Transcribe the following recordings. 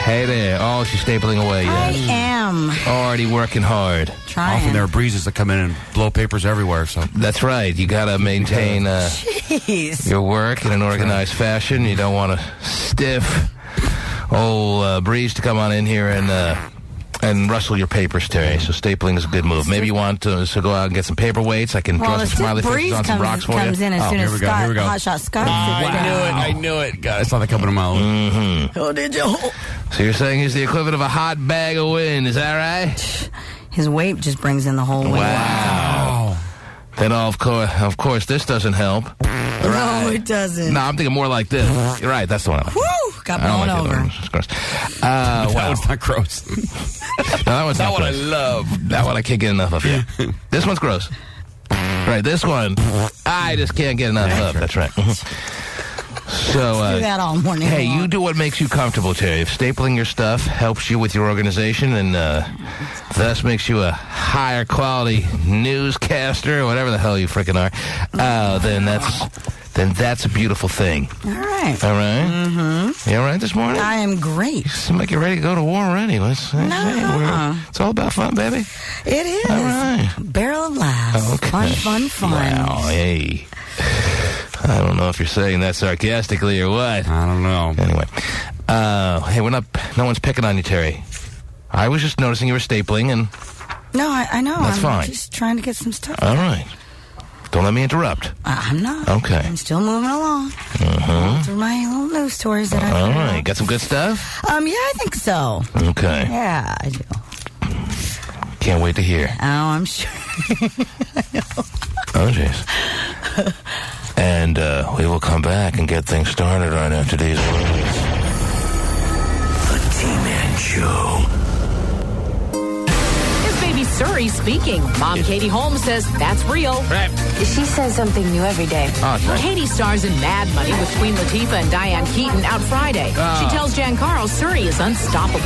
Hey there. Oh, she's stapling away. Yes. I am. Already working hard. Trying. Often there are breezes that come in and blow papers everywhere. So That's right. You got to maintain Jeez. your work in an organized fashion. You don't want a stiff old breeze to come on in here and rustle your papers, Terry. So stapling is a good move. Maybe you want to go out and get some paperweights. I can draw the some smiley stiff faces breeze on some rocks for you. comes in as soon here as we go, here we go. Hotshot Scott. I knew it. God, I saw that coming a mile away. Oh, did you? So you're saying he's the equivalent of a hot bag of wind. Is that right? His weight just brings in the whole weight. Wow. Then, of course, this doesn't help. No, it doesn't. No, I'm thinking more like this. You're right. That's the one I like. Woo! Got I don't blown like over. the other one. It's gross. That Wow. one's not gross. No, that one's not That one I gross. love. That one I can't get enough of. Yeah. This one's gross. Right, this one, I just can't get enough of. That's right. So, Do that all morning hey, long. you do what makes you comfortable, Terry. If stapling your stuff helps you with your organization and thus makes you a higher quality newscaster or whatever the hell you freaking are, then that's a beautiful thing. All right. All right? Mm-hmm. You all right this morning? I am great. Seem like you're ready to go to war already. No. It's all about fun, baby. It is. All right. Barrel of laughs. Okay. Fun. Wow, hey. I don't know if you're saying that sarcastically or what. I don't know. Anyway. Hey, no one's picking on you, Terry. I was just noticing you were stapling, and No, I know. That's I'm fine. just trying to get some stuff. all right. Don't let me interrupt. I'm not. Okay. I'm still moving along. Through my little news stories that I All right. Got some good stuff? Yeah, I think so. Okay. Yeah, I do. Can't wait to hear. Oh, I'm sure. Oh, jeez. And we will come back and get things started right after these words. The T-Man Show. Here's baby Suri speaking. Mom Katie Holmes says that's real. Right. She says something new every day. Oh, that's right. Katie stars in Mad Money with Queen Latifah and Diane Keaton out Friday. She tells Giancarlo Suri is unstoppable.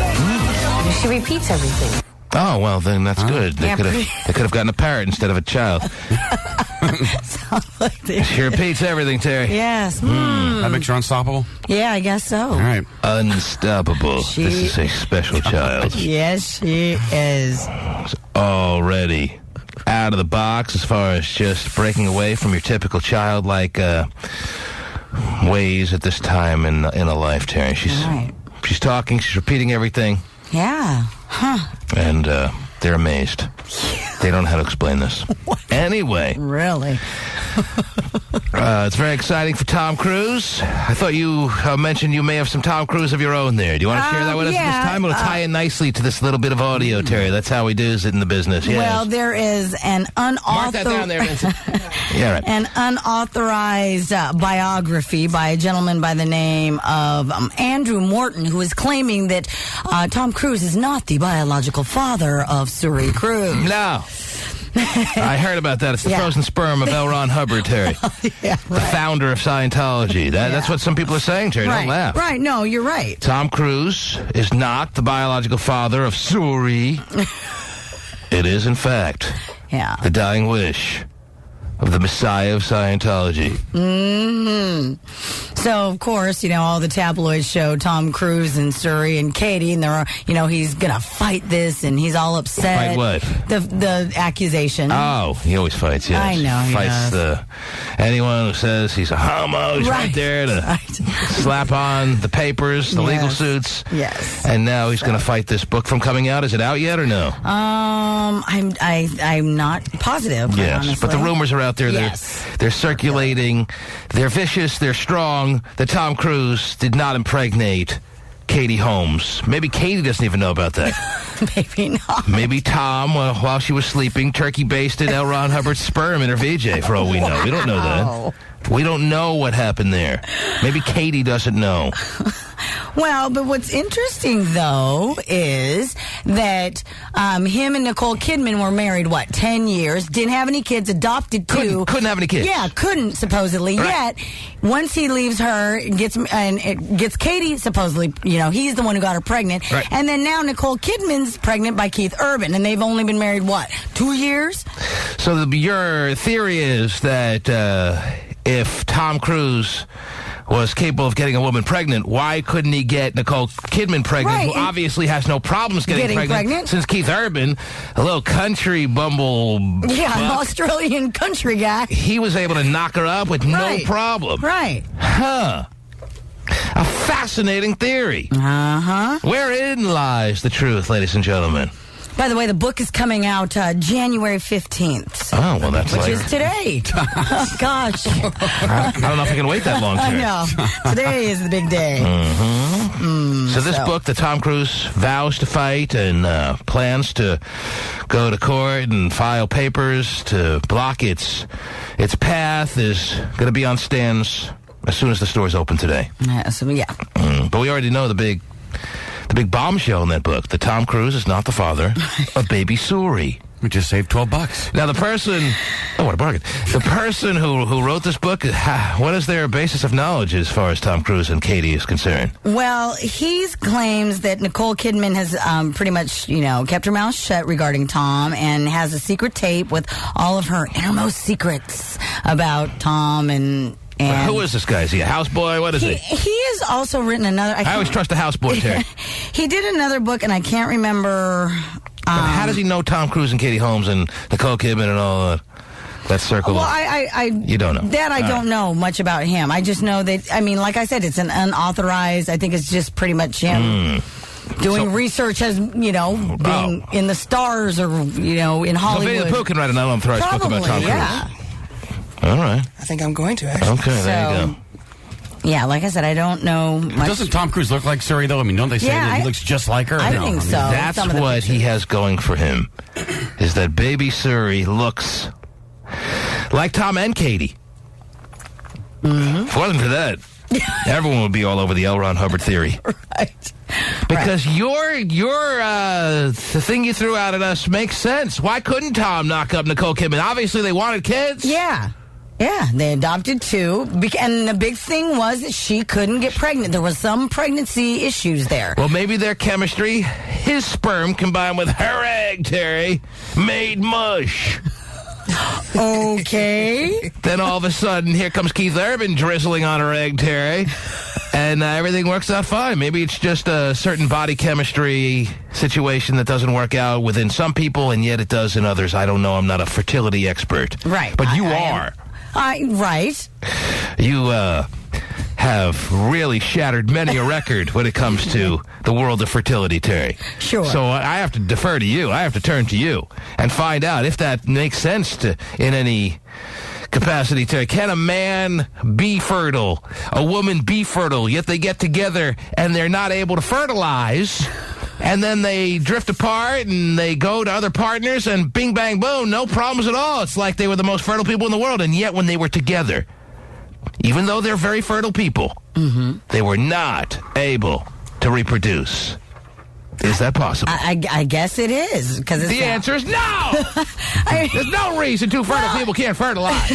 She repeats everything. Oh, well, then that's good. They Yeah, could have gotten a parrot instead of a child. Sounds like this. She repeats everything, Terry. Yes. That makes her unstoppable? Yeah, I guess so. All right. Unstoppable. This is a special child. Yes, she is. Already out of the box as far as just breaking away from your typical childlike ways at this time in a life, Terry. Right. She's talking. She's repeating everything. Yeah. Huh. And they're amazed. They don't know how to explain this. Anyway, Really? it's very exciting for Tom Cruise. I thought you mentioned you may have some Tom Cruise of your own there. Do you want to share that with us at yeah, this time? It'll tie in nicely to this little bit of audio, Terry. That's how we do it in the business. Yes. Well, there is an Mark that down there, Vincent. Yeah, right. An unauthorized biography by a gentleman by the name of Andrew Morton, who is claiming that Tom Cruise is not the biological father of Suri Cruise. No. I heard about that. It's the Yeah. frozen sperm of L. Ron Hubbard, Terry. Yeah, The founder of Scientology. That's what some people are saying, Terry. right. Don't laugh. Right. No, you're right. Tom Cruise is not the biological father of Suri. It is, in fact, Yeah. the dying wish of the Messiah of Scientology. So, of course, all the tabloids show Tom Cruise and Suri and Katie, and he's going to fight this, and he's all upset. Fight what? The accusation. Oh, he always fights, yes. I know he Fights does. anyone who says he's a homo. He's right there to Right. slap on the papers, the legal Yes. suits. Yes. And now he's going to fight this book from coming out. Is it out yet or no? I'm not positive. quite Yes, honestly. but the rumors are out there. Yes. They're circulating. They're vicious. They're strong. That Tom Cruise did not impregnate Katie Holmes. Maybe Katie doesn't even know about that. Maybe not. Maybe Tom, while she was sleeping, turkey basted L. Ron Hubbard's sperm in her VJ, for all we know. We don't know that. We don't know what happened there. Maybe Katie doesn't know. Well, but what's interesting, though, is that him and Nicole Kidman were married, 10 years, didn't have any kids, adopted two. Couldn't have any kids. Yeah, couldn't, supposedly. Right. Yet, once he leaves her, gets Katie, supposedly, he's the one who got her pregnant. Right. And then now Nicole Kidman's pregnant by Keith Urban, and they've only been married, 2 years? So your theory is that if Tom Cruise was capable of getting a woman pregnant, why couldn't he get Nicole Kidman pregnant, Right. who obviously has no problems getting pregnant? Since Keith Urban, a little country bumble... Yeah, an fuck, Australian country guy. he was able to knock her up with no problem. Right. Huh. A fascinating theory. Uh-huh. Wherein lies the truth, ladies and gentlemen? By the way, the book is coming out January 15th. Oh, well, that's Which later. is today. Oh, gosh. I don't know if I can wait that long, I Terry. know. Today is the big day. So this book that Tom Cruise vows to fight and plans to go to court and file papers to block its path is going to be on stands as soon as the stores open today. Yeah. But we already know the big bombshell in that book, that Tom Cruise is not the father of baby Suri. We just saved $12. Now, the person... Oh, what a bargain. The person who wrote this book, what is their basis of knowledge as far as Tom Cruise and Katie is concerned? Well, he claims that Nicole Kidman has pretty much, kept her mouth shut regarding Tom and has a secret tape with all of her innermost secrets about Tom and who is this guy? Is he a houseboy? What is he? He has also written another... I always trust a houseboy, Terry. He did another book, and I can't remember... But how does he know Tom Cruise and Katie Holmes and Nicole Kidman and all that circle? Well, you don't know. That I don't know much about him. I just know that, like I said, it's an unauthorized... I think it's just pretty much him... Doing research as, being in the stars or, in Hollywood. So Vinnie the Pooh can write an unauthorized book about Tom Cruise. Yeah. All right. I think I'm going to, actually. Okay, there you go. Yeah, like I said, I don't know much. Doesn't Tom Cruise look like Suri, though? I mean, don't they say that he looks just like her? I think so. That's what he has going for him, is that baby Suri looks like Tom and Katie. If it wasn't for that, everyone would be all over the L. Ron Hubbard theory. Right. Because the thing you threw out at us makes sense. Why couldn't Tom knock up Nicole Kidman? Obviously, they wanted kids. Yeah. Yeah, they adopted two. And the big thing was that she couldn't get pregnant. There was some pregnancy issues there. Well, maybe their chemistry, his sperm combined with her egg, Terry, made mush. Okay. Then all of a sudden, here comes Keith Urban drizzling on her egg, Terry. And everything works out fine. Maybe it's just a certain body chemistry situation that doesn't work out within some people, and yet it does in others. I don't know. I'm not a fertility expert. Right. But you are. Right. You have really shattered many a record when it comes to the world of fertility, Terry. Sure. So I have to defer to you. I have to turn to you and find out if that makes sense in any capacity, Terry. Can a man be fertile, a woman be fertile, yet they get together and they're not able to fertilize, and then they drift apart and they go to other partners and bing, bang, boom, no problems at all. It's like they were the most fertile people in the world, and yet when they were together, even though they're very fertile people, they were not able to reproduce. Is that possible? I guess it is. The answer is no! There's no reason two fertile people can't fertilize.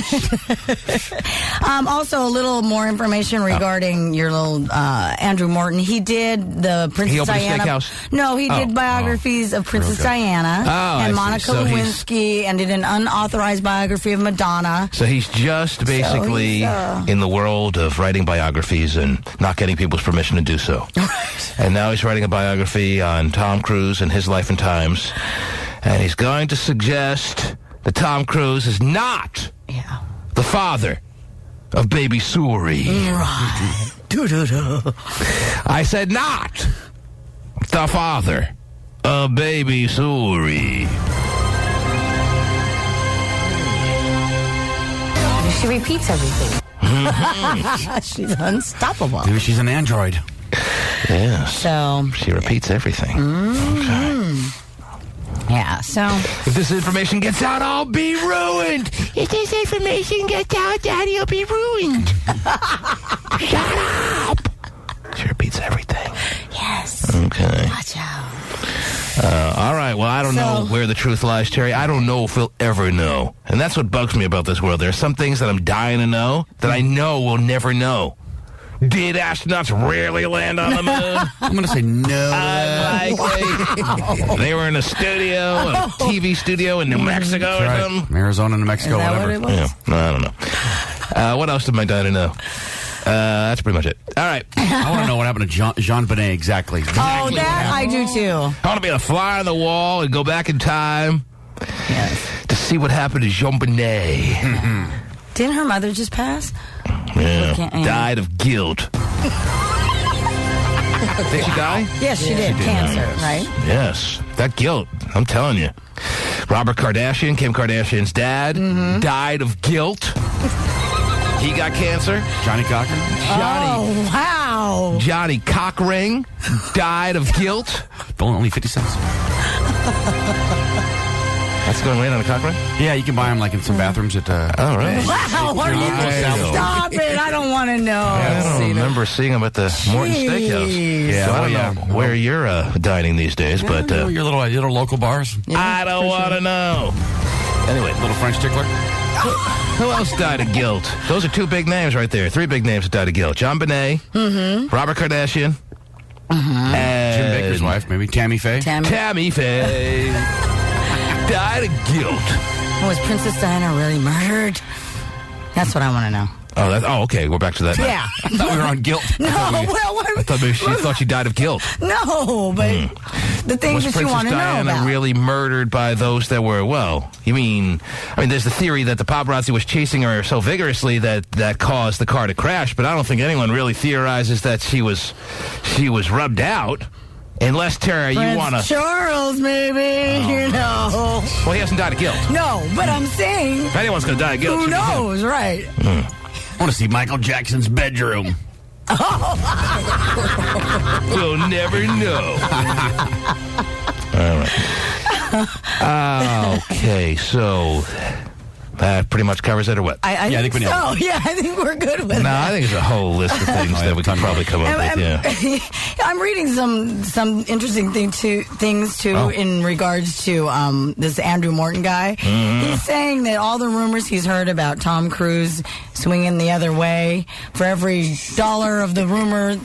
Also, a little more information regarding your little Andrew Morton. He did the Princess He opened a Diana. steakhouse? No, he did biographies of Princess Diana I and see. Monica So Lewinsky, and did an unauthorized biography of Madonna. So he's just basically in the world of writing biographies and not getting people's permission to do so. And now he's writing a biography on Tom Cruise and his life and times. And he's going to suggest that Tom Cruise is not the father of baby Suri. Right. I said not the father of baby Suri. She repeats everything. She's unstoppable. Maybe she's an android. Yes. So She repeats everything. Okay. yeah, so If this information gets out, I'll be ruined. If this information gets out, Daddy will be ruined. Shut up. She repeats everything. yes. Okay. Watch out. All right. Well, I don't know where the truth lies, Terry. I don't know if we'll ever know. And that's what bugs me about this world. There are some things that I'm dying to know that I know we'll never know. Did astronauts really land on the moon? I'm going to say no. Unlikely. They were in a studio, a TV studio in New Mexico or something. Arizona, New Mexico, Is that whatever. what it was? Yeah, no, I don't know. What else am I dying to know? That's pretty much it. All right. I want to know what happened to Jean Bonnet exactly. Oh, that I do too. I want to be a fly on the wall and go back in time to see what happened to Jean Bonnet. Didn't her mother just pass? Yeah. Died of guilt. Did she die? Yes, she did. Cancer, right? Yes. That guilt. I'm telling you. Robert Kardashian, Kim Kardashian's dad, died of guilt. He got cancer. Johnny Cochran? Oh, wow. Johnny Cockring died of guilt. Only 50 cents. That's going right on a cock ring? Yeah, you can buy them like in some bathrooms at... All right. Wow, are you... Stop it. I don't want to know. I don't remember seeing them at the Morton Steakhouse. Yeah, So I don't know where you're dining these days, but... your little local bars. I don't want to know. Anyway. Little French tickler. Who else died of guilt? Those are two big names right there. Three big names that died of guilt. John Bonet, Robert Kardashian, and Jim Baker's wife, maybe. Tammy Faye. Tammy Faye died of guilt. Was Princess Diana really murdered? That's what I want to know. Oh, okay. We're back to that. Yeah. I thought we were on guilt. No, I thought maybe she thought she died of guilt. No, but the things that you want to know Was Princess Diana really murdered by those that were, I mean, there's the theory that the paparazzi was chasing her so vigorously that caused the car to crash, but I don't think anyone really theorizes that she was rubbed out. Unless, Tara, you want to... Charles, maybe, you know. Well, he hasn't died of guilt. No, but I'm saying... If anyone's going to die of guilt... Who knows, right? I want to see Michael Jackson's bedroom. We'll never know. All right. Okay, so... That pretty much covers it, or what? I think we know. Oh, yeah, I think we're good with No, that. I think it's a whole list of things that we could probably come up with, yeah. I'm reading some interesting things, too, in regards to this Andrew Morton guy. He's saying that all the rumors he's heard about Tom Cruise swinging the other way, for every dollar of the rumor...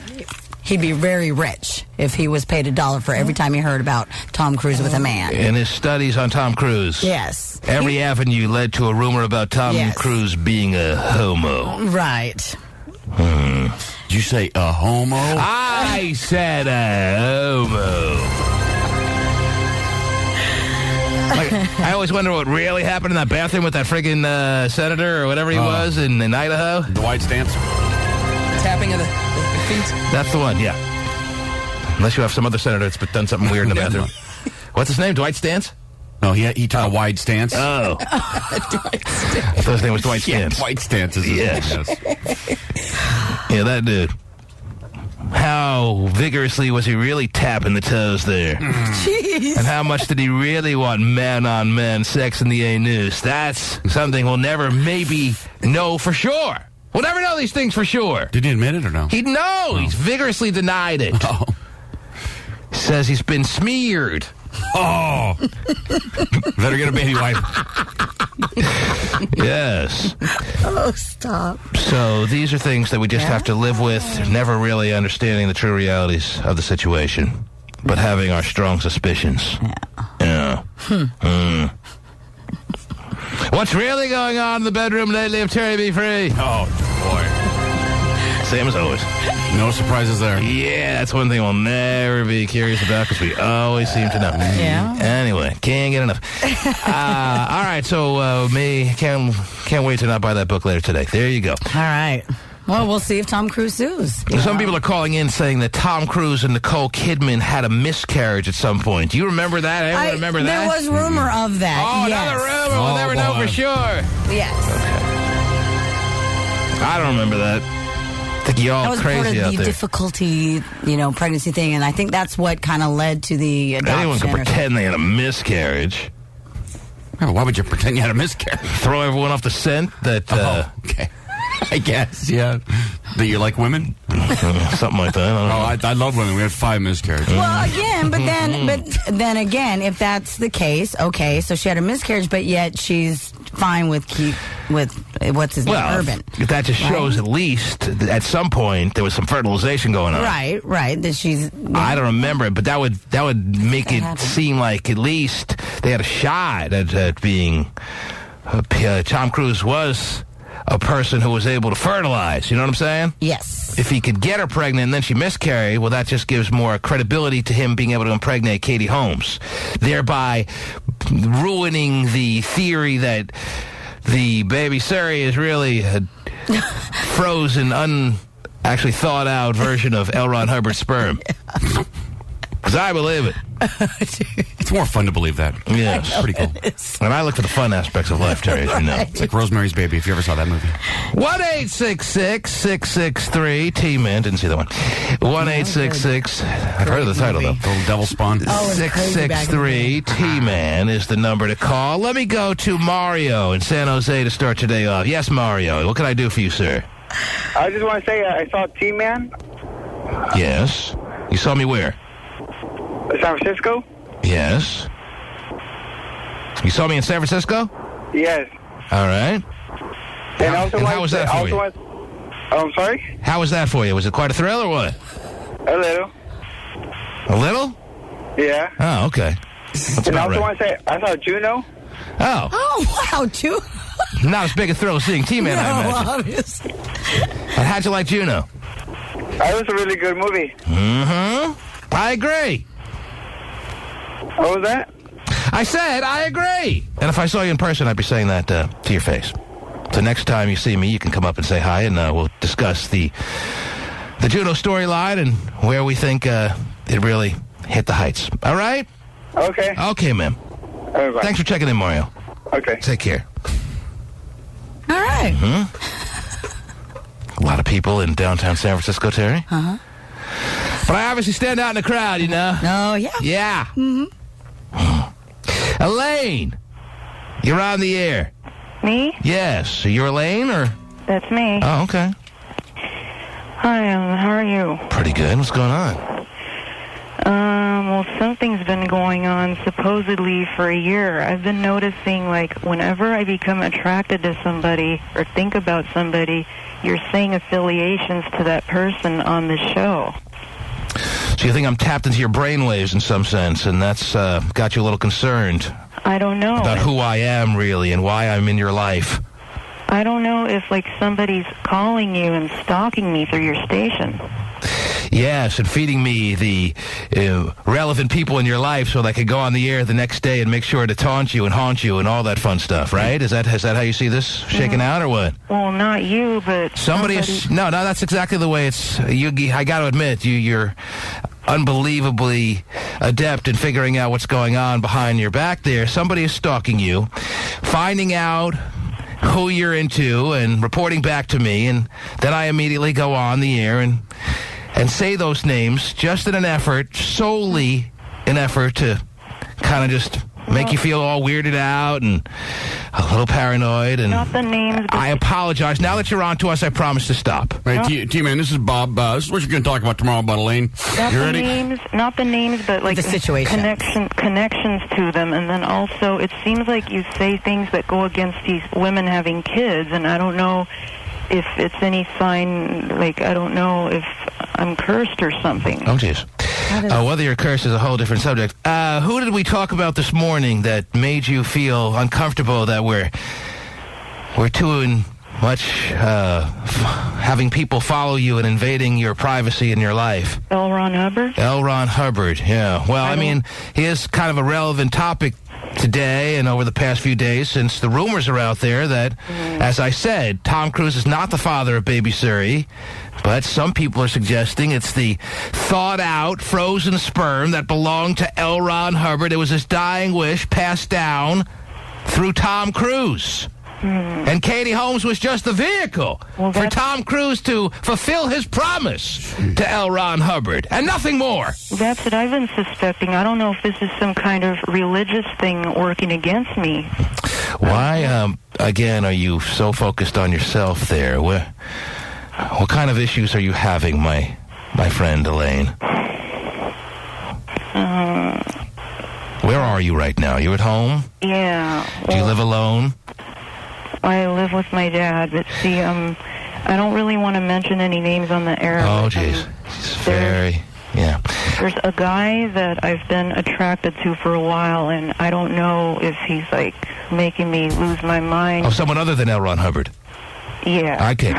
He'd be very rich if he was paid $1 for every time he heard about Tom Cruise with a man. In his studies on Tom Cruise. Yes. Every avenue led to a rumor about Tom Cruise being a homo. Right. Did you say a homo? I said a homo. I always wonder what really happened in that bathroom with that friggin' senator or whatever he was in Idaho. The white stance? Tapping of the feet? That's the one, yeah. Unless you have some other senator that's done something weird in the bathroom. What's his name? Dwight Stance? No, he took a wide stance. Oh. I thought his name was Dwight Stance. Yeah, Dwight Stance is his name, yes. Yeah, that dude. How vigorously was he really tapping the toes there? Jeez. And how much did he really want man-on-man sex in the A-News? That's something we'll never maybe know for sure. We'll never know these things for sure. Did he admit it or no? He's vigorously denied it. Oh. Says he's been smeared. Oh. Better get a baby wipe. Yes. Oh, stop. So these are things that we just have to live with, never really understanding the true realities of the situation, but having our strong suspicions. Yeah. What's really going on in the bedroom lately of Terry Be Free? Oh, boy. Same as always. No surprises there. Yeah, that's one thing we'll never be curious about because we always seem to know. Yeah. Anyway, can't get enough. All right, so can't wait to not buy that book later today. There you go. All right. Well, we'll see if Tom Cruise sues. Some people are calling in saying that Tom Cruise and Nicole Kidman had a miscarriage at some point. Do you remember that? Anyone remember that? There was rumor of that. Oh, yes. another rumor. We'll never know for sure. Yes. I don't remember that. I think y'all That was crazy part of out the there. difficulty, pregnancy thing, and I think that's what kind of led to the adoption. Anyone can pretend they had a miscarriage. Why would you pretend you had a miscarriage? Throw everyone off the scent that... okay. I guess, yeah. That you like women? Something like that. I love women. We had 5 miscarriages. Well, again, but then again, if that's the case, okay, so she had a miscarriage, but yet she's fine with what's his name, Urban. That just shows at least at some point there was some fertilization going on. Right. That she's. I don't remember it, but that would make it happened. seem like at least they had a shot at being. Tom Cruise was a person who was able to fertilize. You know what I'm saying? Yes. If he could get her pregnant and then she miscarried, well, that just gives more credibility to him being able to impregnate Katie Holmes, thereby ruining the theory that the baby Surrey is really a frozen, actually thought out version of L. Ron Hubbard's sperm. Because I believe it. It's more fun to believe that. Yeah, it's pretty cool. And I look for the fun aspects of life, Terry, as you know. It's like Rosemary's Baby, if you ever saw that movie. 1-866-663-T-Man. Didn't see that one. 1-866. I've heard of the title, though. Little devil spawn. 663-T-Man is the number to call. Let me go to Mario in San Jose to start today off. Yes, Mario. What can I do for you, sir? I just want to say I saw T-Man. Yes. You saw me where? San Francisco? Yes. You saw me in San Francisco? Yes. All right. And how was that for you? I'm sorry? How was that for you? Was it quite a thrill or what? A little. A little? Yeah. Oh, okay. That's And I about also right. want to say I saw Juno. Oh. Oh, wow, too. Not as big a thrill as seeing T-Man, I imagine. Obviously. And how'd you like Juno? That was a really good movie. Mm-hmm. I agree. What was that? I said I agree. And if I saw you in person, I'd be saying that to your face. So next time you see me, you can come up and say hi, and we'll discuss the Juno storyline and where we think it really hit the heights. All right? Okay. Okay, ma'am. Bye. Thanks for checking in, Mario. Okay. Take care. All right. A lot of people in downtown San Francisco, Terry. Uh-huh. But I obviously stand out in the crowd, you know. Oh, yeah. Yeah. Mm-hmm. Elaine, you're on the air. Me? Yes. Are you Elaine, or? That's me. Oh, okay. Hi, how are you? Pretty good. What's going on? Well, something's been going on supposedly for a year. I've been noticing, like, whenever I become attracted to somebody or think about somebody, you're saying affiliations to that person on the show. So you think I'm tapped into your brainwaves in some sense, and that's got you a little concerned I don't know. about who I am, really, and why I'm in your life. I don't know if, like, somebody's calling you and stalking me through your station. Yes, and feeding me the relevant people in your life so they could go on the air the next day and make sure to taunt you and haunt you and all that fun stuff, right? Is that how you see this shaking out, or what? Well, not you, but Somebody. No, that's exactly the way it's. I got to admit, you're unbelievably adept in figuring out what's going on behind your back there. Somebody is stalking you, finding out who you're into and reporting back to me, and then I immediately go on the air and say those names just in an effort, solely an effort to kind of just make you feel all weirded out and a little paranoid. And not the names. I apologize. Now that you're on to us, I promise to stop. Hey, T-Man, this is Bob. This is what you're going to talk about tomorrow about Elaine. Not the names, but like the situation. Connections to them. And then also, it seems like you say things that go against these women having kids, and I don't know if it's any sign, like, I don't know if I'm cursed or something. Oh, jeez. Whether you're cursed is a whole different subject. Who did we talk about this morning that made you feel uncomfortable that we're too much having people follow you and invading your privacy in your life? L. Ron Hubbard? L. Ron Hubbard, yeah. Well, I mean, he is kind of a relevant topic today and over the past few days, since the rumors are out there that, as I said, Tom Cruise is not the father of baby Surrey, but some people are suggesting it's the thawed-out, frozen sperm that belonged to L. Ron Hubbard. It was his dying wish passed down through Tom Cruise. And Katie Holmes was just the vehicle for Tom Cruise to fulfill his promise to L. Ron Hubbard, and nothing more. That's what I've been suspecting. I don't know if this is some kind of religious thing working against me. Why, again, are you so focused on yourself there? What kind of issues are you having, my friend Elaine? Where are you right now? You at home? Yeah. Do you live alone? I live with my dad, but see, I don't really want to mention any names on the air. Oh, jeez. There's a guy that I've been attracted to for a while, and I don't know if he's, like, making me lose my mind. Oh, someone other than L. Ron Hubbard? Yeah. Okay.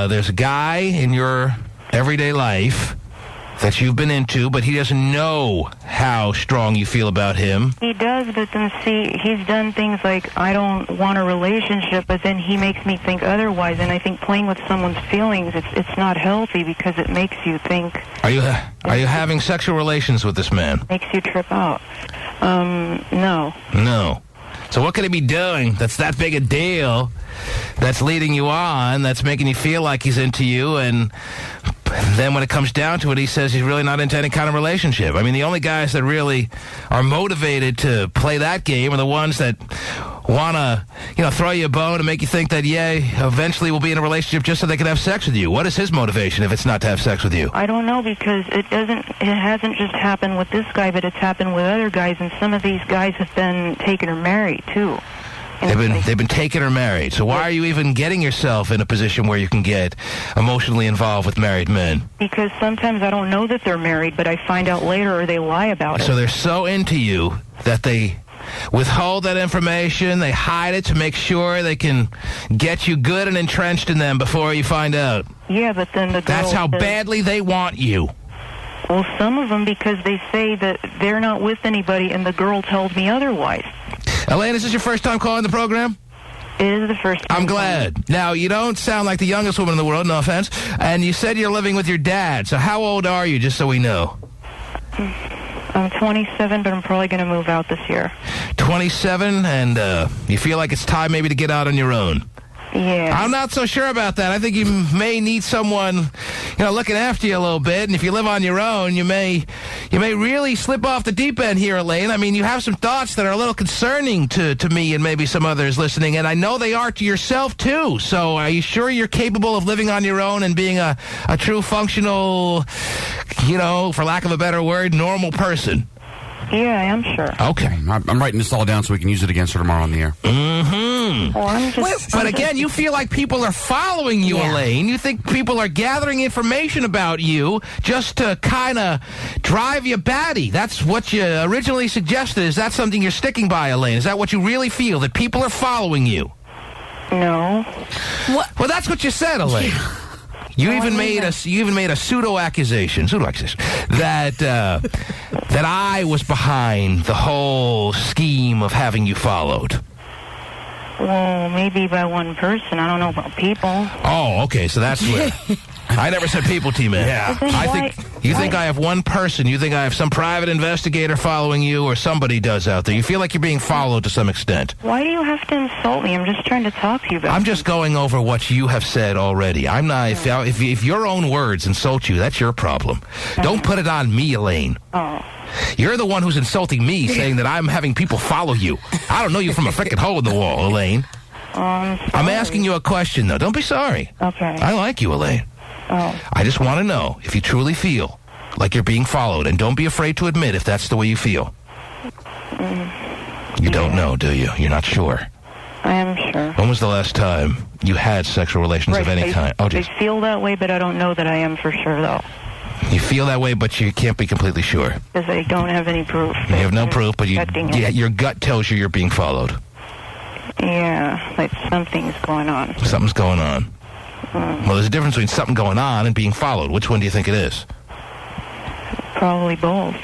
There's a guy in your everyday life that you've been into, but he doesn't know how strong you feel about him. He does, but then see, he's done things like, I don't want a relationship, but then he makes me think otherwise, and I think playing with someone's feelings, it's not healthy because it makes you think. Are you having sexual relations with this man? Makes you trip out. No. No. So what could he be doing that's that big a deal, that's leading you on, that's making you feel like he's into you, and then when it comes down to it, he says he's really not into any kind of relationship? I mean, the only guys that really are motivated to play that game are the ones that want to, throw you a bone and make you think that, eventually we'll be in a relationship just so they can have sex with you. What is his motivation if it's not to have sex with you? I don't know, because it hasn't just happened with this guy, but it's happened with other guys, and some of these guys have been taken or married, too. They've been taken or married. So why are you even getting yourself in a position where you can get emotionally involved with married men? Because sometimes I don't know that they're married, but I find out later, or they lie about it. So they're so into you that they withhold that information, they hide it to make sure they can get you good and entrenched in them before you find out. Yeah, but then the girl... That's how badly they want you. Well, some of them, because they say that they're not with anybody, and the girl tells me otherwise. Elaine, is this your first time calling the program? It is the first time. I'm glad. Now, you don't sound like the youngest woman in the world, no offense, and you said you're living with your dad. So how old are you, just so we know? I'm 27, but I'm probably going to move out this year. 27, and you feel like it's time maybe to get out on your own? Yeah. I'm not so sure about that. I think you may need someone, looking after you a little bit. And if you live on your own, you may really slip off the deep end here, Elaine. I mean, you have some thoughts that are a little concerning to me and maybe some others listening, and I know they are to yourself too. So, are you sure you're capable of living on your own and being a true functional, for lack of a better word, normal person? Yeah, I am sure. Okay. I'm writing this all down so we can use it against her tomorrow on the air. Mm-hmm. Well, But again, you feel like people are following you, Elaine. You think people are gathering information about you just to kind of drive you batty. That's what you originally suggested. Is that something you're sticking by, Elaine? Is that what you really feel, that people are following you? No. What? Well, that's what you said, Elaine. You even made a pseudo accusation that I was behind the whole scheme of having you followed. Well, maybe by one person. I don't know about people. Oh, okay. So that's where I never said people, T-Man. Yeah. You think I have one person. You think I have some private investigator following you, or somebody does out there. You feel like you're being followed to some extent. Why do you have to insult me? I'm just trying to talk to you about I'm just going over what you have said already. I'm not. If your own words insult you, that's your problem. Don't put it on me, Elaine. Oh. You're the one who's insulting me, saying that I'm having people follow you. I don't know you from a frickin' hole in the wall, Elaine. I'm asking you a question, though. Don't be sorry. Okay. I like you, Elaine. Oh. I just want to know if you truly feel like you're being followed, and don't be afraid to admit if that's the way you feel. You don't know, do you? You're not sure. I am sure. When was the last time you had sexual relations of any kind? Oh, I feel that way, but I don't know that I am for sure, though. You feel that way, but you can't be completely sure. Because I don't have any proof. You have no proof, but your gut tells you you're being followed. Yeah, like something's going on. Something's going on. Well, there's a difference between something going on and being followed. Which one do you think it is? Probably both.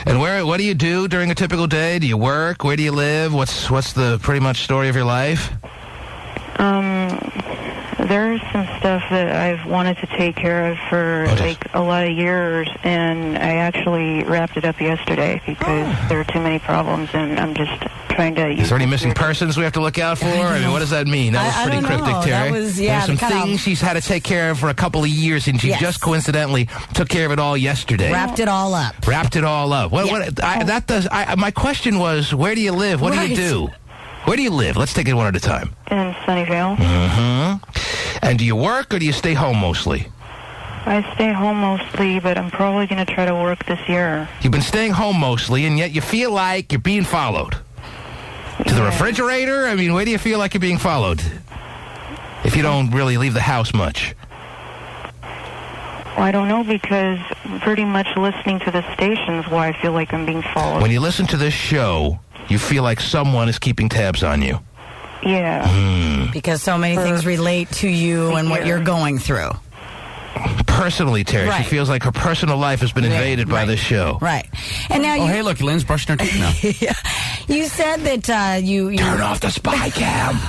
And what do you do during a typical day? Do you work? Where do you live? What's the pretty much story of your life? There's some stuff that I've wanted to take care of for a lot of years, and I actually wrapped it up yesterday because there are too many problems, and I'm just trying to... Is there any missing persons we have to look out for? I mean, what does that mean? That was pretty cryptic, Terry. That was, There's some things she's had to take care of for a couple of years, and she just coincidentally took care of it all yesterday. Wrapped it all up. My question was, where do you live? What do you do? Where do you live? Let's take it one at a time. In Sunnyvale. Mm-hmm. And do you work or do you stay home mostly? I stay home mostly, but I'm probably going to try to work this year. You've been staying home mostly, and yet you feel like you're being followed. To the refrigerator? I mean, where do you feel like you're being followed? If you don't really leave the house much. Well, I don't know, because pretty much listening to the station's why I feel like I'm being followed. When you listen to this show, you feel like someone is keeping tabs on you. Yeah. Because so many things relate to you and what you're going through. Personally, Terry, Right. she feels like her personal life has been invaded by this show. Right. And now Oh, hey, look, Lynn's brushing her teeth now. you said that you Turn off the spy cam.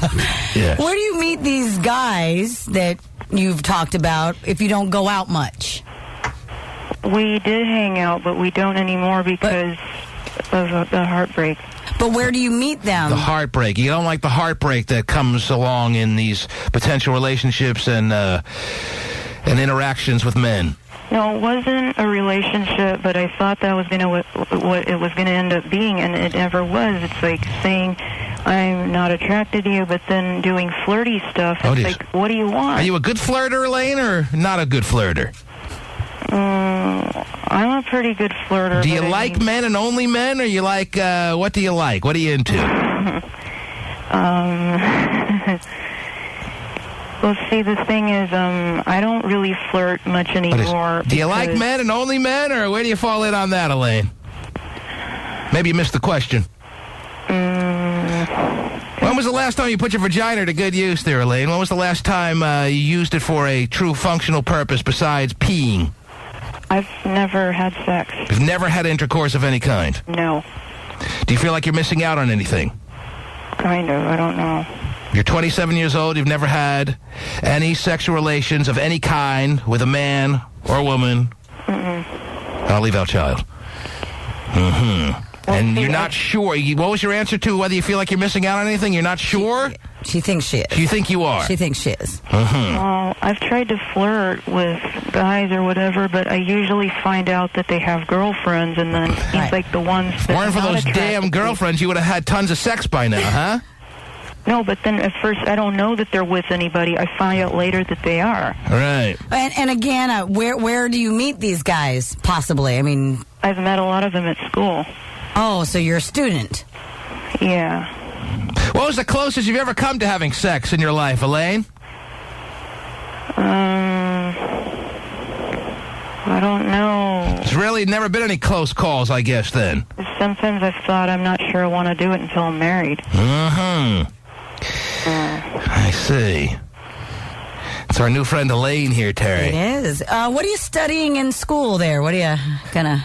Yeah. Where do you meet these guys that you've talked about if you don't go out much? We did hang out, but we don't anymore because of the heartbreak. But where do you meet them? The heartbreak. You don't like the heartbreak that comes along in these potential relationships and interactions with men. No, it wasn't a relationship, but I thought that was going to what it was going to end up being, and it never was. It's like saying I'm not attracted to you, but then doing flirty stuff. It's like, what do you want? Are you a good flirter, Elaine, or not a good flirter? I'm a pretty good flirter. Do you like men and only men, or you like, what do you like? What are you into? Well, see, the thing is, I don't really flirt much anymore. Do you like men and only men, or where do you fall in on that, Elaine? Maybe you missed the question. When was the last time you put your vagina to good use there, Elaine? When was the last time you used it for a true functional purpose besides peeing? I've never had sex. You've never had intercourse of any kind? No. Do you feel like you're missing out on anything? Kind of. I don't know. You're 27 years old. You've never had any sexual relations of any kind with a man or a woman. I'll leave out child. And you're not sure. What was your answer to whether you feel like you're missing out on anything? You're not sure? She thinks she is. You think you are? She thinks she is. Well, I've tried to flirt with guys or whatever, but I usually find out that they have girlfriends, and then he's like the ones that Weren't for not those attracted damn to. girlfriends, you would have had tons of sex by now, huh? No, but then at first I don't know that they're with anybody. I find out later that they are. Right. And again, where do you meet these guys, possibly? I mean... I've met a lot of them at school. Oh, so you're a student. Yeah. What was the closest you've ever come to having sex in your life, Elaine? I don't know. There's really never been any close calls, I guess, then. Sometimes I've thought I'm not sure I want to do it until I'm married. I see. It's our new friend Elaine here, Terry. It is. What are you studying in school there? What are you gonna...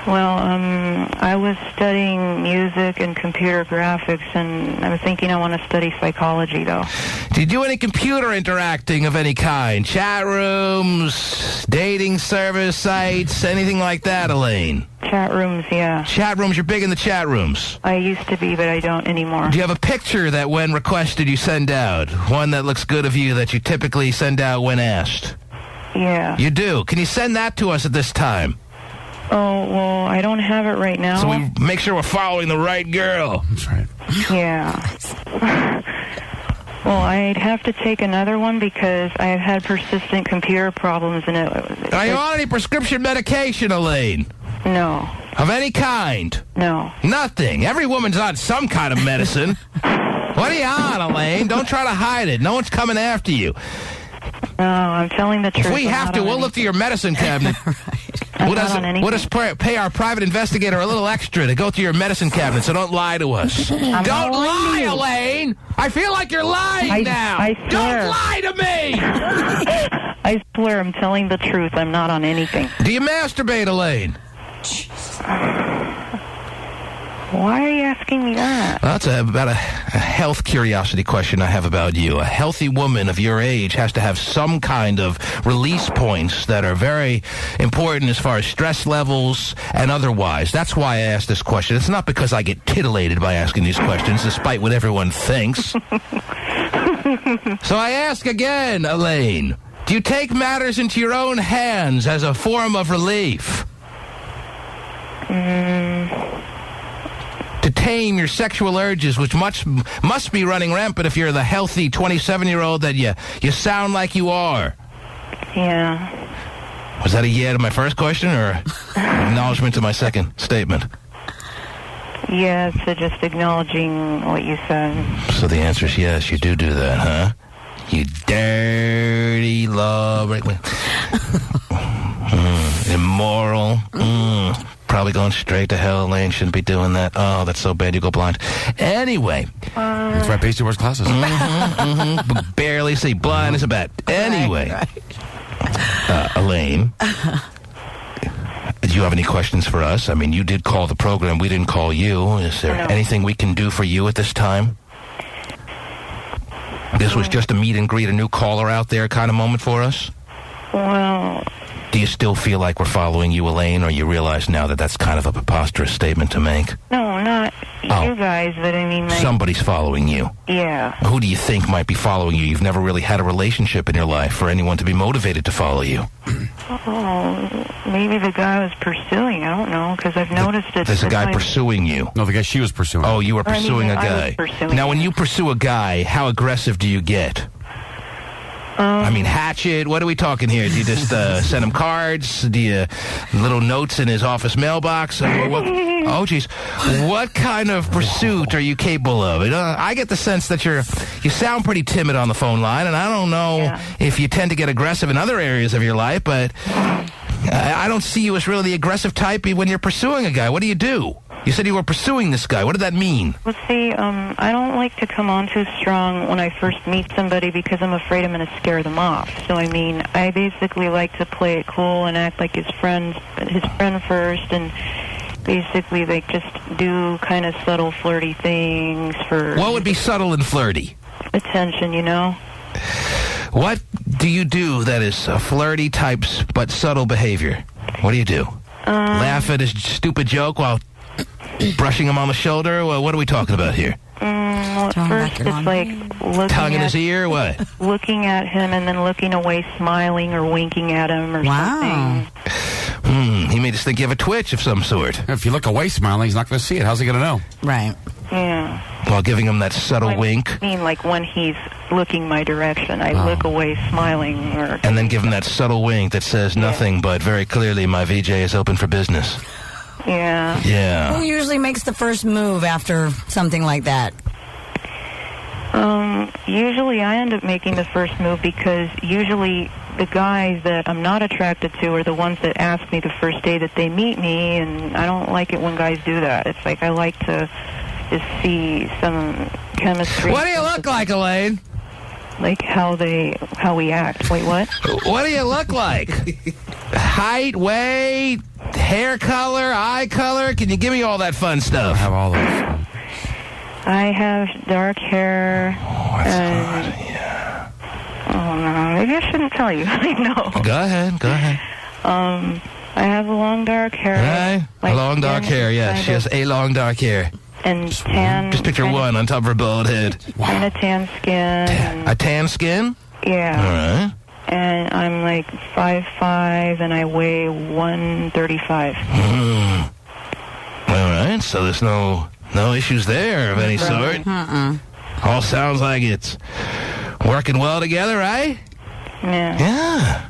Well, I was studying music and computer graphics, and I'm thinking I want to study psychology, though. Do you do any computer interacting of any kind? Chat rooms, dating service sites, anything like that, Elaine? Chat rooms, yeah. Chat rooms, you're big in the chat rooms. I used to be, but I don't anymore. Do you have a picture that when requested you send out? One that looks good of you that you typically send out when asked? Yeah. You do. Can you send that to us at this time? Oh, well, I don't have it right now. So we make sure we're following the right girl. That's right. Yeah. Well, I'd have to take another one because I've had persistent computer problems. And Are you on any prescription medication, Elaine? No. Of any kind? No. Nothing. Every woman's on some kind of medicine. What are you on, Elaine? Don't try to hide it. No one's coming after you. No, I'm telling the truth. If we have to, we'll look through your medicine cabinet. We'll just pay our private investigator a little extra to go through your medicine cabinet, so don't lie to us. Don't lie, Elaine! I feel like you're lying now! I swear. Don't lie to me! I swear I'm telling the truth. I'm not on anything. Do you masturbate, Elaine? Why are you asking me that? Well, that's about a health curiosity question I have about you. A healthy woman of your age has to have some kind of release points that are very important as far as stress levels and otherwise. That's why I asked this question. It's not because I get titillated by asking these questions, despite what everyone thinks. So I ask again, Elaine, do you take matters into your own hands as a form of relief? To tame your sexual urges, which must be running rampant if you're the healthy 27-year-old that you sound like you are. Yeah. Was that a yeah to my first question or acknowledgement to my second statement? Yeah, so just acknowledging what you said. So the answer is yes, you do that, huh? You dirty lawbreaker. Immoral. Probably probably going straight to hell. Elaine shouldn't be doing that. Oh, that's so bad. You go blind. Anyway. That's why Pasty wears glasses. Barely see. Blind as a bat. Anyway. Elaine. Do you have any questions for us? I mean, you did call the program. We didn't call you. Is there anything we can do for you at this time? This was just a meet and greet, a new caller out there kind of moment for us? Well... Do you still feel like we're following you, Elaine, or you realize now that that's kind of a preposterous statement to make? No, not you guys, but I mean... Like, somebody's following you. Yeah. Who do you think might be following you? You've never really had a relationship in your life for anyone to be motivated to follow you. Oh, maybe the guy I was pursuing. I don't know, because I've noticed it. There's a guy pursuing you. No, the guy she was pursuing. Oh, you were pursuing a guy. Now, when you pursue a guy, how aggressive do you get? I mean, hatchet, what are we talking here? Do you just send him cards? Do you little notes in his office mailbox? Oh, geez. What kind of pursuit are you capable of? I get the sense that you sound pretty timid on the phone line, and I don't know if you tend to get aggressive in other areas of your life, but I don't see you as really the aggressive type when you're pursuing a guy. What do you do? You said you were pursuing this guy. What did that mean? Well, see, I don't like to come on too strong when I first meet somebody because I'm afraid I'm going to scare them off. So, I mean, I basically like to play it cool and act like his friend first, and basically, like, just do kind of subtle, flirty things for... What would be subtle and flirty? Attention, you know? What do you do that is flirty types but subtle behavior? What do you do? Laugh at his stupid joke while brushing him on the shoulder? Well, what are we talking about here? Well, at first it's like looking tongue in his ear? What? Looking at him and then looking away, smiling or winking at him or something. He made us think you have a twitch of some sort. If you look away smiling, he's not going to see it. How's he going to know? Right. Yeah. While giving him that subtle wink. I mean, like when he's looking my direction, I look away smiling. And then give him that subtle wink that says nothing but very clearly, my VJ is open for business. Yeah. Yeah. Who usually makes the first move after something like that? Usually I end up making the first move because usually the guys that I'm not attracted to are the ones that ask me the first day that they meet me, and I don't like it when guys do that. It's like I like to just see some chemistry. What do you look like, Elaine? Like how we act. Wait, what? What do you look like? Height, weight, hair color, eye color? Can you give me all that fun stuff? I have all those. I have dark hair. Oh, that's hot, yeah. Oh, no. Maybe I shouldn't tell you. I know. Go ahead. I have long dark hair. Right? Like long dark hair, yes. She has a long dark hair. And tan. Just picture one on top of her bald head. And a tan skin. A tan skin? Yeah. All right. And I'm like 5'5", and I weigh 135. All right, so there's no issues there of any sort. All sounds like it's working well together, right? Yeah.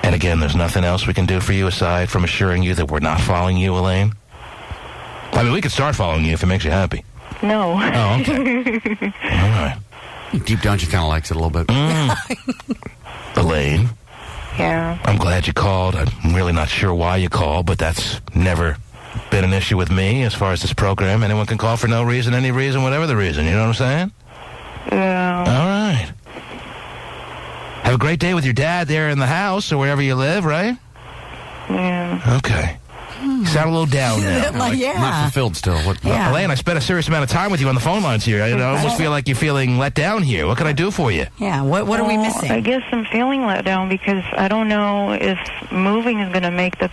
And again, there's nothing else we can do for you aside from assuring you that we're not following you, Elaine? I mean, we could start following you if it makes you happy. No. Oh, okay. All right. Deep down, she kind of likes it a little bit. Elaine? Yeah. I'm glad you called. I'm really not sure why you called, but that's never been an issue with me as far as this program. Anyone can call for no reason, any reason, whatever the reason. You know what I'm saying? Yeah. All right. Have a great day with your dad there in the house or wherever you live, right? Yeah. Okay. You sound a little down now. Not fulfilled still. Elaine, I spent a serious amount of time with you on the phone lines here. I almost feel like you're feeling let down here. What can I do for you? Yeah, what are we missing? I guess I'm feeling let down because I don't know if moving is going to make the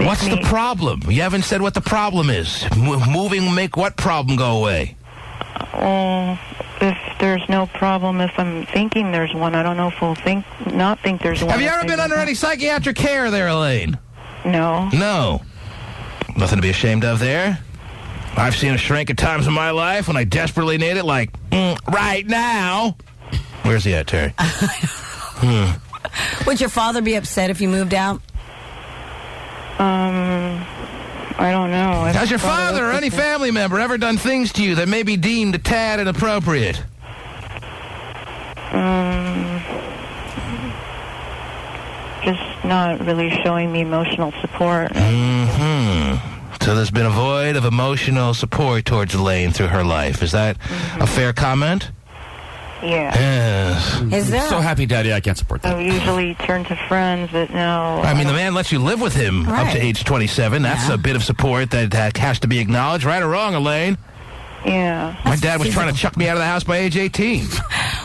What's the problem? You haven't said what the problem is. Moving will make what problem go away? Oh, if there's no problem, if I'm thinking there's one, I don't know if we'll not think there's one. Have you ever been under any psychiatric care there, Elaine? No. No. Nothing to be ashamed of there. I've seen a shrink at times in my life when I desperately need it, like, right now. Where's he at, Terry? Would your father be upset if you moved out? I don't know. Has your father or any family member ever done things to you that may be deemed a tad inappropriate? not really showing me emotional support. So there's been a void of emotional support towards Elaine through her life. Is that a fair comment? Yeah. Yes. Is there? So happy, Daddy, I can't support that. I usually turn to friends, but now... I mean, the man lets you live with him up to age 27. That's a bit of support that has to be acknowledged. Right or wrong, Elaine? Yeah. My dad was trying to chuck me out of the house by age 18.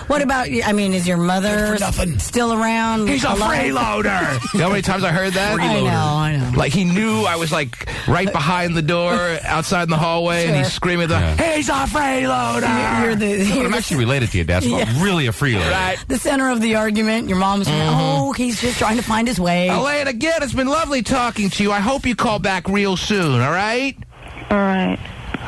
What about, I mean, is your mother still around? He's a freeloader. You know how many times I heard that? I know. Like, he knew I was, like, right behind the door, outside in the hallway, and he's screaming, he's a freeloader. I'm actually related to you, Dad. So I'm really a freeloader. Right. The center of the argument. Your mom's he's just trying to find his way. Elaine, again, it's been lovely talking to you. I hope you call back real soon, all right? All right.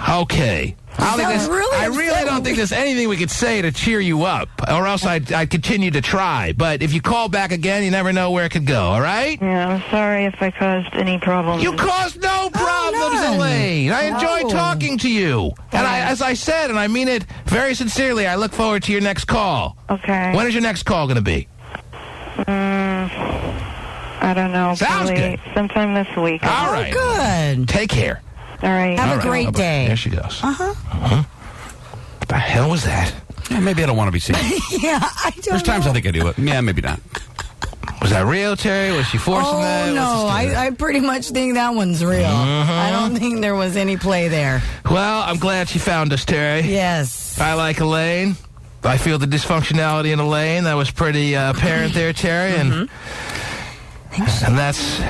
Okay. I really don't think there's anything we could say to cheer you up, or else I'd continue to try. But if you call back again, you never know where it could go, all right? Yeah, I'm sorry if I caused any problems. You caused no problems, Elaine. I enjoy talking to you. And as I said, and I mean it very sincerely, I look forward to your next call. Okay. When is your next call going to be? I don't know. Sounds probably good. Sometime this week. All right. Good. Take care. All right. Have a great day. There she goes. What the hell was that? Yeah, maybe I don't want to be seen. Yeah, I don't There's times I think I do it. Yeah, maybe not. Was that real, Terry? Was she forcing that? Oh, no. I pretty much think that one's real. I don't think there was any play there. Well, I'm glad she found us, Terry. Yes. I like Elaine. I feel the dysfunctionality in Elaine. That was pretty apparent there, Terry. And that's...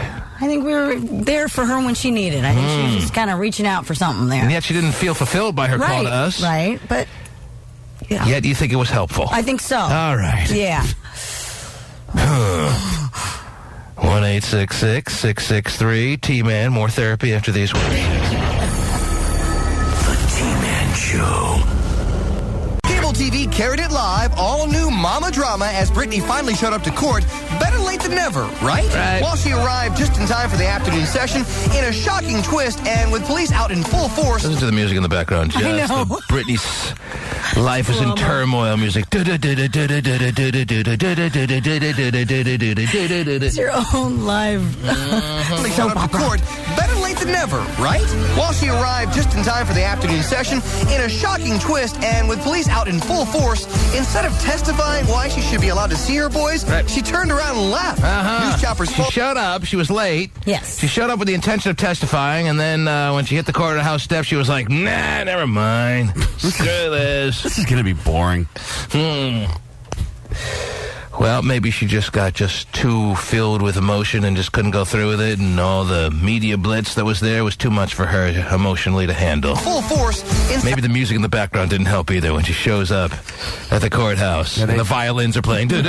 I think we were there for her when she needed. I think she was just kind of reaching out for something there. And yet she didn't feel fulfilled by her call to us. Right, but... Yeah. Yet you think it was helpful. I think so. All right. Yeah. 1-866-663-T-Man. More therapy after these words. The T-Man Show. Cable TV carried it live. All new Mama drama as Britney finally showed up to court. Better late than never, right? While she arrived just in time for the afternoon session in a shocking twist and with police out in full force. Listen to the music in the background. Just I know. Britney's life is in turmoil music. It's your own live Showed up to court. Better late than never, right? While she arrived just in time for the afternoon session in a shocking twist and with police out in full force, instead of testifying why she should be allowed to see her boys, she turned around and left. News choppers She showed up. She was late. Yes. She showed up with the intention of testifying, and then when she hit the courthouse steps, she was like, nah, never mind. Screw this. This is going to be boring. Well, maybe she just got too filled with emotion and just couldn't go through with it, and all the media blitz that was there was too much for her emotionally to handle. full force. Maybe the music in the background didn't help either when she shows up at the courthouse. And the violins are playing. While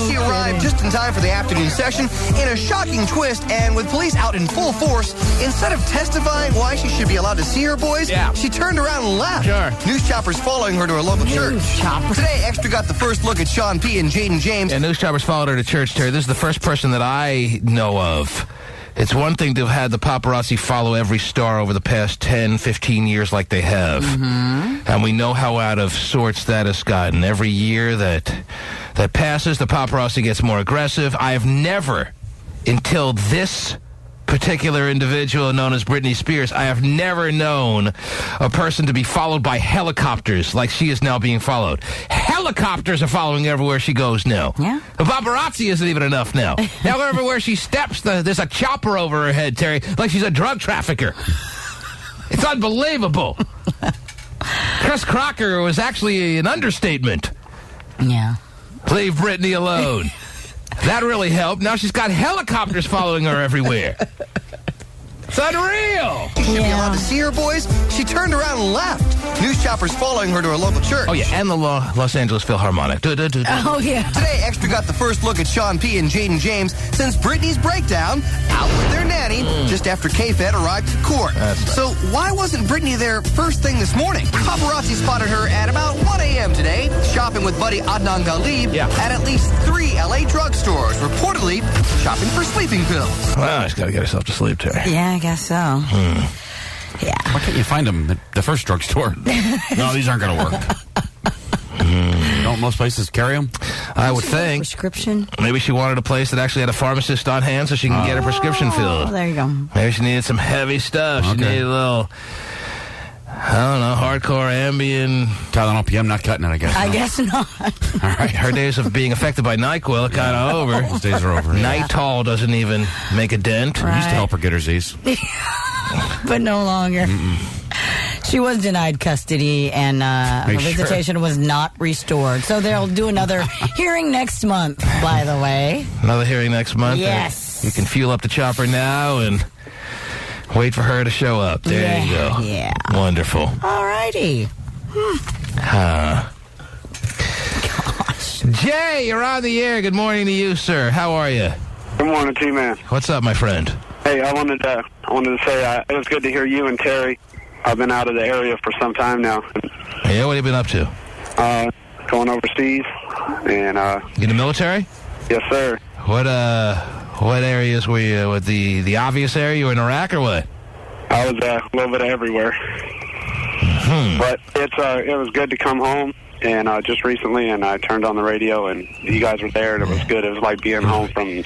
she arrived just in time for the afternoon session in a shocking twist and with police out in full force, instead of testifying why she should be allowed to see her boys, she turned around and left. News choppers following her to her local church. Today, Extra got the first look at Sean P. and Jaden James. And news choppers followed her to church, Terry. This is the first person that I know of. It's one thing to have had the paparazzi follow every star over the past 10, 15 years like they have. And we know how out of sorts that has gotten. Every year that passes, the paparazzi gets more aggressive. I have never, until this particular individual known as Britney Spears, I have never known a person to be followed by helicopters like she is now being followed. Helicopters are following everywhere she goes now. Yeah. The paparazzi isn't even enough now. Now everywhere she steps, there's a chopper over her head, Terry, like she's a drug trafficker. It's unbelievable. Chris Crocker was actually an understatement. Yeah. Leave Britney alone. That really helped. Now she's got helicopters following her everywhere. It's unreal. She should be allowed to see her boys. She turned around and left. News choppers following her to her local church. Oh, yeah, and the Los Angeles Philharmonic. Oh, yeah. Today, Extra got the first look at Sean P. and Jaden James since Britney's breakdown, out with their nanny, just after K-Fed arrived at court. So why wasn't Britney there first thing this morning? Paparazzi spotted her at about 1 a.m. today, shopping with buddy Adnan Ghalib at least 3 L.A. drugstores, reportedly shopping for sleeping pills. Well, she's got to get herself to sleep, Terry. Yeah, I guess so. Yeah. Why can't you find them at the first drugstore? No, these aren't going to work. Don't most places carry them? I would think. Prescription? Maybe she wanted a place that actually had a pharmacist on hand so she can get her prescription filled. Oh, there you go. Maybe she needed some heavy stuff. She needed a little, I don't know, hardcore Ambien. Tylenol PM, not cutting it, I guess. I guess not. All right. Her days of being affected by NyQuil are kind of over. Those days are over. Nitol doesn't even make a dent. Right. Used to help her get her Z's. But no longer. She was denied custody, and her visitation was not restored. So they'll do another hearing next month, by the way. Another hearing next month? Yes. You can fuel up the chopper now and wait for her to show up. There you go. Yeah. Wonderful. All righty. Gosh. Jay, you're on the air. Good morning to you, sir. How are you? Good morning, T-Man. What's up, my friend? Hey, I wanted to say it was good to hear you and Terry. I've been out of the area for some time now. Yeah, what have you been up to? Going overseas, and in the military? Yes, sir. What areas were you? With the obvious area? You were in Iraq or what? I was a little bit everywhere. But it was good to come home, and just recently, and I turned on the radio, and you guys were there, and it was good. It was like being home from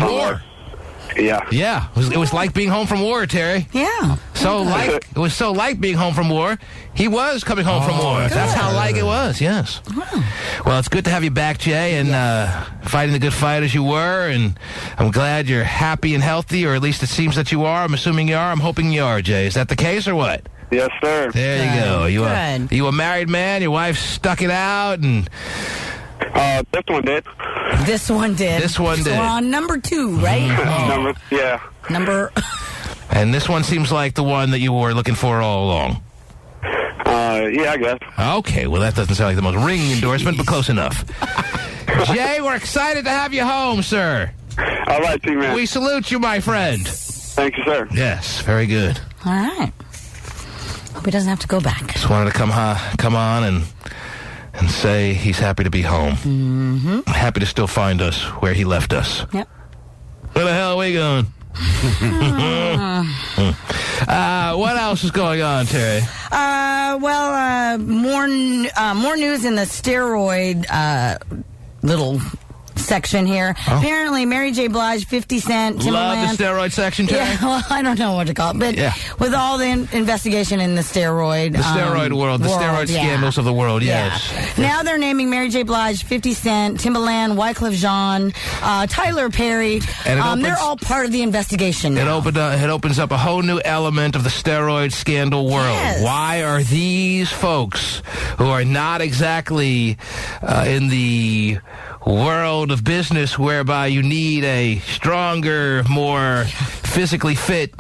war. Yeah. Yeah. It was like being home from war, Terry. Yeah. It was so like being home from war. He was coming home from war. Good. That's how like it was, yes. Wow. Well, it's good to have you back, Jay, and fighting the good fight as you were, and I'm glad you're happy and healthy, or at least it seems that you are. I'm assuming you are. I'm hoping you are, Jay. Is that the case or what? Yes, sir. There you go. You a married man? Your wife stuck it out, and... This one did. This one did. This one did. So we're on number 2, right? Number. And this one seems like the one that you were looking for all along. Yeah, I guess. Okay, well, that doesn't sound like the most ringing endorsement, but close enough. Jay, we're excited to have you home, sir. All right, T-Man. We salute you, my friend. Thank you, sir. Yes, very good. All right. Hope he doesn't have to go back. Just wanted to come on and say he's happy to be home. Mm-hmm. Happy to still find us where he left us. Yep. Where the hell are we going? What else is going on, Terry? More news in the steroid little section here. Apparently, Mary J. Blige, 50 Cent, Timbaland. Love the steroid section, Terry. Yeah, well, I don't know what to call it, but with all the investigation in the steroid... world, the steroid scandals of the world, yes. Now they're naming Mary J. Blige, 50 Cent, Timbaland, Wyclef Jean, Tyler Perry. They're all part of the investigation now. It opens up a whole new element of the steroid scandal world. Yes. Why are these folks, who are not exactly in the world of business whereby you need a stronger, more physically fit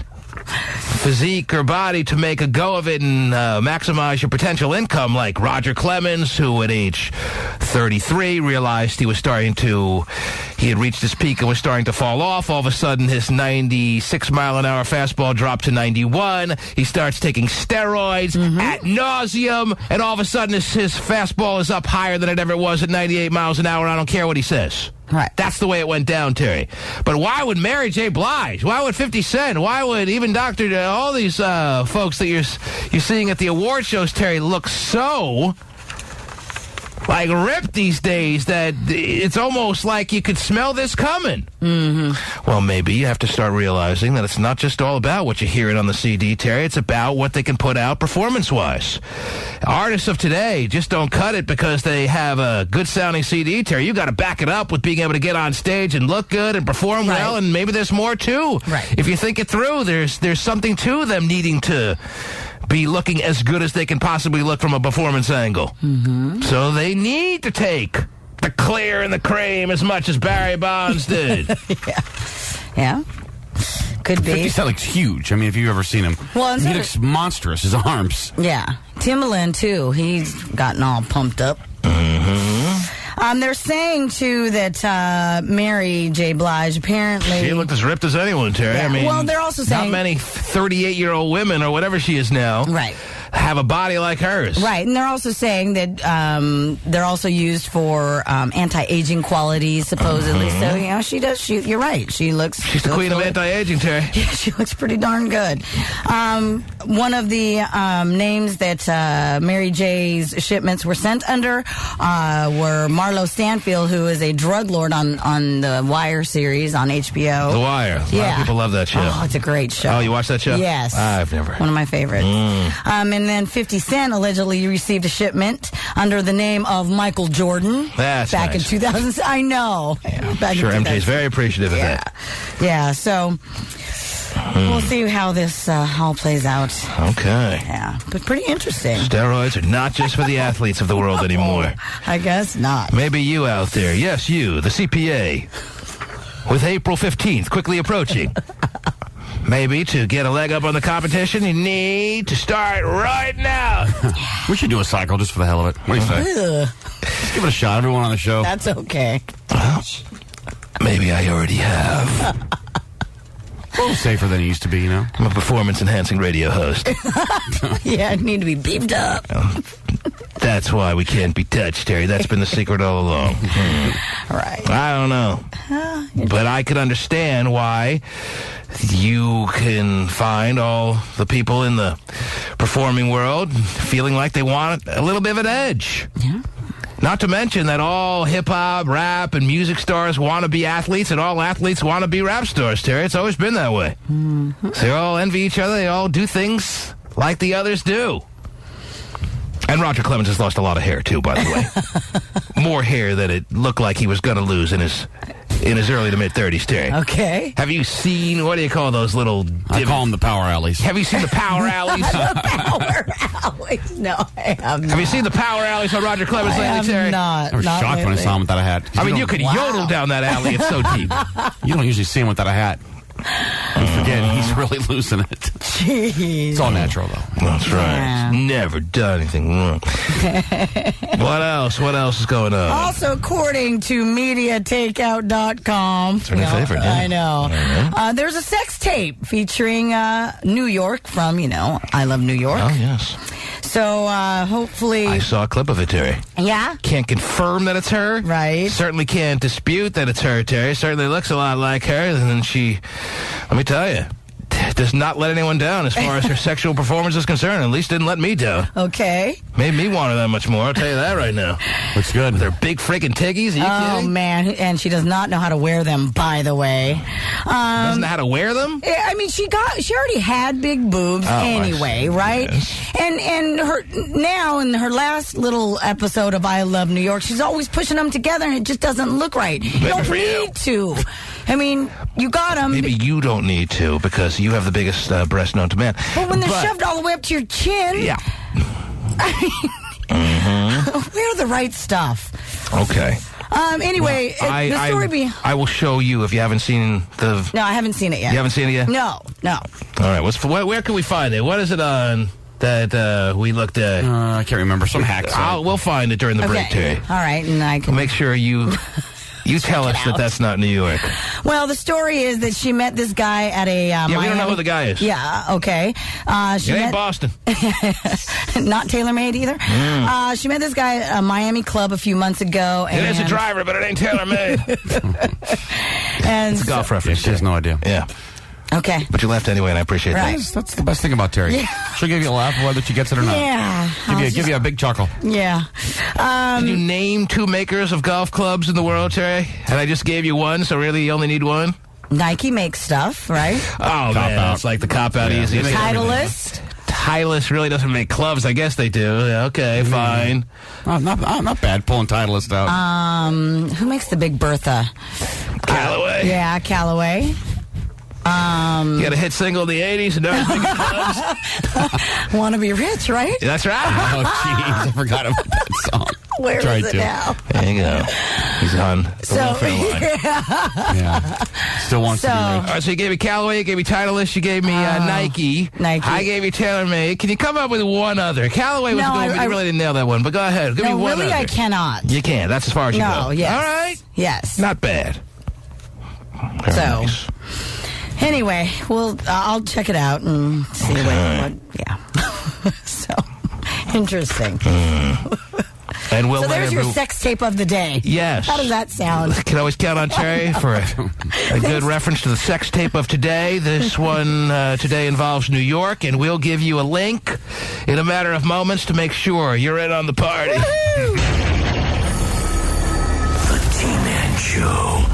physique or body to make a go of it and maximize your potential income, like Roger Clemens, who at age 33 realized he had reached his peak and was starting to fall off. All of a sudden, his 96-mile-an-hour fastball dropped to 91. He starts taking steroids ad nauseum, and all of a sudden, his fastball is up higher than it ever was at 98 miles an hour. I don't care what he says. Right. That's the way it went down, Terry. But why would Mary J. Blige? Why would 50 Cent? Why would even all these folks that you're seeing at the award shows, Terry, look so like ripped these days that it's almost like you could smell this coming? Well, maybe you have to start realizing that it's not just all about what you're hearing on the CD, Terry. It's about what they can put out performance-wise. Artists of today just don't cut it because they have a good-sounding CD, Terry. You got to back it up with being able to get on stage and look good and perform well, and maybe there's more too. Right. If you think it through, there's something to them needing to be looking as good as they can possibly look from a performance angle. So they need to take the clear and the cream as much as Barry Bonds did. Yeah. Could be. 50 Cent looks huge. I mean, if you've ever seen him. Well, he looks monstrous, his arms. Yeah. Timbaland, too. He's gotten all pumped up. They're saying, too, that Mary J. Blige apparently... She looked as ripped as anyone, Terry. Yeah. I mean, well, they're also saying... Not many 38-year-old women, or whatever she is now, have a body like hers. Right, and they're also saying that they're also used for anti-aging qualities, supposedly. So, she does... you're right. She looks... She's the queen of anti-aging, Terry. Yeah, she looks pretty darn good. one of the names that Mary J's shipments were sent under were Marlo Stanfield, who is a drug lord on the Wire series on HBO. The Wire. A lot of people love that show. Oh, it's a great show. Oh, you watch that show? Yes. I've never. One of my favorites. And then 50 Cent allegedly received a shipment under the name of Michael Jordan. That's back nice. in 2000. I know. Yeah, back sure, in MJ's very appreciative of that. Yeah, so we'll see how this all plays out. Okay. Yeah, but pretty interesting. Steroids are not just for the athletes of the world anymore. I guess not. Maybe you out there. Yes, you, the CPA. With April 15th quickly approaching. Maybe to get a leg up on the competition, you need to start right now. We should do a cycle just for the hell of it. What do you say? Just give it a shot, everyone on the show. That's okay. Well, maybe I already have. A little safer than it used to be, you know? I'm a performance-enhancing radio host. Yeah, I need to be beefed up. That's why we can't be touched, Terry. That's been the secret all along. Right. I don't know. But I could understand why you can find all the people in the performing world feeling like they want a little bit of an edge. Yeah. Not to mention that all hip-hop, rap, and music stars want to be athletes, and all athletes want to be rap stars, Terry. It's always been that way. So they all envy each other. They all do things like the others do. And Roger Clemens has lost a lot of hair, too, by the way. More hair than it looked like he was going to lose in his early to mid-30s, Terry. Okay. Have you seen, what do you call those little... I call them the power alleys. Have you seen the power alleys? Power alleys. No, I have not. Have you seen the power alleys on Roger Clemens I lately, have Terry? not. I was not shocked when I lately. saw him without a hat. I mean, you could yodel down that alley. It's so deep. You don't usually see him without a hat. You forget, he's really losing it. Jeez. It's all natural, though. That's right. Yeah. He's never done anything wrong. What else? What else is going on? Also, according to MediaTakeout.com. It's our new favorite, yeah. I know. There's a sex tape featuring New York from, I Love New York. Oh, yes. So, hopefully... I saw a clip of it, Terry. Yeah? Can't confirm that it's her. Right. Certainly can't dispute that it's her, Terry. Certainly looks a lot like her. And she, let me tell you, does not let anyone down as far as her sexual performance is concerned. At least didn't let me down. Okay. Made me want her that much more. I'll tell you that right now. Looks good. With her big freaking tiggies. Are you Oh, kidding? man. And she does not know how to wear them, by the way. Doesn't know how to wear them? I mean, she already had big boobs anyway, right? Yes. And her now in her last little episode of I Love New York, she's always pushing them together, and it just doesn't look right. You don't for you. need to. I mean, you got them. Maybe you don't need to because you have the biggest breast known to man. But when they're shoved all the way up to your chin, Yeah. wear the right stuff. Okay. Anyway, the story behind... I will show you if you haven't seen the... No, I haven't seen it yet. You haven't seen it yet? No. All right. Where can we find it? What is it on that we looked at? I can't remember. Some hack site. We'll find it during the break, Terry. All right, and I can... Make sure you tell us that that's not New York. Well, the story is that she met this guy at a Miami... we don't know who the guy is. Yeah, okay. It ain't Boston. Not TaylorMade either. She met this guy at a Miami club a few months ago. It is a driver, but it ain't TaylorMade. And It's a golf reference. She has no idea. Yeah. Okay. But you laughed anyway, and I appreciate Right. that. That's the best thing about Terry. Yeah. She'll give you a laugh whether she gets it or not. Yeah. Give you a big chuckle. Yeah. Can you name two makers of golf clubs in the world, Terry? And I just gave you one, so really you only need one? Nike makes stuff, right? Oh, man. out. It's like the cop-out Yeah. easy. Titleist. Titleist really doesn't make clubs. I guess they do. Yeah, okay, fine. Not bad pulling Titleist out. Who makes the Big Bertha? Callaway. Yeah, Callaway. You got a hit single in the 80s and now he's making clubs. Wanna Be Rich, right? That's right. Oh, jeez. I forgot about that song. Where Tried is it to. now? There you go. He's on the welfare line. Yeah. Still wants to be All rich. right, so you gave me Callaway, you gave me Titleist, you gave me Nike. Nike. I gave you TaylorMade. Can you come up with one other? Callaway was No, good, but I you really didn't nail that one. But go ahead. Give me No, one really, other. I cannot. You can. That's as far as you go. No, yes. All right. Yes. Not bad. Very So, nice. Anyway, I'll check it out and see what yeah. So, interesting. And we'll so there's your whenever- sex tape of the day. Yes. How does that sound? Can always count on Terry for a good reference to the sex tape of today. This one today involves New York, and we'll give you a link in a matter of moments to make sure you're in on the party. The T-Man Show.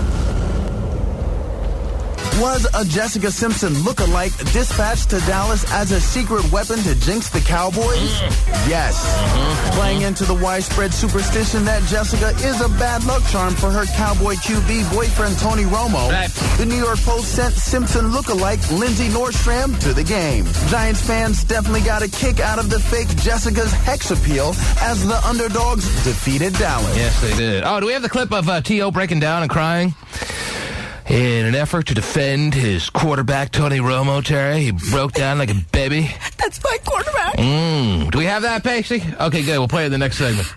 Was a Jessica Simpson lookalike dispatched to Dallas as a secret weapon to jinx the Cowboys? Yes. Playing into the widespread superstition that Jessica is a bad luck charm for her Cowboy QB boyfriend Tony Romo, the New York Post sent Simpson lookalike Lindsay Nordstrom to the game. Giants fans definitely got a kick out of the fake Jessica's hex appeal as the underdogs defeated Dallas. Yes, they did. Oh, do we have the clip of T.O. breaking down and crying? In an effort to defend his quarterback, Tony Romo, Terry, he broke down like a baby. That's my quarterback. Do we have that, Pasty? Okay, good. We'll play it in the next segment.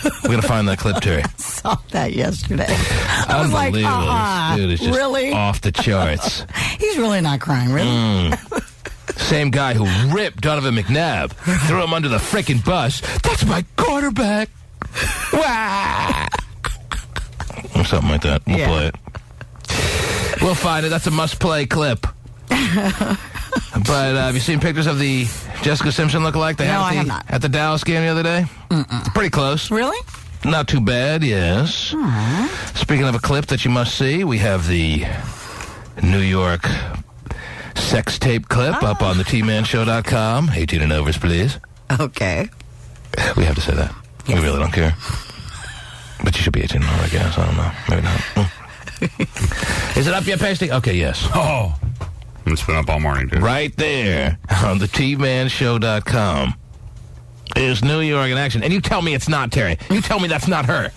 We're going to find that clip, Terry. I saw that yesterday. I was like, Dude, it's just really? off the charts. He's really not crying, really? Same guy who ripped Donovan McNabb, threw him under the frickin' bus. That's my quarterback. Wah! Or something like that. We'll play it. We'll find it. That's a must-play clip. But have you seen pictures of the Jessica Simpson lookalike they No, I have had not. at the Dallas game the other day? Pretty close. Really? Not too bad, yes. Speaking of a clip that you must see, we have the New York sex tape clip up on the tmanshow.com. 18 and overs, please. Okay. We have to say that. Yes. We really don't care. But you should be 18 and over, I guess. I don't know. Maybe not. Is it up yet, Pasty? Okay, yes. Oh. It's been up all morning, dude. Right there on the tmanshow.com is New York in action. And you tell me it's not Terry. You tell me that's not her.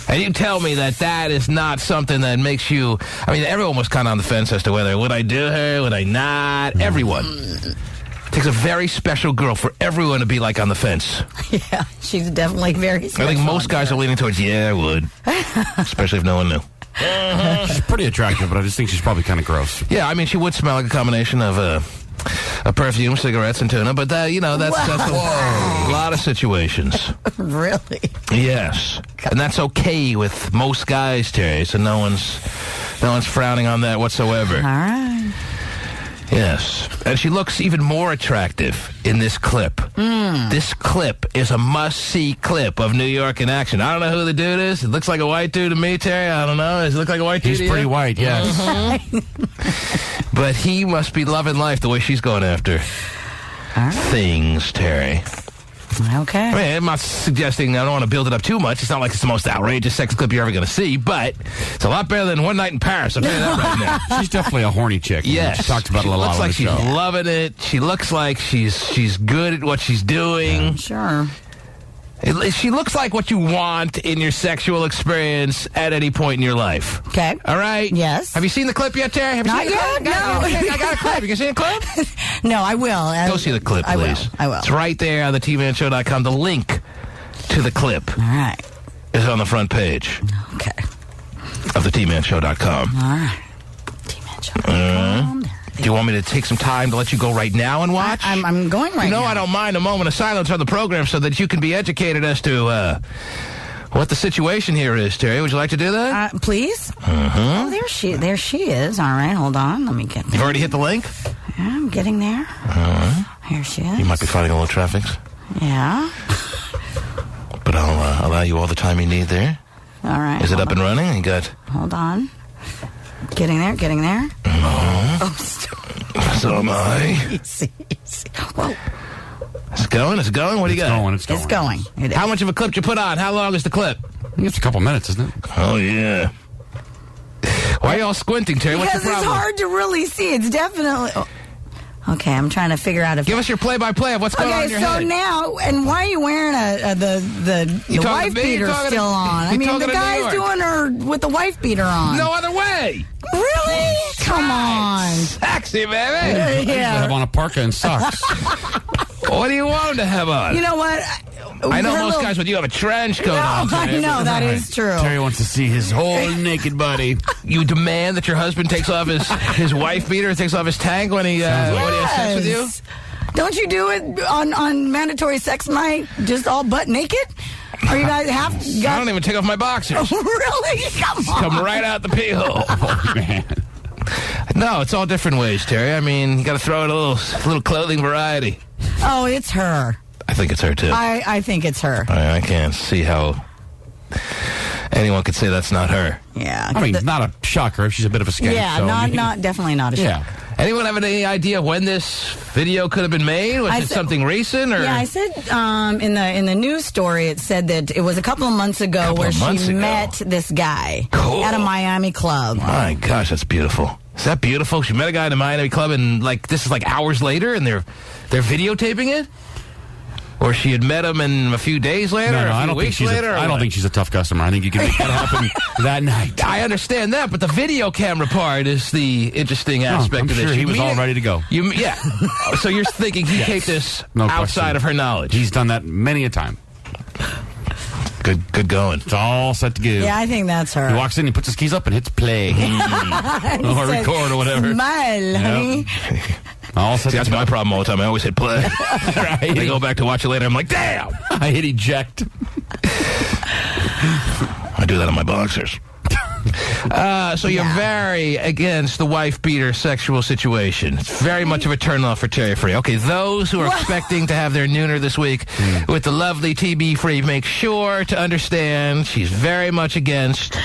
And you tell me that is not something that makes you... I mean, everyone was kind of on the fence as to whether, would I do her, would I not? Everyone. It takes a very special girl for everyone to be, like, on the fence. Yeah, she's definitely very special. I think most guys are leaning towards, yeah, I would. Especially if no one knew. She's pretty attractive, but I just think she's probably kind of gross. Yeah, I mean, she would smell like a combination of a perfume, cigarettes, and tuna, but, that's a lot of situations. Really? Yes. And that's okay with most guys, Terry, so no one's frowning on that whatsoever. All right. Yes. And she looks even more attractive in this clip. This clip is a must-see clip of New York in action. I don't know who the dude is. It looks like a white dude to me, Terry. I don't know. Does it look like a white dude? He's pretty white, yes. But he must be loving life the way she's going after things, Terry. Okay. I mean, I'm not suggesting, I don't want to build it up too much. It's not like it's the most outrageous sex clip you're ever going to see, but it's a lot better than One Night in Paris. I'll tell you that right now. She's definitely a horny chick. Yes. She talks about it a lot looks on like the she's show. loving it. She looks like she's good at what she's doing. Sure. She looks like what you want in your sexual experience at any point in your life. Okay. All right? Yes. Have you seen the clip yet, Terry? Have you Not seen the yet, clip? no. I got a clip. You can see the clip? No, I will. Go see the clip, please. I will. It's right there on the tmanshow.com. The link to the clip All right. is on the front page Okay. of the tmanshow.com. All right. T-Man Show. Do you want me to take some time to let you go right now and watch? I'm going right now. I don't mind a moment of silence on the program so that you can be educated as to what the situation here is, Terry. Would you like to do that? Please? Oh, there she is. All right, hold on. Let me get there. You've already hit the link? Yeah, I'm getting there. Here she is. You might be finding a little traffic. Yeah. But I'll allow you all the time you need there. All right. Is it up and running? You got... Hold on. Getting there. Oh, so am I. Easy. Whoa. It's going? What do you got? It's going. It is. How much of a clip you put on? How long is the clip? I think it's a couple minutes, isn't it? Oh, yeah. Why are you all squinting, Terry? What's Because your it's problem? hard to really see. It's definitely... Okay, I'm trying to figure out if... Give us your play-by-play of what's going on in your head. Okay, so now, and why are you wearing the wife beater still on? I mean, the guy's doing her with the wife beater on. No other way. Really? Come on. Sexy, baby. I have on a parka and socks. What do you want to have on? You know what? I know most guys, but you have a trench coat on. I know, that is true. Terry wants to see his whole naked body. You demand that your husband takes off his wife beater, takes off his tank when he has sex with you? Don't you do it on mandatory sex night, just all butt naked? Are you guys half? I don't even take off my boxers. Really? Come on. Come right out the pee hole. Oh, man. No, it's all different ways, Terry. I mean, you got to throw in a little clothing variety. Oh, it's her. I think it's her, too. I think it's her. I can't see how anyone could say that's not her. Yeah. I mean, not a shocker if she's a bit of a skank. Yeah, so, definitely not a shocker. Yeah. Anyone have any idea when this video could have been made? Was it something recent? Or? Yeah, I said in the news story, it said that it was a couple of months ago where she met this guy at a Miami club. My gosh, that's beautiful. Is that beautiful? She met a guy in a Miami club, and this is hours later, and they're videotaping it? Or she had met him in a few days later, or a few weeks later? I don't think she's a tough customer. I think you can make that happen that night. I understand that, but the video camera part is the interesting aspect of this. Sure he was all ready to go. Yeah. So you're thinking he taped this outside of her knowledge? He's done that many a time. Good going. It's all set to go. Yeah, I think that's her. He walks in, he puts his keys up, and hits play. Or record or whatever. Smile, honey. See, that's my problem all the time. I always hit play. Right. I go back to watch it later. I'm like, damn! I hit eject. I do that on my boxers. So you're very against the wife-beater sexual situation. It's very much of a turn-off for Terry Free. Okay, those who are expecting to have their nooner this week with the lovely TB Free, make sure to understand she's very much against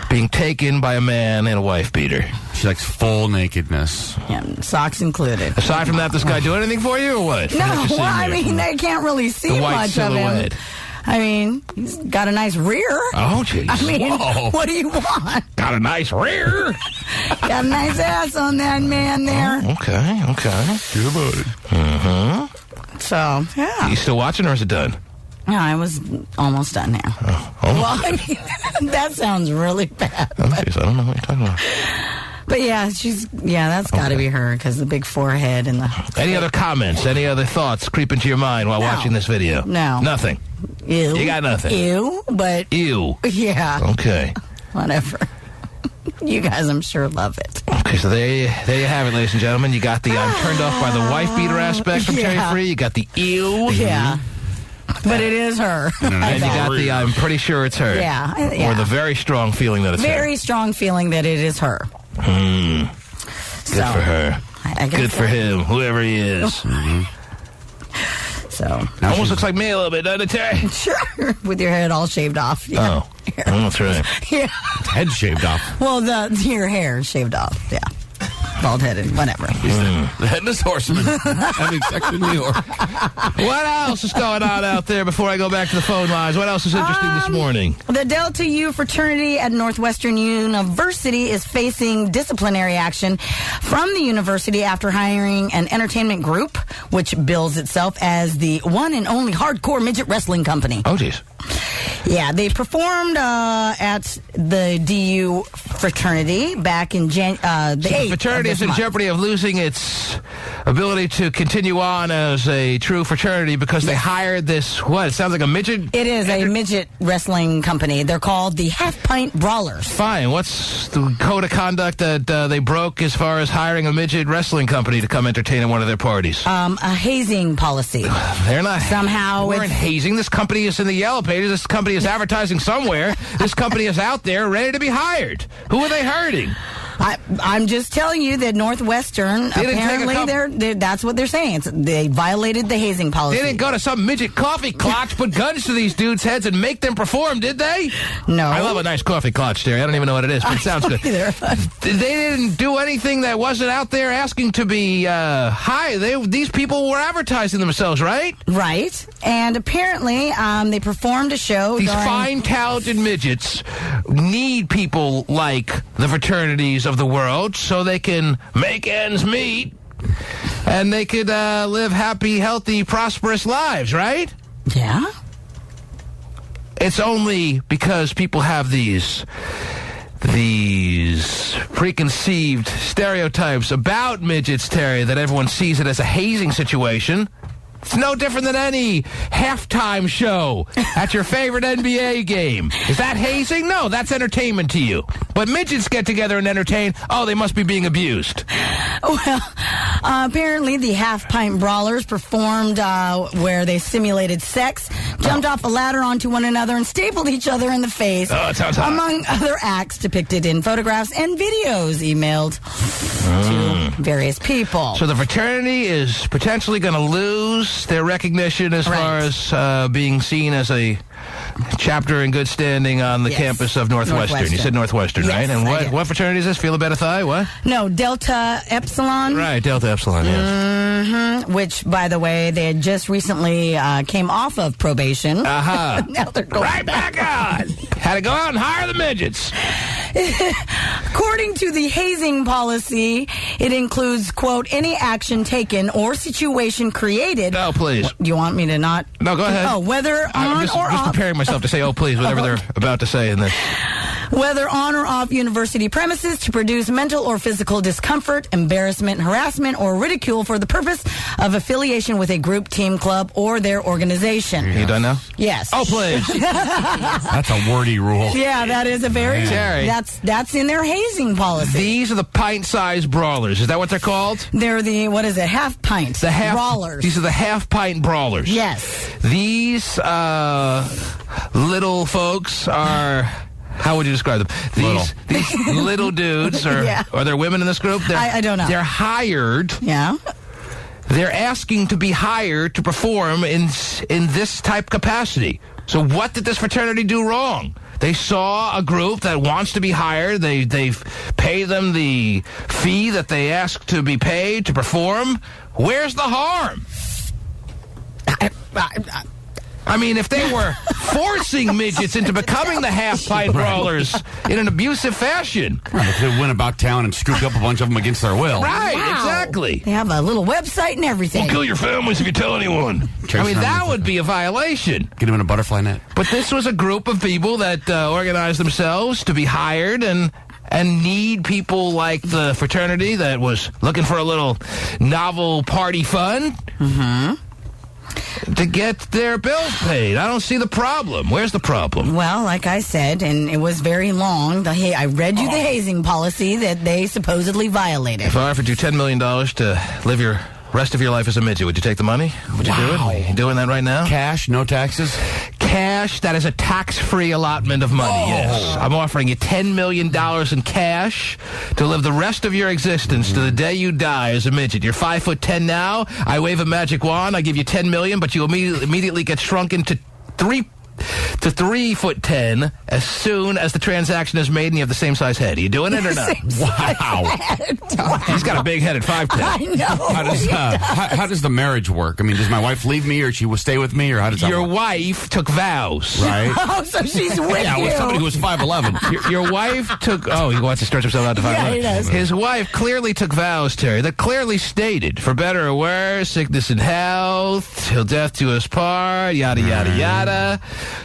being taken by a man in a wife-beater. She likes full nakedness. Yeah, socks included. Aside from that, this guy do anything for you or what? No, well, I mean, they can't really see much silhouette. of him. I mean, he's got a nice rear. Oh, jeez. I mean, whoa. What do you want? Got a nice rear. Got a nice ass on that man there. Oh, okay. Good about it. Mm-hmm. So, yeah. You still watching or is it done? No, I was almost done now. Oh. Well, I mean, that sounds really bad. I don't know what you're talking about. But yeah, that's got to be her because the big forehead and the... Any other comments? Any other thoughts creep into your mind while watching this video? No. Nothing? Ew. You got nothing? Ew, but... Ew. Yeah. Okay. Whatever. You guys, I'm sure, love it. Okay, so there you have it, ladies and gentlemen. You got the I'm turned off by the wife-beater aspect from Terry Free. You got the ew. Yeah. But it is her. And you got the I'm pretty sure it's her. Yeah. Or the very strong feeling that it's her. Very strong feeling that it is her. Good for her. Good for him, whoever he is. So almost looks like me a little bit, doesn't it, Terry? Sure. With your head all shaved off. Yeah. Oh, that's right. Yeah. Head shaved off. Well, your hair shaved off. Yeah. Bald-headed, whatever. The headless horseman having sex in New York. What else is going on out there before I go back to the phone lines? What else is interesting this morning? The Delta U fraternity at Northwestern University is facing disciplinary action from the university after hiring an entertainment group, which bills itself as the one and only hardcore midget wrestling company. Oh, jeez. Yeah, they performed at the DU fraternity back in the 8th. The fraternity is in jeopardy of losing its ability to continue on as a true fraternity because they hired this, it sounds like a midget? It is a midget wrestling company. They're called the Half Pint Brawlers. Fine. What's the code of conduct that they broke as far as hiring a midget wrestling company to come entertain at one of their parties? A hazing policy. They're not. Somehow we're in hazing. This company is in the yellow pages. This company is advertising somewhere. This company is out there ready to be hired. Who are they hurting? I'm just telling you that Northwestern, apparently, that's what they're saying. They violated the hazing policy. They didn't go to some midget coffee clutch, put guns to these dudes' heads, and make them perform, did they? No. I love a nice coffee clutch, Terry. I don't even know what it is, but it sounds good. They didn't do anything that wasn't out there asking to be high. These people were advertising themselves, right? Right. And apparently, they performed a show. These fine, talented midgets need people like the fraternities of the world so they can make ends meet and they could live happy, healthy, prosperous lives, right? Yeah. It's only because people have these preconceived stereotypes about midgets, Terry, that everyone sees it as a hazing situation. It's no different than any halftime show at your favorite NBA game. Is that hazing? No, that's entertainment to you. But midgets get together and entertain. Oh, they must be being abused. Well, apparently the half-pint brawlers performed where they simulated sex, jumped off a ladder onto one another, and stapled each other in the face, among other acts depicted in photographs and videos emailed to various people. So the fraternity is potentially going to lose their recognition as far as being seen as a chapter in good standing on the campus of Northwestern. You said Northwestern, right? And what fraternity is this? Feel a Better Thigh? What? No, Delta Epsilon. Right, Delta Epsilon, yes. Mm-hmm. Which, by the way, they had just recently came off of probation. Uh-huh. Now they're going right back on. Had to go out and hire the midgets. According to the hazing policy, it includes, quote, any action taken or situation created. Oh, please. Do you want me to not? No, go ahead. Oh, whether I'm on just or off. preparing myself to say, oh, please, whatever they're about to say in this. Whether on or off university premises to produce mental or physical discomfort, embarrassment, harassment, or ridicule for the purpose of affiliation with a group, team, club, or their organization. You done now? Yes. Oh, please. That's a wordy rule. Yeah, that is a very... Terry. That's in their hazing policy. These are the pint-sized brawlers. Is that what they're called? They're the, what is it, half-pint brawlers. These are the half-pint brawlers. Yes. These little folks are... How would you describe them? These little dudes, or are there women in this group? I don't know. They're hired. Yeah. They're asking to be hired to perform in this type capacity. So what did this fraternity do wrong? They saw a group that wants to be hired. They pay them the fee that they ask to be paid to perform. Where's the harm? I mean, if they were forcing midgets into becoming the half-pint brawlers in an abusive fashion. Right, if they went about town and scooped up a bunch of them against their will. Right, exactly. They have a little website and everything. We'll kill your families if you tell anyone. I mean, that would be a violation. Get them in a butterfly net. But this was a group of people that organized themselves to be hired and need people like the fraternity that was looking for a little novel party fun. Mm-hmm. To get their bills paid. I don't see the problem. Where's the problem? Well, like I said, and it was very long, I read you the hazing policy that they supposedly violated. If I offered you $10 million to live your rest of your life as a midget, would you take the money? Would you do it? Are you doing that right now? Cash, no taxes? Cash, that is a tax-free allotment of money, yes. I'm offering you $10 million in cash to live the rest of your existence to the day you die as a midget. You're 5'10" now. I wave a magic wand. I give you $10 million, but you immediately get shrunk into 3'10" as soon as the transaction is made and you have the same size head. Are you doing it or not? Wow. He's got a big head at 5'10". I know. How does the marriage work? I mean, does my wife leave me or she will stay with me, or how does that Your work? wife took vows. Right. Oh, so she's with Yeah, you. with somebody who was 5'11". Your wife took... Oh, he wants to stretch himself out to 5'11". Yeah, he does. His wife clearly took vows, Terry, that clearly stated, for better or worse, sickness and health, till death do us part, yada, yada, yada.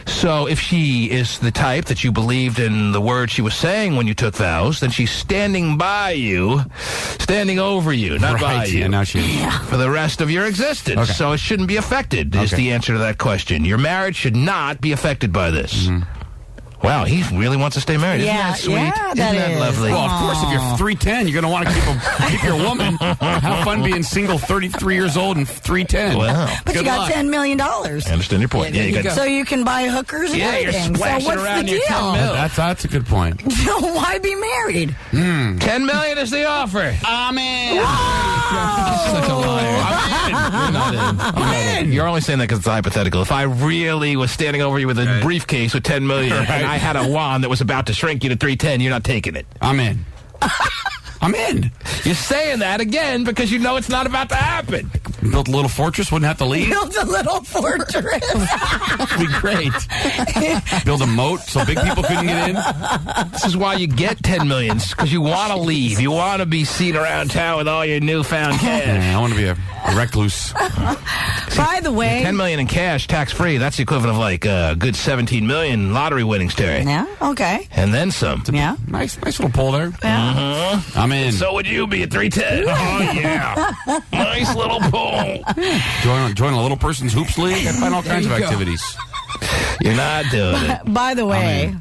So if she is the type that you believed in the words she was saying when you took vows, then she's standing by you, standing over you, not by you. Yeah, now she for the rest of your existence. Okay. So it shouldn't be affected, is the answer to that question. Your marriage should not be affected by this. Mm-hmm. Wow, he really wants to stay married. Yeah, Isn't that sweet? yeah, that Isn't that is. lovely? Well, of course, if you're 3'10", you're going to want to keep your woman. Have fun being single, 33 years old, and 3'10". Wow. But you got $10 million. I understand your point. Yeah, you got, So you can buy hookers and you're everything. splashing So what's around the your deal? 10 mil. That's a good point. So why be married? $10 million is the offer. I'm in. Such a liar. You're not in. I'm in. You're only saying that because it's hypothetical. If I really was standing over you with a briefcase with $10 million and I had a wand that was about to shrink you to 3'10", you're not taking it. I'm in. I'm in. You're saying that again because you know it's not about to happen. Built a little fortress, wouldn't have to leave. Built a little fortress. That'd be great. Build a moat so big people couldn't get in. This is why you get $10 million, because you want to leave. You want to be seen around town with all your newfound cash. Yeah, I want to be a Recluse. By the way, $10 million in cash, tax-free. That's the equivalent of like a good 17 million lottery winnings, Terry. Yeah. Okay. And then some. Yeah. Nice little pull there. Yeah. I'm in. So would you be at 310? Oh, yeah. Nice little pull. Join a little person's hoops league and find all kinds of activities. You're not doing it. By the way,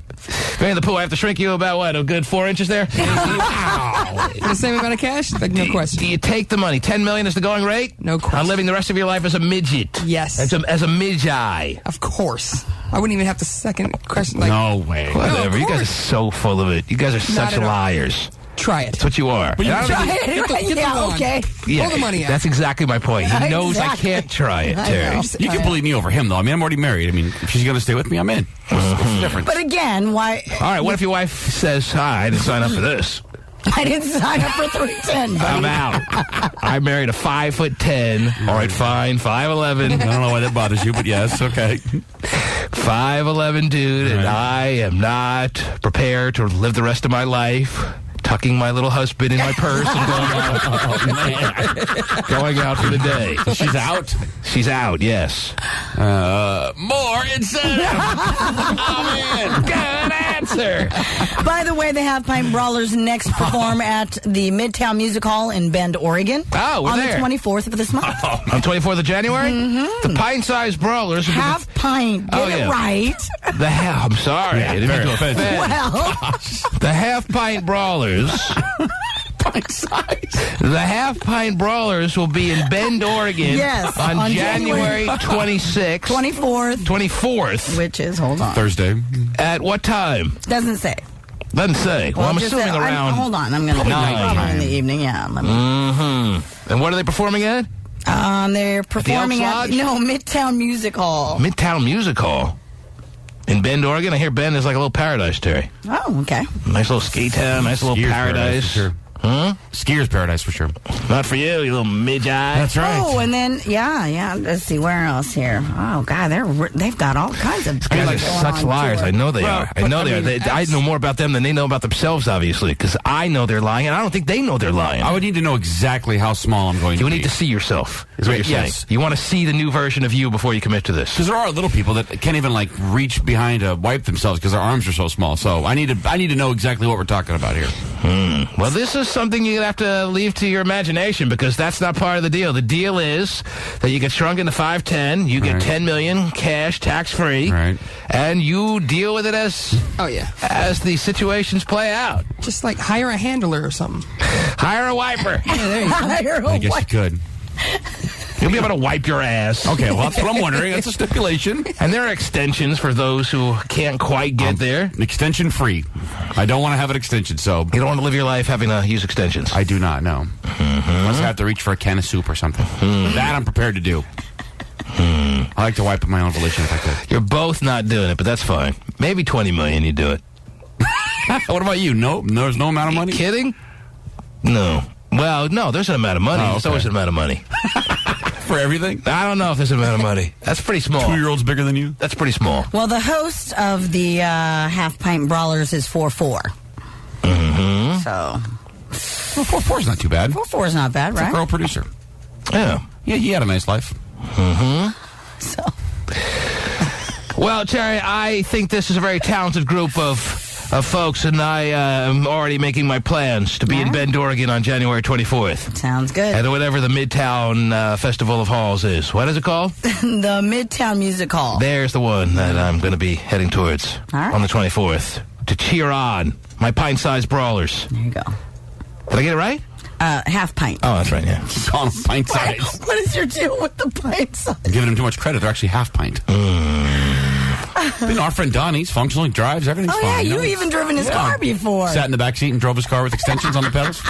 Vinnie the Pooh, I have to shrink you about what, a good 4 inches there? Wow. For the same amount of cash? Like, no question. Do you take the money? $10 million is the going rate? No question. On living the rest of your life as a midget? Yes. As a midgeye? Of course. I wouldn't even have to second question. Like, no way. Whatever. No, you guys are so full of it. You guys are such liars. Try it. That's what you are. But you try it. Yeah, okay. Yeah, pull the money out. That's exactly my point. He knows I can't try it, Terry. You can believe me over him, though. I mean, I'm already married. I mean, if she's going to stay with me, I'm in. What's the difference? But again, why? All right, what if your wife says, hi, I didn't sign up for this? I didn't sign up for 310, buddy. I'm out. I married a 5'10". All right, fine, 5'11". I don't know why that bothers you, but yes, okay. 5'11" dude, and I am not prepared to live the rest of my life tucking my little husband in my purse and going out for the day. So she's out? She's out, yes. More incentive. I'm in. Good answer. By the way, the Half Pint Brawlers next perform at the Midtown Music Hall in Bend, Oregon. Oh, we're on there. the 24th of this month. On 24th of January? The pint-sized brawlers. Half pint. Get it right. I'm sorry. Yeah, I didn't mean to offend. Well, The Half Pint Brawlers. Pint size. The Half Pint Brawlers will be in Bend, Oregon. Yes, on January 26th. 24th. Which is, hold on. Thursday. At what time? Doesn't say. Doesn't say. Well, I'm just assuming around. hold on. I'm going to probably in the evening. Yeah. And what are they performing at? They're performing at Midtown Music Hall. Midtown Music Hall. In Bend, Oregon? I hear Bend is like a little paradise, Terry. Oh, okay. Nice little ski town, nice little paradise. For sure. Skier's paradise for sure. Not for you little midge eye. That's right. Oh, and then let's see where else here. Oh God, they've got all kinds of. These guys are such liars. I know they are. I know they are. I know more about them than they know about themselves, obviously, because I know they're lying, and I don't think they know they're lying. I would need to know exactly how small I'm going to be. You need to see yourself, is what you're saying. You want to see the new version of you before you commit to this. Because there are little people that can't even reach behind to wipe themselves because their arms are so small. So I need to know exactly what we're talking about here. Well, this is something you have to leave to your imagination because that's not part of the deal. The deal is that you get shrunk into 5'10", you get $10 million cash, tax-free, and you deal with it as the situations play out. Just like hire a handler or something. Hire a wiper. Yeah, there you go. I guess you could. You'll be able to wipe your ass. Okay, well, that's what I'm wondering. That's a stipulation. And there are extensions for those who can't quite get there. Extension free. I don't want to have an extension, so... You don't want to live your life having to use extensions? I do not, no. Unless I have to reach for a can of soup or something. That I'm prepared to do. I like to wipe at my own volition if I could. You're both not doing it, but that's fine. Maybe $20 million you do it. What about you? No? There's no amount of money? Kidding? No. Well, no, there's an amount of money. There's always an amount of money. For everything? I don't know if there's an amount of money. That's pretty small. 2-year-olds bigger than you? That's pretty small. Well, the host of the Half Pint Brawlers is 4'4". So... 4'4" is not too bad. 4'4" is not bad, right? It's a girl producer. Yeah. Yeah, he had a nice life. So... Well, Terry, I think this is a very talented group of folks, and I am already making my plans to be in Bend, Oregon on January 24th. Sounds good. At whatever the Midtown Festival of Halls is. What is it called? The Midtown Music Hall. There's the one that I'm going to be heading towards on the 24th to cheer on my pint-sized brawlers. There you go. Did I get it right? Half pint. Oh, that's right, yeah. Calling them pint size. What is your deal with the pint size? I'm giving them too much credit. They're actually half pint. Our friend Don, he's functional, he drives, everything's fine. Oh, yeah, you've even driven his car before. Sat in the back seat and drove his car with extensions on the pedals.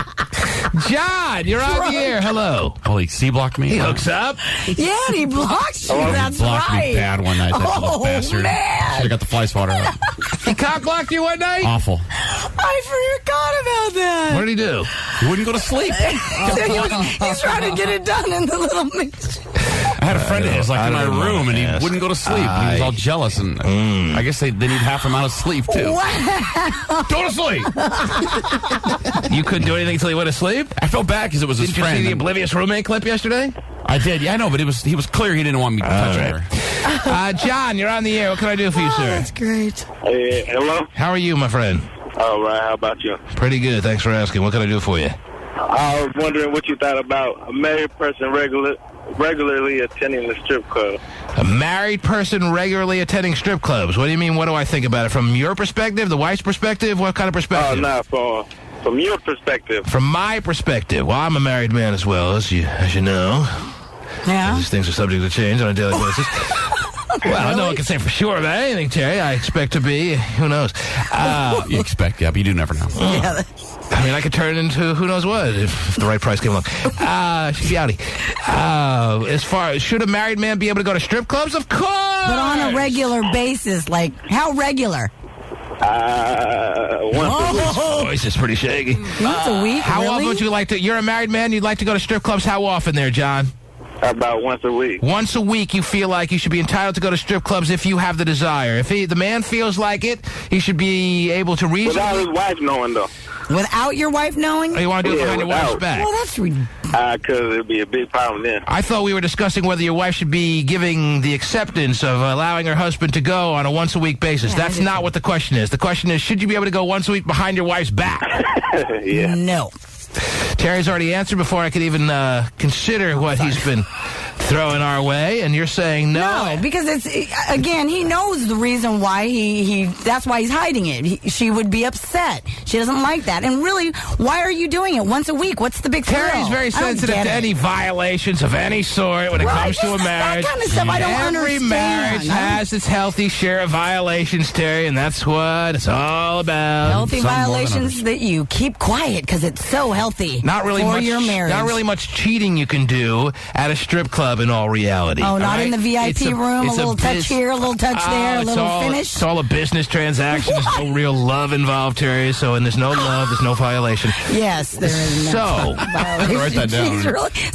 John, you're on the air. Hello. Oh, he C-blocked me? He hooks up. Yeah, and he blocked you. That's he blocked right. me bad one night, that little bastard. Man. Should have got the fly swatter out. He cock-blocked you one night? Awful. I forgot about that. What did he do? He wouldn't go to sleep. He's trying to get it done in the little mix. I had a friend of his, in my room, and he wouldn't go to sleep. He was all jealous, and I guess they need half amount of sleep, too. Wow. Go to sleep! You couldn't do anything until he went to sleep? I felt bad because it was his Did you friend. see the oblivious roommate clip yesterday? I did. Yeah, I know, but he was clear he didn't want me touching her. John, you're on the air. What can I do for you, sir? That's great. Hey, hello? How are you, my friend? All right, how about you? Pretty good. Thanks for asking. What can I do for you? I was wondering what you thought about a married person regularly attending the strip club. A married person regularly attending strip clubs. What do you mean, what do I think about it? From your perspective, the wife's perspective? What kind of perspective? Oh, no, from your perspective. From my perspective. Well, I'm a married man as well, as you know. Yeah. These things are subject to change on a daily basis. Well, no one can say for sure about anything, Terry. I expect to be. Who knows? You expect, yeah, but you do never know. Yeah. I mean, I could turn it into who knows what if the right price came along. She'd be outie. As far as, should a married man be able to go to strip clubs? Of course! But on a regular basis, like, how regular? Once a week. Voice is pretty shaky. Once a week, How really? often would you like to, you're a married man, you'd like to go to strip clubs, how often there, John? About once a week. Once a week, you feel like you should be entitled to go to strip clubs if you have the desire. If the man feels like it, he should be able to reasonably... Without his wife knowing, though. Without your wife knowing? Oh, you want to do it behind your wife's without. back? Well, that's Because it'd be a big problem then. I thought we were discussing whether your wife should be giving the acceptance of allowing her husband to go on a once-a-week basis. Yeah, That's not what the question is. The question is, should you be able to go once a week behind your wife's back? Yeah. No. Terry's already answered before I could even consider what he's been throwing our way, and you're saying no. No, because it's, again, he knows the reason why that's why he's hiding it. She would be upset. She doesn't like that. And really, why are you doing it once a week? What's the big thrill? Terry's very sensitive to any violations of any sort when it comes to a marriage. That kind of stuff I don't Every understand. marriage has its healthy share of violations, Terry, and that's what it's all about. Healthy violations that you keep quiet because it's so healthy Not really for much. your marriage. Not really much cheating you can do at a strip club in all reality. Oh, not right? in the VIP room, a little touch here, a little touch there, a little finish. It's all a business transaction. There's no real love involved, Terry. So, and there's no love, there's no violation. Yes, there is no violation. Write that down. Is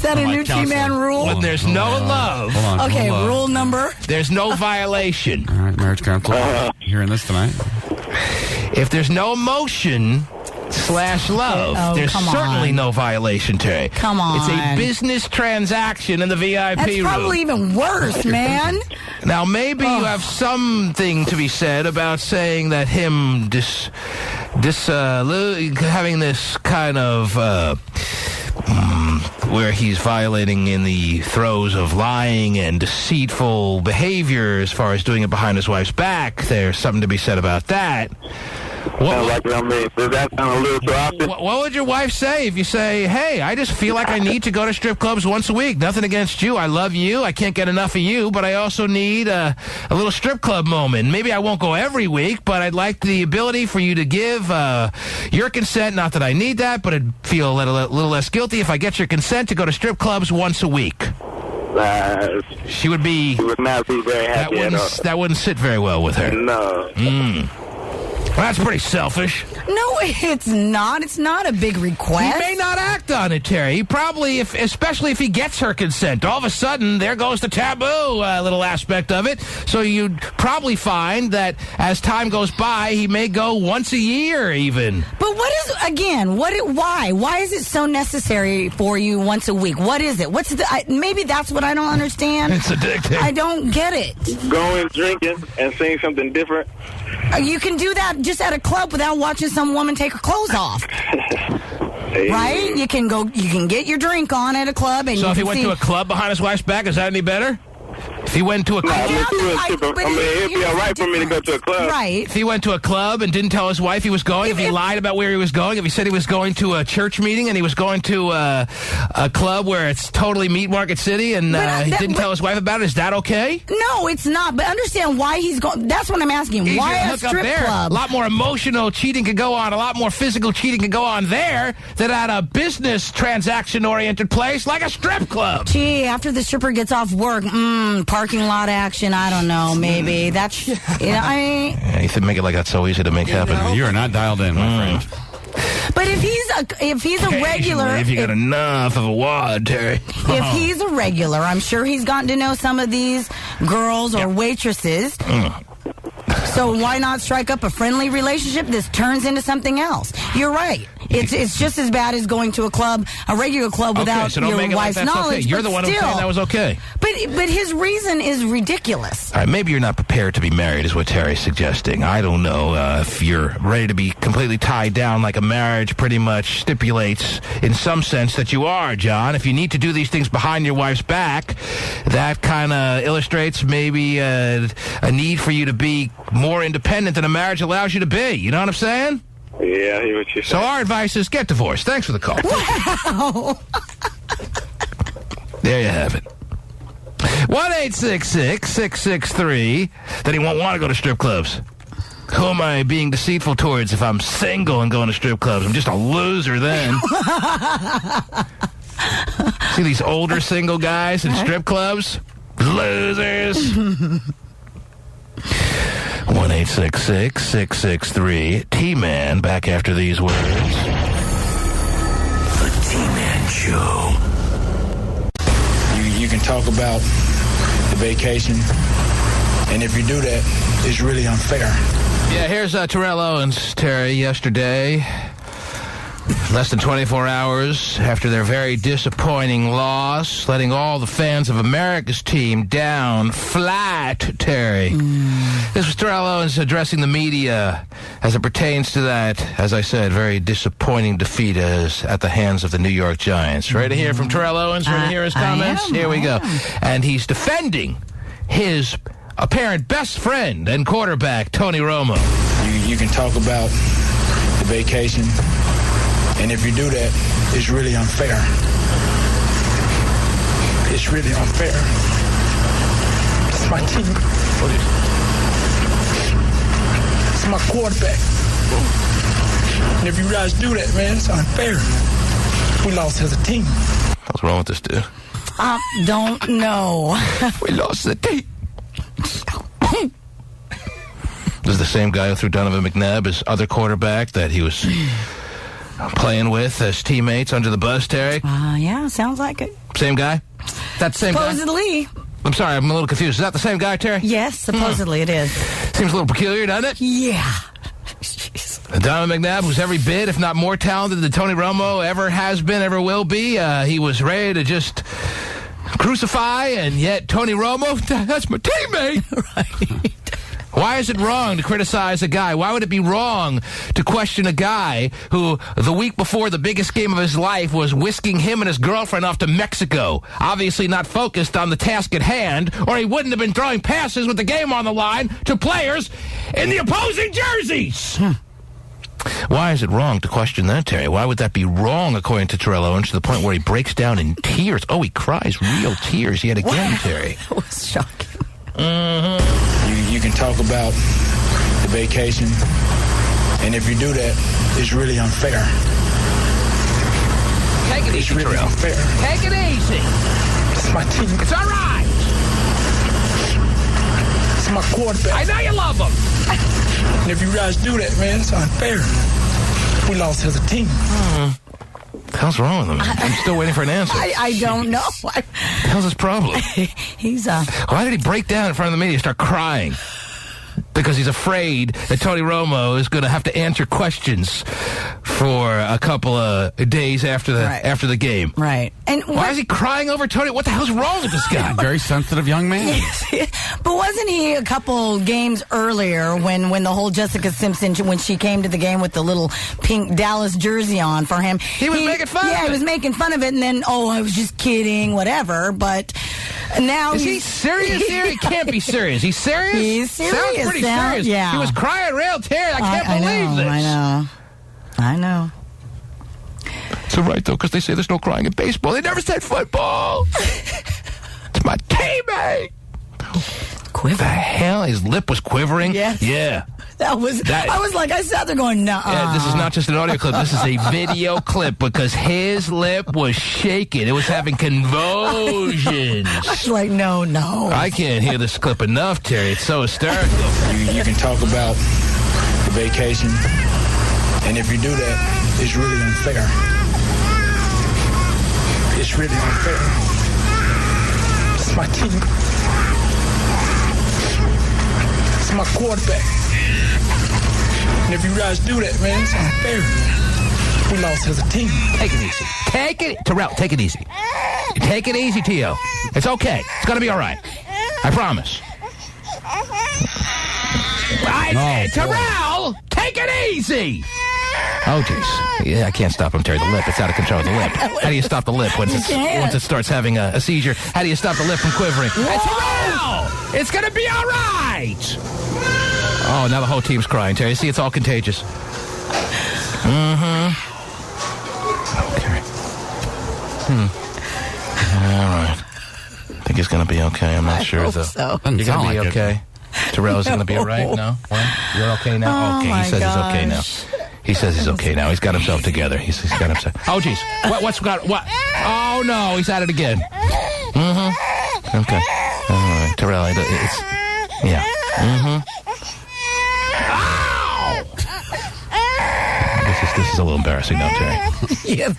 that a Nucci Man rule? When there's no love. Hold on. Okay, rule number. There's no violation. All right, marriage counsel. Hearing this tonight. If there's no emotion / love, there's certainly no violation, Terry. Come on. It's a business transaction in the VIP That's room. probably even worse, man. Now, maybe you have something to be said about saying that him having this kind of where he's violating in the throes of lying and deceitful behavior as far as doing it behind his wife's back. There's something to be said about that. Does that sound a little too often? What would your wife say if you say, hey, I just feel like I need to go to strip clubs once a week? Nothing against you. I love you. I can't get enough of you, but I also need a little strip club moment. Maybe I won't go every week, but I'd like the ability for you to give your consent. Not that I need that, but I'd feel a little less guilty if I get your consent to go to strip clubs once a week. She would not be very happy at all. That wouldn't sit very well with her. No. Well, that's pretty selfish. No, it's not. It's not a big request. He may not act on it, Terry. He probably, especially if he gets her consent, all of a sudden, there goes the taboo little aspect of it. So you'd probably find that as time goes by, he may go once a year even. But what is, again, why? Why is it so necessary for you once a week? What is it? Maybe that's what I don't understand. It's addictive. I don't get it. Going drinking and saying something different. You can do that just at a club without watching some woman take her clothes off. Right? You can get your drink on at a club. And so if he went to a club behind his wife's back, is that any better? If he went to a club... it'd be all right for me to go to a club. Right. If he went to a club and didn't tell his wife he was going, if he lied about where he was going, if he said he was going to a church meeting and he was going to a club where it's totally Meat Market City and he didn't tell his wife about it, is that okay? No, it's not. But understand why he's going... That's what I'm asking. Why a strip club? A lot more emotional cheating could go on. A lot more physical cheating could go on there than at a business transaction-oriented place like a strip club. Gee, after the stripper gets off work, parking lot action, I don't know, maybe. That's, you make it like that's so easy to make happen. You are not dialed in, my friend. But if he's a regular... If you got enough of a wad, Terry. If he's a regular, I'm sure he's gotten to know some of these girls or waitresses. So why not strike up a friendly relationship that turns into something else? You're right. It's just as bad as going to a regular club without so don't your make it wife's like that's knowledge. Okay. You're the one who's saying that was okay. But his reason is ridiculous. All right, maybe you're not prepared to be married, is what Tari's suggesting. I don't know if you're ready to be completely tied down like a marriage pretty much stipulates in some sense that you are, John. If you need to do these things behind your wife's back, that kind of illustrates maybe a need for you to be more independent than a marriage allows you to be. You know what I'm saying? Yeah, I hear what you're saying. So our advice is get divorced. Thanks for the call. Wow. There you have it. 1-866-663. Then he won't want to go to strip clubs. Who am I being deceitful towards if I'm single and going to strip clubs? I'm just a loser then. See these older single guys in strip clubs? Losers. 1-866-663. T-Man back after these words. The T-Man Show. You can talk about the vacation, and if you do that, it's really unfair. Yeah, here's Terrell Owens, Terry, yesterday. Less than 24 hours after their very disappointing loss, letting all the fans of America's team down flat, Terry. This was Terrell Owens addressing the media as it pertains to that, as I said, very disappointing defeat at the hands of the New York Giants. Ready to hear from Terrell Owens? Ready to hear his comments? Here we go. And he's defending his apparent best friend and quarterback, Tony Romo. You can talk about the vacation, and if you do that, it's really unfair. It's really unfair. It's my team. It's my quarterback. And if you guys do that, man, it's unfair. We lost as a team. What's wrong with this dude? Don't know. We lost the team. This is the same guy who threw Donovan McNabb, his other quarterback, that he was playing with as teammates under the bus, Terry? Yeah, sounds like it. Same guy? That the same supposedly. guy? I'm sorry, I'm a little confused. Is that the same guy, Terry? Yes, supposedly it is. Seems a little peculiar, doesn't it? Yeah. Donovan McNabb, who's every bit, if not more talented than Tony Romo ever has been, ever will be. He was ready to just crucify, and yet Tony Romo, that's my teammate. Right. Why is it wrong to criticize a guy? Why would it be wrong to question a guy who, the week before the biggest game of his life, was whisking him and his girlfriend off to Mexico? Obviously not focused on the task at hand, or he wouldn't have been throwing passes with the game on the line to players in the opposing jerseys. Why is it wrong to question that, Terry? Why would that be wrong, according to Terrell Owens, to the point where he breaks down in tears? Oh, he cries real tears yet again, Terry. That was shocking. You can talk about the vacation, and if you do that, it's really unfair. Take it easy, really Terrell. Unfair. Take it easy. It's my team. It's all right. It's my quarterback. I know you love him. And if you guys do that, man, it's unfair. We lost as a team. What the hell's wrong with him? I'm still waiting for an answer. I don't know. What the hell's his problem? He's Why did he break down in front of the media and start crying? Because he's afraid that Tony Romo is going to have to answer questions for a couple of days after the game. Right. And why is he crying over Tony? What the hell's wrong with this guy? Very sensitive young man. But wasn't he a couple games earlier when the whole Jessica Simpson, when she came to the game with the little pink Dallas jersey on for him? He was making fun of it. Yeah, he was making fun of it, and then, I was just kidding, whatever. But now is he serious here? He can't be serious. He's serious? He's serious. Sounds pretty serious. Yeah. He was crying real tears. I can't believe this. I know. It's all right, though, because they say there's no crying in baseball. They never said football. It's my teammate. Quiver. The hell? His lip was quivering? Yes. Yeah. I sat there going, nah. Yeah, this is not just an audio clip. This is a video clip because his lip was shaking. It was having convulsions. I was like, no. I can't hear this clip enough, Terry. It's so hysterical. You can talk about the vacation, and if you do that, it's really unfair. It's really unfair. It's my team. It's my quarterback. And if you guys do that, man, it's unfair. We lost as a team. Take it easy. Terrell, take it easy. Take it easy, Tio. It's okay. It's going to be all right. I promise. Terrell, take it easy. Oh, jeez. Yeah, I can't stop him, Terry. The lip, it's out of control. The lip. How do you stop the lip once it starts having a seizure? How do you stop the lip from quivering? Terrell, it's going to be all right. Oh, now the whole team's crying, Terry. See, it's all contagious. Mm-hmm. Okay. All right. I think he's going to be okay. I'm not sure, though. So. You're going to be okay? Terrell's going to be all right? No? What? You're okay now? Okay, he says he's okay now. He says he's okay now. He's got himself together. He's got himself... Oh, jeez. What? Oh, no. He's at it again. Mm-hmm. Okay. All right. Terrell, it's... Yeah. Mm-hmm. Ow! This is a little embarrassing now, Terry. Yep.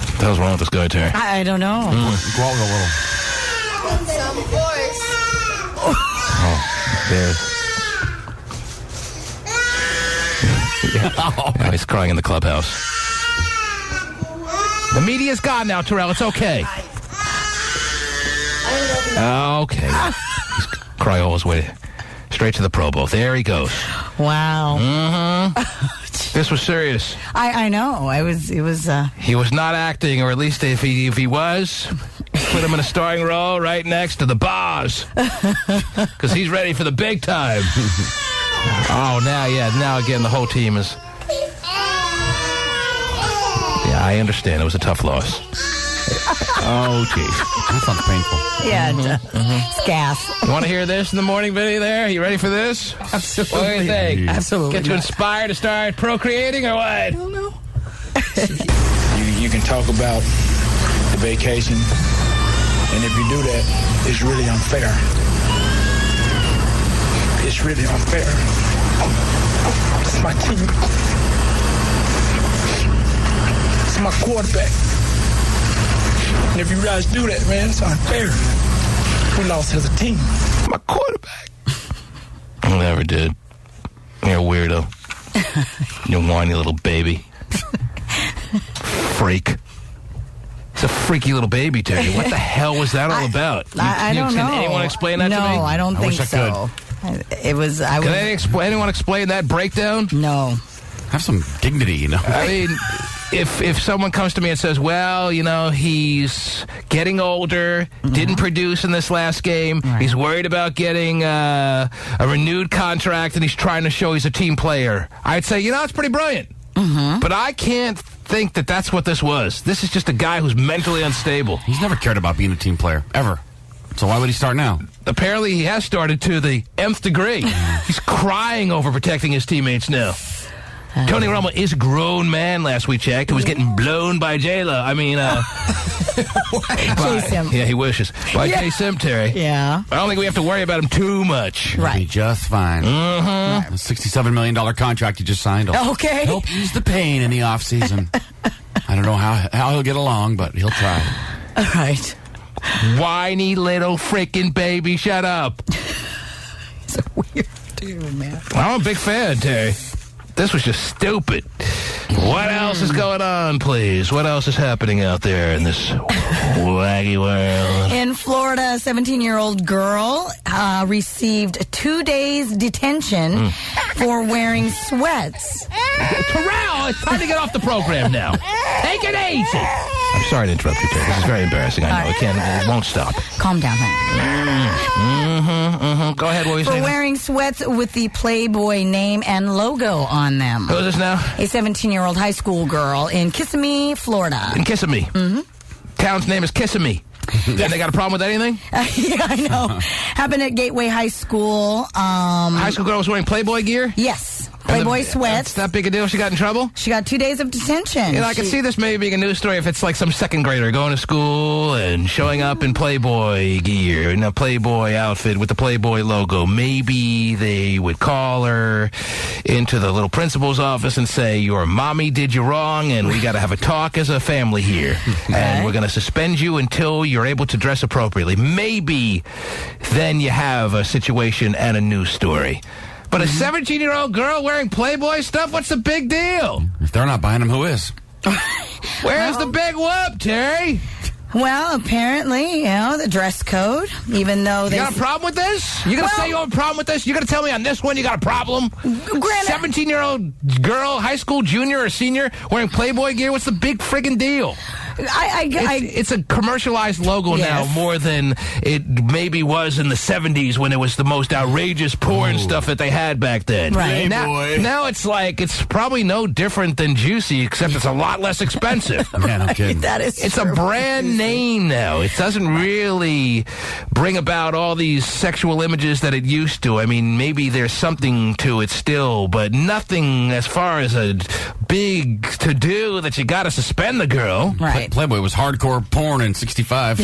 What the hell's wrong with this guy, Terry? I don't know. Go out a little. Some voice. Oh, there's... Yeah, he's crying in the clubhouse. The media's gone now, Terrell. It's okay. Okay. He's crying all his way straight to the Pro Bowl. There he goes. Wow. Mm-hmm. This was serious. I know. It was. He was not acting, or at least if he was, put him in a starring role right next to the boss, because he's ready for the big time. Oh, now again the whole team is. Yeah, I understand. It was a tough loss. Oh, geez. That sounds painful. Yeah, it's gas. You want to hear this in the morning, Vinnie, there? You ready for this? Absolutely. What do you think? Absolutely. Get you inspired to start procreating or what? I don't know. You can talk about the vacation, and if you do that, it's really unfair. It's really unfair. It's my team. It's my quarterback. And if you guys do that, man, it's unfair. We lost as a team. My quarterback. I never did. You're a weirdo. You whiny little baby. Freak. It's a freaky little baby, Terry. What the hell was that all about? I don't know. Can anyone explain that to me? No, I don't think wish I so. It was. Can anyone explain that breakdown? No. Have some dignity, you know. I mean, if someone comes to me and says, well, you know, he's getting older, didn't produce in this last game, he's worried about getting a renewed contract, and he's trying to show he's a team player, I'd say, you know, it's pretty brilliant. But I can't think that that's what this was. This is just a guy who's mentally unstable. He's never cared about being a team player, ever. So why would he start now? Apparently he has started to the nth degree. He's crying over protecting his teammates now. Tony Romo is a grown man, last we checked, who was getting blown by J-Lo. I mean, J-Sim. Yeah, he wishes. By J-Sim, Terry. Yeah. I don't think we have to worry about him too much. He'll be just fine. Mm-hmm. The $67 million contract he just signed will help ease the pain in the offseason. I don't know how he'll get along, but he'll try. All right. Whiny little freaking baby, shut up. He's a weird dude, man. I'm a big fan, Terry. This was just stupid. What else is going on, please? What else is happening out there in this waggy world? In Florida, a 17-year-old girl received 2 days detention for wearing sweats. Terrell, it's time to get off the program now. Take it easy. I'm sorry to interrupt you, Terry. This is very embarrassing. I know. It won't stop. Calm down, honey. Go ahead, what were you saying? For wearing sweats with the Playboy name and logo on them. Who is this now? A 17-year-old high school girl in Kissimmee, Florida. In Kissimmee? Mm-hmm. Town's name is Kissimmee. Then they got a problem with anything? Yeah, I know. Happened at Gateway High School. High school girl was wearing Playboy gear? Yes. Playboy sweats. That's that big a deal? She got in trouble? She got 2 days of detention. You know, I can see this maybe being a news story if it's like some second grader going to school and showing up in Playboy gear, in a Playboy outfit with the Playboy logo. Maybe they would call her into the little principal's office and say, your mommy did you wrong and we got to have a talk as a family here. And we're going to suspend you until you're able to dress appropriately. Maybe then you have a situation and a news story. But a 17-year-old girl wearing Playboy stuff, what's the big deal? If they're not buying them, who is? Where's the big whoop, Terry? Well, apparently, the dress code, even though they... You got a problem with this? You going to say you have a problem with this? You going to tell me on this one you got a problem? 17-year-old girl, high school junior or senior, wearing Playboy gear? What's the big friggin' deal? It's a commercialized logo now more than it maybe was in the 70s when it was the most outrageous porn stuff that they had back then. Right. Now it's like, it's probably no different than Juicy, except it's a lot less expensive. Man, I'm kidding. That is It's true. a brand name now. It doesn't really bring about all these sexual images that it used to. I mean, maybe there's something to it still, but nothing as far as a big to-do that you got to suspend the girl. Right. Playboy was hardcore porn in 65.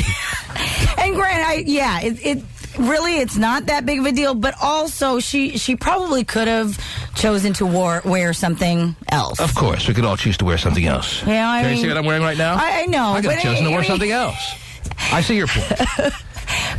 And granted, it really, it's not that big of a deal, but also she probably could have chosen to wear something else. Of course, we could all choose to wear something else. Yeah, I Can mean, you see what I'm wearing right now? I know. I could have chosen to wear something else. I see your point.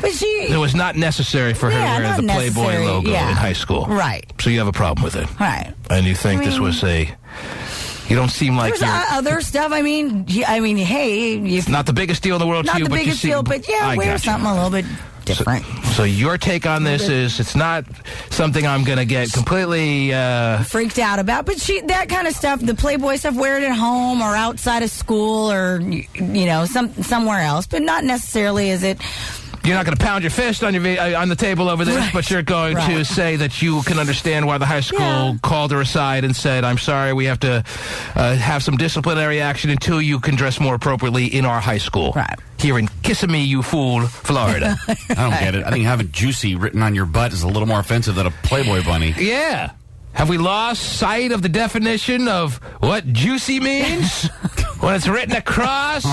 But it was not necessary for her to wear the Playboy logo in high school. Right. So you have a problem with it. Right. And you think this was you don't seem like there's other stuff. I mean, hey, it's not the biggest deal in the world to you, not the biggest deal, but wear something a little bit different. So your take on this is it's not something I'm going to get completely freaked out about. But that kind of stuff, the Playboy stuff, wear it at home or outside of school or somewhere else, but not necessarily is it. You're not going to pound your fist on the table over this, but you're going to say that you can understand why the high school called her aside and said, I'm sorry, we have to have some disciplinary action until you can dress more appropriately in our high school. Right. Here in Kissimmee, you fool, Florida. I don't get it. I think having Juicy written on your butt is a little more offensive than a Playboy bunny. Yeah. Have we lost sight of the definition of what juicy means when it's written across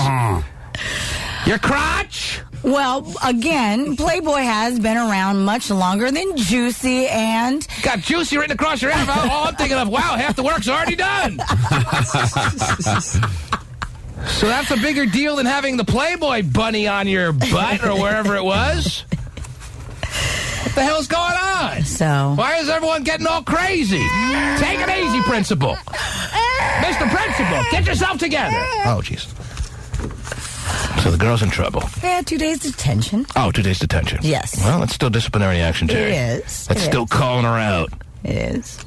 your crotch? Well, again, Playboy has been around much longer than Juicy, and... Got Juicy written across your ass. All I'm thinking of, wow, half the work's already done. So that's a bigger deal than having the Playboy bunny on your butt or wherever it was? What the hell's going on? So... Why is everyone getting all crazy? Take it easy, Principal. Mr. Principal, get yourself together. Oh, jeez. So the girl's in trouble. Yeah, 2 days detention. Oh, 2 days detention. Yes. Well, it's still disciplinary action, Terry. It is. That's still calling her out. It is.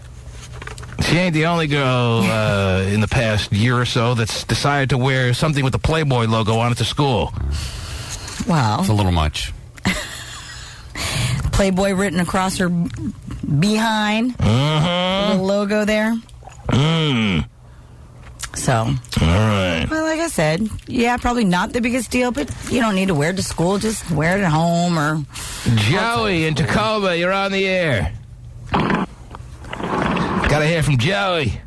She ain't the only girl in the past year or so that's decided to wear something with the Playboy logo on it to school. Wow. It's a little much. Playboy written across her behind. Mm-hmm. The logo there. So. All right. Well, like I said, probably not the biggest deal, but you don't need to wear it to school. Just wear it at home or... Joey in Tacoma, you're on the air. Gotta hear from Joey.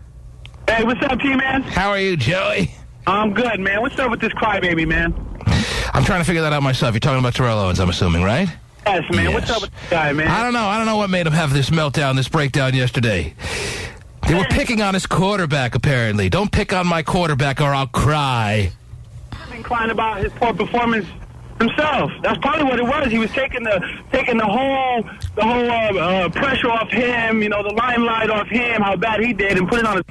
Hey, what's up, T-Man? How are you, Joey? I'm good, man. What's up with this crybaby, man? I'm trying to figure that out myself. You're talking about Terrell Owens, I'm assuming, right? Yes, man. Yes. What's up with this guy, man? I don't know what made him have this meltdown, this breakdown yesterday. They were picking on his quarterback, apparently. Don't pick on my quarterback or I'll cry. I've been crying about his poor performance himself. That's probably what it was. He was taking the whole pressure off him, the limelight off him, how bad he did, and put it on his...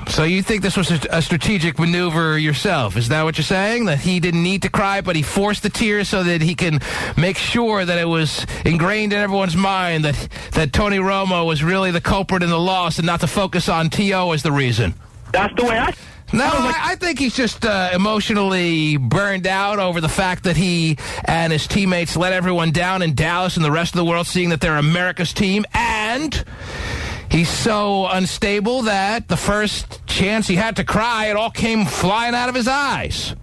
So you think this was a strategic maneuver yourself? Is that what you're saying? That he didn't need to cry, but he forced the tears so that he can make sure that it was ingrained in everyone's mind that Tony Romo was really the culprit in the loss and not to focus on T.O. as the reason? That's the way I think he's just emotionally burned out over the fact that he and his teammates let everyone down in Dallas and the rest of the world seeing that they're America's team, and... he's so unstable that the first chance he had to cry, it all came flying out of his eyes.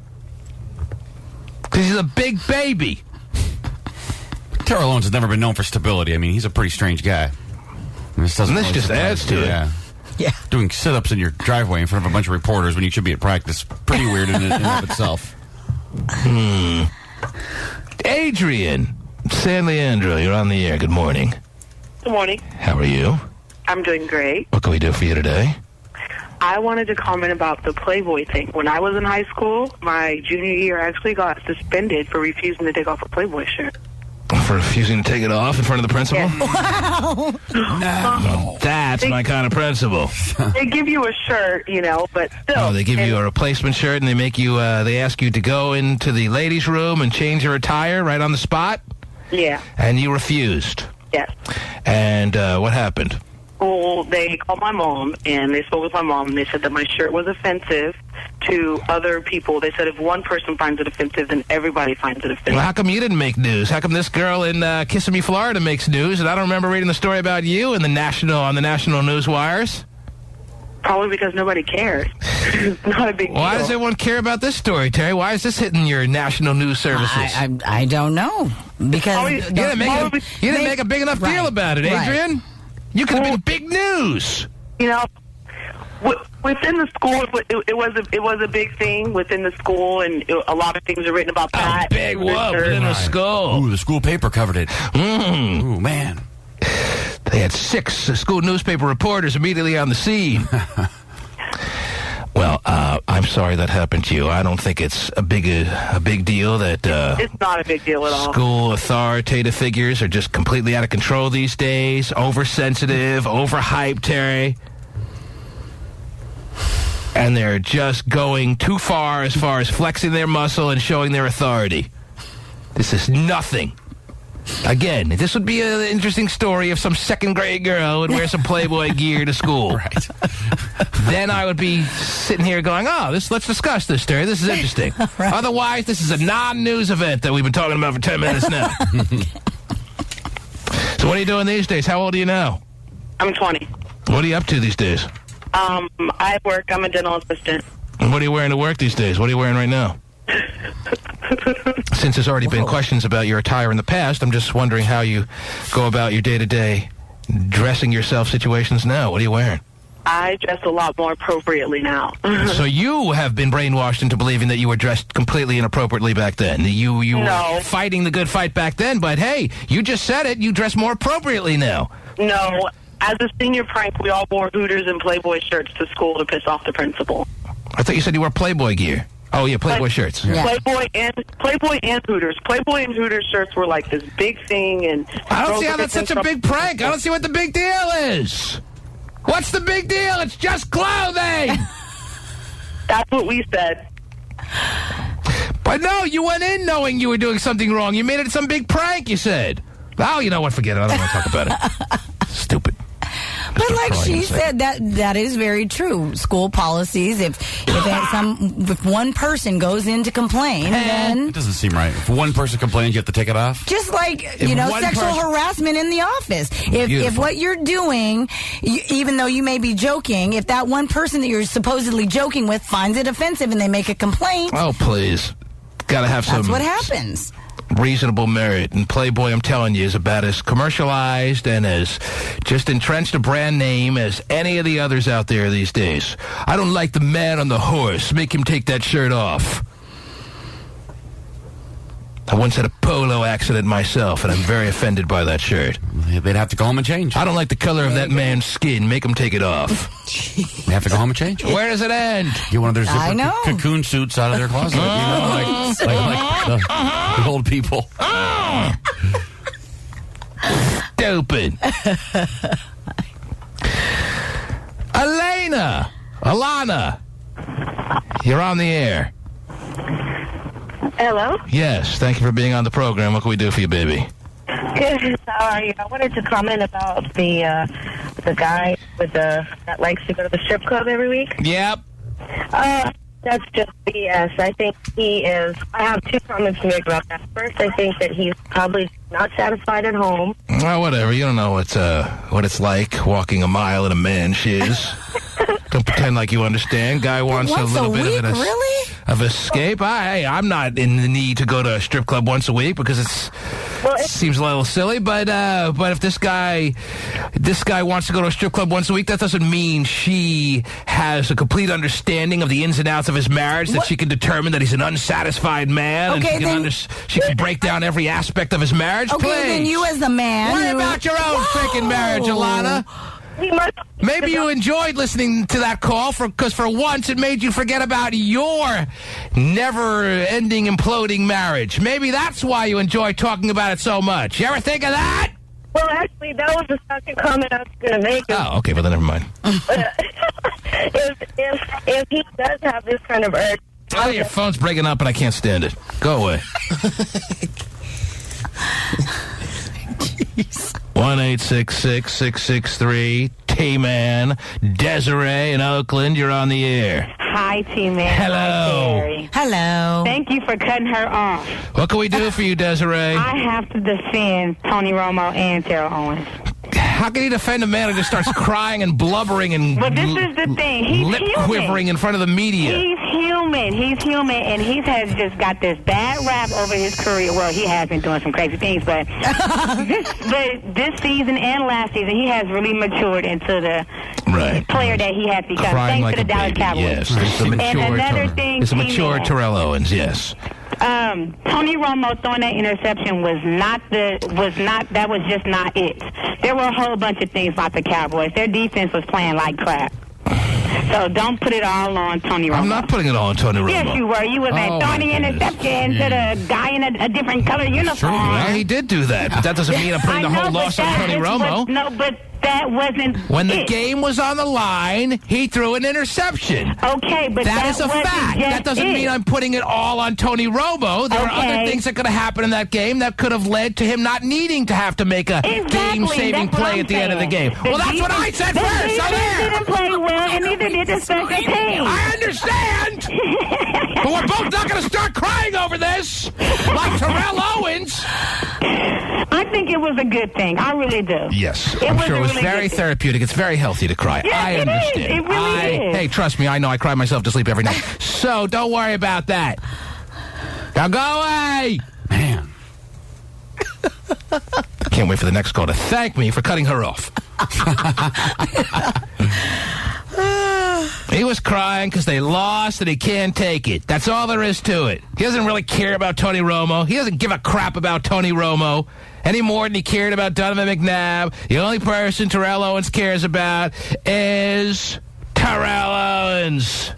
Because he's a big baby. Terrell Owens has never been known for stability. I mean, he's a pretty strange guy. And this just adds to it. Yeah. Doing sit-ups in your driveway in front of a bunch of reporters when you should be at practice. Pretty weird in and of itself. Adrian, San Leandro, you're on the air. Good morning. Good morning. How are you? I'm doing great. What can we do for you today? I wanted to comment about the Playboy thing. When I was in high school, my junior year, I actually got suspended for refusing to take off a Playboy shirt. For refusing to take it off in front of the principal? Wow. No. That's my kind of principal. They give you a shirt, but still. Oh, they give you a replacement shirt and they make you, they ask you to go into the ladies' room and change your attire right on the spot? Yeah. And you refused? Yes. And what happened? Well, they called my mom, and they spoke with my mom, and they said that my shirt was offensive to other people. They said if one person finds it offensive, then everybody finds it offensive. Well, how come you didn't make news? How come this girl in Kissimmee, Florida makes news, and I don't remember reading the story about you in on the national news wires? Probably because nobody cares. It's not a big deal. Why does everyone care about this story, Terry? Why is this hitting your national news services? I don't know. Because you didn't make a big enough deal about it, Adrian. Right. You could have been big news. Within the school, it was a big thing within the school, and a lot of things are written about that. Big whoop within the school. Ooh, the school paper covered it. Ooh, man. They had 6 school newspaper reporters immediately on the scene. Well, I'm sorry that happened to you. I don't think it's a big deal that it's not a big deal at all. School authoritative figures are just completely out of control these days, oversensitive, overhyped, Terry. And they're just going too far as flexing their muscle and showing their authority. This is nothing. Again, this would be an interesting story if some second-grade girl would wear some Playboy gear to school. Right. Then I would be sitting here going, let's discuss this, Terry. This is interesting. Right. Otherwise, this is a non-news event that we've been talking about for 10 minutes now. So what are you doing these days? How old are you now? I'm 20. What are you up to these days? I work. I'm a dental assistant. And what are you wearing to work these days? What are you wearing right now? Since there's already been questions about your attire in the past, I'm just wondering how you go about your day-to-day dressing yourself situations now. What are you wearing? I dress a lot more appropriately now. So you have been brainwashed into believing that you were dressed completely inappropriately back then. You were fighting the good fight back then, but hey, you just said it. You dress more appropriately now. No. As a senior prank, we all wore Hooters and Playboy shirts to school to piss off the principal. I thought you said you wore Playboy gear. Oh, yeah, Playboy shirts. Yeah. Playboy and Hooters. Playboy and Hooters shirts were like this big thing. And I don't see how that's such a big prank. I don't see what the big deal is. What's the big deal? It's just clothing. That's what we said. But no, you went in knowing you were doing something wrong. You made it some big prank, you said. Oh, you know what? Forget it. I don't want to talk about it. Stupid. But like she said, that is very true. School policies, if one person goes in to complain, then... It doesn't seem right. If one person complains, you have to take it off? Just like, sexual harassment in the office. If what you're doing, even though you may be joking, if that one person that you're supposedly joking with finds it offensive and they make a complaint... Oh, please. Gotta have some... That's what happens. Reasonable merit. And Playboy, I'm telling you, is about as commercialized and as just entrenched a brand name as any of the others out there these days. I don't like the man on the horse. Make him take that shirt off. I once had a polo accident myself, and I'm very offended by that shirt. They'd have to go home and change. I don't like the color of that man's skin. Make him take it off. They have to go home and change. Where does it end? Get one of their zipper cocoon suits out of their closet. Like the old people. Stupid. Alana, you're on the air. Hello? Yes, thank you for being on the program. What can we do for you, baby? Good. How are you? I wanted to comment about the guy that likes to go to the strip club every week. Yep. That's just BS. I think he is. I have 2 comments to make about that. First, I think that he's probably not satisfied at home. Well, whatever. You don't know what it's like walking a mile in a man's shoes. Don't pretend like you understand. Guy wants a little bit of escape. I'm not in the need to go to a strip club once a week because it seems a little silly. But if this guy wants to go to a strip club once a week, that doesn't mean she has a complete understanding of the ins and outs of his marriage. That she can determine that he's an unsatisfied man. Okay, and she can break down every aspect of his marriage. Okay, please. Then you as the man, worry about your own freaking marriage, Alana. Maybe you enjoyed listening to that call because for once it made you forget about your never-ending, imploding marriage. Maybe that's why you enjoy talking about it so much. You ever think of that? Well, actually, that was the second comment I was going to make. Oh, okay, well, then never mind. If he does have this kind of urge... Oh, your phone's breaking up and I can't stand it. Go away. 1-866-663-T-Man. Desiree in Oakland, you're on the air. Hi, T-Man. Hello. Hi, Terry. Hello. Thank you for cutting her off. What can we do for you, Desiree? I have to defend Tony Romo and Terrell Owens. How can you defend a man who just starts crying and blubbering and But this is the thing. He's lip human. quivering in front of the media? He's human. He's human, and he has just got this bad rap over his career. Well, he has been doing some crazy things, but this season and last season, he has really matured into the player that he has become, Crying thanks like to the a Dallas baby. Cowboys. Yes, it's a mature, and another thing, it's a mature T-Man. Terrell Owens. Yes. Tony Romo throwing that interception was just not it. There were a whole bunch of things about the Cowboys. Their defense was playing like crap. So don't put it all on Tony Romo. I'm not putting it all on Tony Romo. Yes, you were. You was that throwing interception to the guy in a different color uniform. Well, he did do that, but that doesn't mean I'm putting the whole loss on Tony Romo. But that wasn't When the game was on the line, he threw an interception. Okay, but that is a fact. That doesn't mean I'm putting it all on Tony Romo. There are other things that could have happened in that game that could have led to him not needing to have to make a game-saving play at the end of the game. Well, that's what I said first. So there. Didn't play well, and neither did the special team. I understand. But we're both not going to start crying over this like Terrell Owens. I think it was a good thing. I really do. Yes, I'm sure it was really very therapeutic. It's very healthy to cry. Yes, I understand. It really is. Hey, trust me, I know I cry myself to sleep every night. So don't worry about that. Now go away. Man. I can't wait for the next call to thank me for cutting her off. He was crying because they lost and he can't take it. That's all there is to it. He doesn't really care about Tony Romo. He doesn't give a crap about Tony Romo any more than he cared about Donovan McNabb. The only person Terrell Owens cares about is Terrell Owens.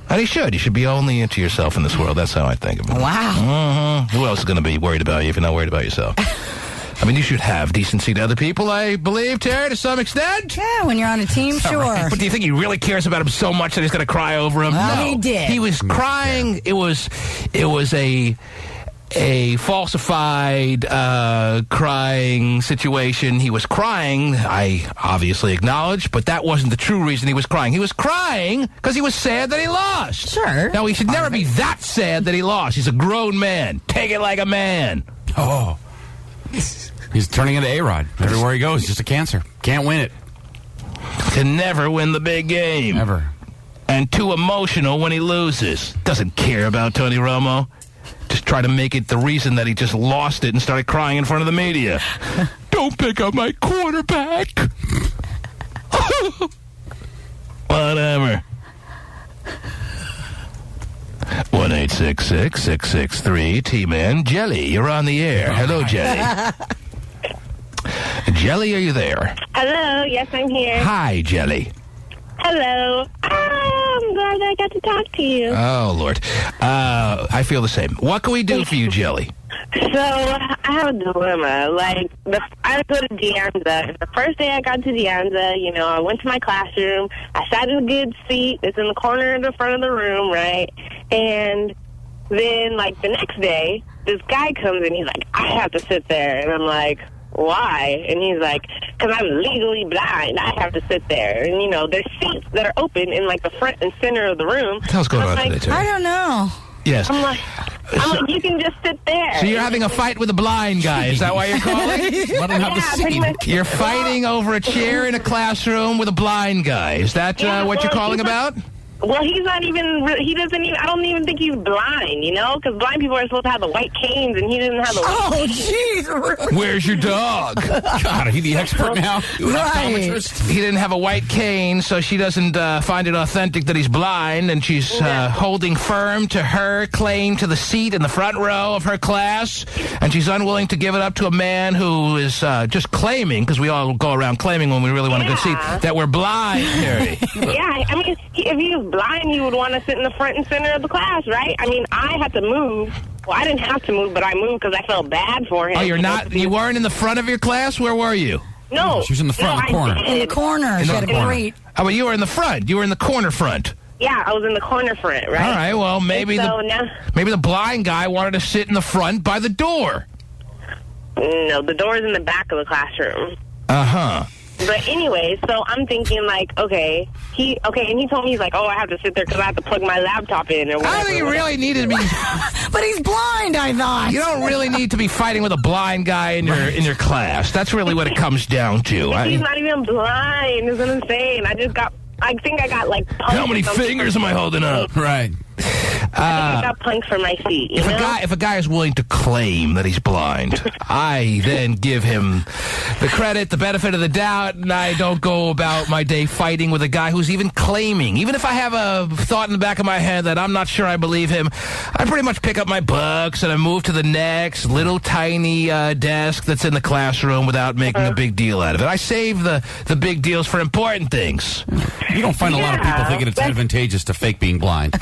And he should. You should be only into yourself in this world. That's how I think of it. Wow. Who else is going to be worried about you if you're not worried about yourself? I mean, you should have decency to other people, I believe, Terry, to some extent. Yeah, when you're on a team, sure. Right. But do you think he really cares about him so much that he's going to cry over him? Well, no. he did. He was crying. It was a falsified crying situation. He was crying, I obviously acknowledge, but that wasn't the true reason he was crying. He was crying because he was sad that he lost. Sure. Now, he should never be that sad that he lost. He's a grown man. Take it like a man. Oh. He's turning into A-Rod. Everywhere he goes, just a cancer. Can't win it. Can never win the big game. Never. And too emotional when he loses. Doesn't care about Tony Romo. Just try to make it the reason that he just lost it and started crying in front of the media. Don't pick up my quarterback. Whatever. 1-866-663-T-Man. Jelly, you're on the air. Hello, Jelly. Jelly, are you there? Hello, yes, I'm here. Hi, Jelly. Hello. I'm glad I got to talk to you. Oh, Lord. I feel the same. What can we do for you, Jelly? So, I have a dilemma. Like, I go to Deanza. The first day I got to Deanza, you know, I went to my classroom. I sat in a good seat. It's in the corner in the front of the room, right? And then, like, the next day, this guy comes in. He's like, I have to sit there. And I'm like, why? And he's like, because I'm legally blind. I have to sit there. And, you know, there's seats that are open in, like, the front and center of the room. What the hell's going on today, Terry? I don't know. Yes. I'm like, you can just sit there. So you're having a fight with a blind guy. Is that why you're calling? Let him have the seat. You're fighting over a chair in a classroom with a blind guy. Is that what you're calling about? Well, he's not even, he doesn't even, I don't even think he's blind, you know? Because blind people are supposed to have the white canes, and he doesn't have the white canes. jeez. Really? Where's your dog? God, are you the expert now? Right. He didn't have a white cane, so she doesn't find it authentic that he's blind, and she's holding firm to her claim to the seat in the front row of her class, and she's unwilling to give it up to a man who is just claiming, because we all go around claiming when we really want a good seat, that we're blind, Terry. Yeah, I mean, if he was blind, he would want to sit in the front and center of the class, right? I mean, I had to move. Well, I didn't have to move, but I moved because I felt bad for him. Oh, you weren't in the front of your class? Where were you? No. She was in the front, the corner. In the corner. She had a great... Oh, but you were in the front. You were in the corner front. Yeah, I was in the corner front, right? All right, well, maybe the blind guy wanted to sit in the front by the door. No, the door's in the back of the classroom. Uh-huh. But anyway, so I'm thinking, like, and he told me, he's like, oh, I have to sit there because I have to plug my laptop in or whatever. I don't think you really needed to be... But he's blind, I thought. You don't really need to be fighting with a blind guy in your class. That's really what it comes down to. He's not even blind, is what I'm saying. I think I got, like, punched. How many fingers am I holding up? Right. I got punched for my seat. If a guy is willing to claim that he's blind, I then give him the credit, the benefit of the doubt, and I don't go about my day fighting with a guy who's even claiming. Even if I have a thought in the back of my head that I'm not sure I believe him, I pretty much pick up my books and I move to the next little tiny desk that's in the classroom without making a big deal out of it. I save the big deals for important things. You don't find a lot of people thinking it's advantageous to fake being blind.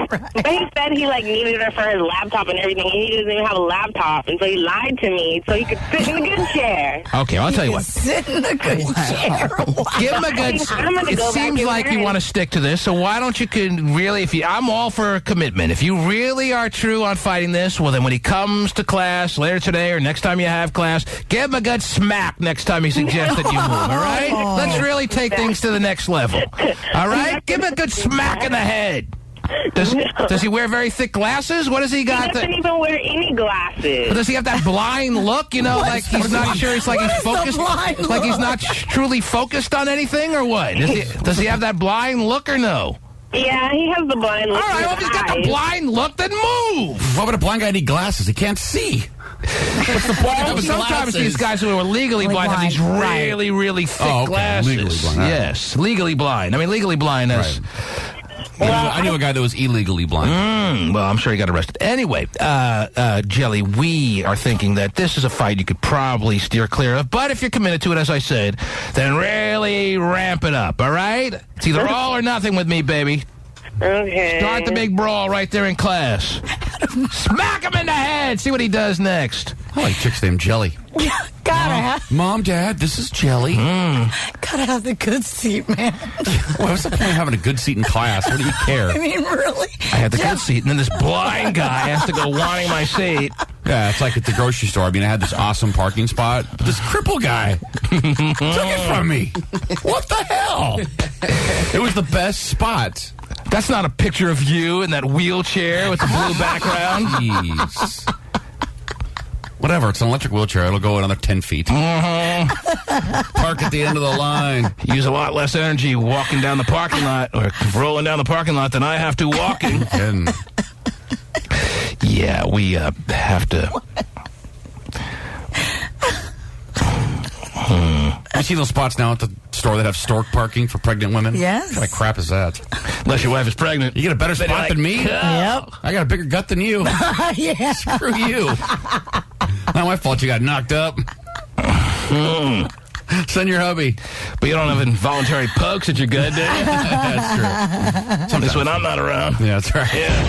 But he said he needed her for his laptop and everything. He doesn't even have a laptop, and so he lied to me so he could sit in the good chair. Okay, I'll tell you what. Sit in the good chair. Give him a good. It seems like you want to stick to this, so why don't you I'm all for a commitment. If you really are true on fighting this, well then when he comes to class later today or next time you have class, give him a good smack next time he suggests that you move. All right? Let's really take things to the next level. All right? Give him a good smack in the head. Does he wear very thick glasses? What does he got? He doesn't even wear any glasses. Does he have that blind look? You know, like he's not sure. It's like he's focused. Like he's not truly focused on anything, or what? Does he have that blind look or no? Yeah, he has the blind look. All right, well, if he's got the blind look, then move. Why would a blind guy need glasses? He can't see. What's the point of sometimes these guys who are legally blind have these really, really thick glasses. Legally blind. Yes, legally blind. I mean, legally blind is... I knew a guy that was illegally blind. Well, I'm sure he got arrested. Anyway, Jelly, we are thinking that this is a fight you could probably steer clear of. But if you're committed to it, as I said, then really ramp it up, all right? It's either all or nothing with me, baby. Okay. Start the big brawl right there in class. Smack him in the head. See what he does next. I like chicks named Jelly. Gotta have. Mom, Dad, this is Jelly. Gotta have the good seat, man. What's the point of having a good seat in class? What do you care? I mean, really? I had the good seat, and then this blind guy has to go wanting my seat. Yeah, it's like at the grocery store. I mean, I had this awesome parking spot. This cripple guy took it from me. What the hell? It was the best spot. That's not a picture of you in that wheelchair with the blue background. Jeez. Whatever, it's an electric wheelchair. It'll go another 10 feet. Park at the end of the line. Use a lot less energy walking down the parking lot or rolling down the parking lot than I have to walking. Yeah, we have to... You see those spots now at the store that have stork parking for pregnant women? Yes. What kind of crap is that? Unless your wife is pregnant. You get a better spot than me? Yep. I got a bigger gut than you. Yeah. Screw you. Not my fault you got knocked up. Send your hubby. But you don't have involuntary pokes at your gut, do you? That's true. Sometimes when I'm not around. Yeah, that's right. Yeah.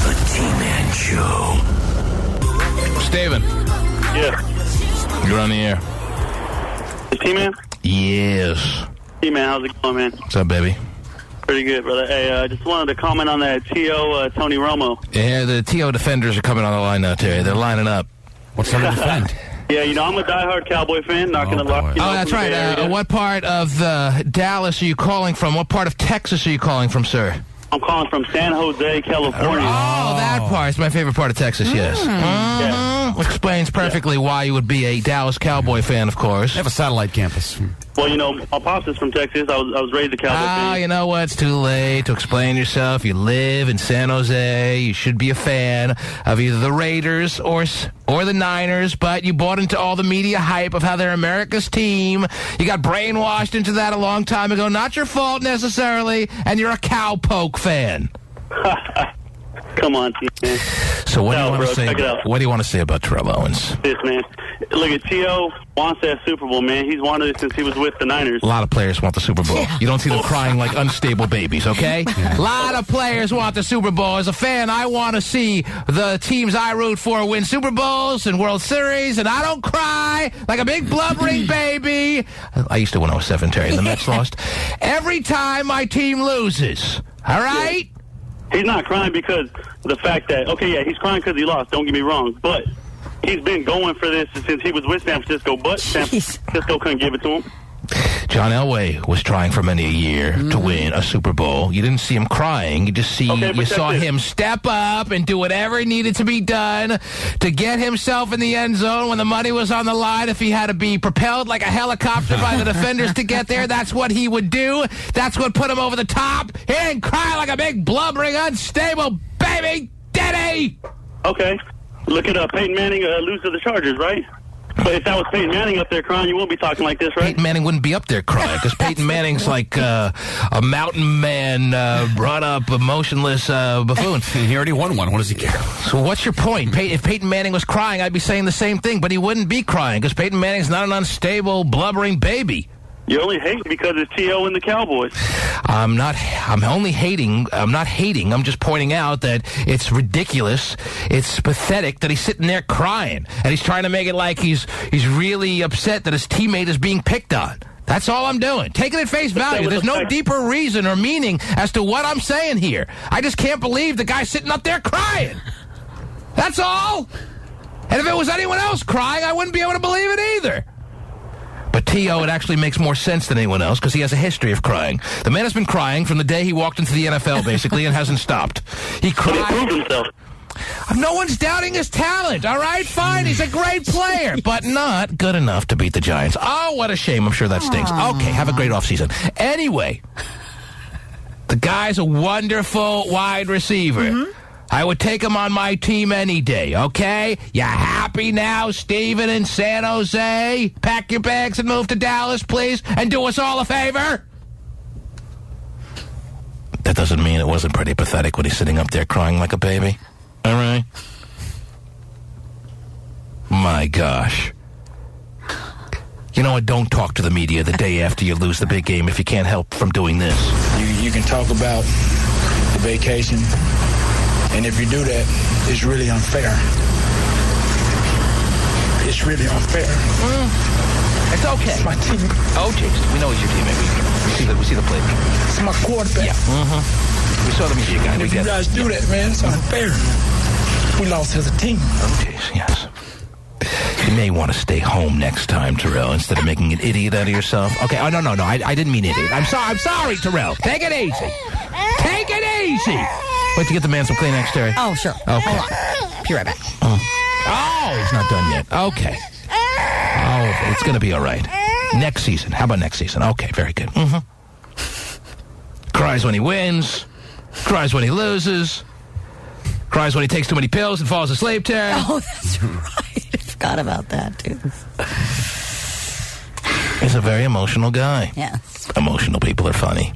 The T-Man Show. Steven. Yeah. You're on the air. The T-Man? Yes. T-Man, how's it going, man? What's up, baby? Pretty good, brother. Hey, I just wanted to comment on that T.O. Tony Romo. Yeah, the T.O. defenders are coming on the line now, Terry. They're lining up. What's there to defend? Yeah, you know, I'm a diehard Cowboy fan. Not going to lock you. Oh, that's right. What part of Dallas are you calling from? What part of Texas are you calling from, sir? I'm calling from San Jose, California. Oh, that part. It's my favorite part of Texas, yes. Yeah. Explains perfectly why you would be a Dallas Cowboy fan, of course. They have a satellite campus. Well, you know, my pops is from Texas. I was raised a Cowboy fan. You know what? It's too late to explain yourself. You live in San Jose. You should be a fan of either the Raiders or the Niners, but you bought into all the media hype of how they're America's team. You got brainwashed into that a long time ago. Not your fault necessarily, and you're a cowpoke fan. Come on, man. So what do you want to say? What do you want to say about Terrell Owens? This, man. Look at T.O. wants that Super Bowl, man. He's wanted it since he was with the Niners. A lot of players want the Super Bowl. You don't see them crying like unstable babies, okay? A lot of players want the Super Bowl. As a fan, I want to see the teams I root for win Super Bowls and World Series, and I don't cry like a big blubbering baby. I used to when I was 7, Terry. The Mets lost. Every time my team loses, all right? He's not crying because the fact that, he's crying because he lost, don't get me wrong, but he's been going for this since he was with San Francisco, but San Francisco couldn't give it to him. John Elway was trying for many a year to win a Super Bowl. You didn't see him crying. You just saw him step up and do whatever needed to be done to get himself in the end zone when the money was on the line. If he had to be propelled like a helicopter by the defenders to get there, that's what he would do. That's what put him over the top. He didn't cry like a big, blubbering, unstable baby, did he? Okay. Look at Peyton Manning lose to the Chargers, right? But if that was Peyton Manning up there crying, you wouldn't be talking like this, right? Peyton Manning wouldn't be up there crying because Peyton Manning's like a mountain man, brought up, emotionless buffoon. He already won one. What does he care? So what's your point? If Peyton Manning was crying, I'd be saying the same thing, but he wouldn't be crying because Peyton Manning's not an unstable, blubbering baby. You only hate because it's T.O. and the Cowboys. I'm not hating. I'm just pointing out that it's ridiculous. It's pathetic that he's sitting there crying. And he's trying to make it like he's really upset that his teammate is being picked on. That's all I'm doing. Taking it at face value. There's no deeper reason or meaning as to what I'm saying here. I just can't believe the guy's sitting up there crying. That's all. And if it was anyone else crying, I wouldn't be able to believe it either. But T.O., it actually makes more sense than anyone else because he has a history of crying. The man has been crying from the day he walked into the NFL, basically, and hasn't stopped. He cried. No one's doubting his talent, all right? Fine, he's a great player, but not good enough to beat the Giants. Oh, what a shame. I'm sure that stinks. Okay, have a great offseason. Anyway, the guy's a wonderful wide receiver. Mm-hmm. I would take him on my team any day, okay? You happy now, Steven in San Jose? Pack your bags and move to Dallas, please, and do us all a favor? That doesn't mean it wasn't pretty pathetic when he's sitting up there crying like a baby. All right? My gosh. You know what? Don't talk to the media the day after you lose the big game if you can't help from doing this. You can talk about the vacation. And if you do that, it's really unfair. It's really unfair. It's okay. It's my team. Oh, jeez. We know it's your teammate. We see the play. It's my quarterback. Yeah. We saw the media guy. And if you guys do that, man, it's unfair. We lost as a team. Oh, jeez. Yes. You may want to stay home next time, Terrell, instead of making an idiot out of yourself. Okay. Oh, no. I didn't mean idiot. I'm sorry, Terrell. Take it easy. Take it easy. Wait to get the man some Kleenex, Terry. Oh, sure. Okay. Hold on. Be right back. Oh, he's not done yet. Okay. Oh, it's going to be all right. Next season. How about next season? Okay, very good. Mm-hmm. Cries when he wins. Cries when he loses. Cries when he takes too many pills and falls asleep, Terry. Oh, that's right. I forgot about that, too. He's a very emotional guy. Yes. Emotional people are funny.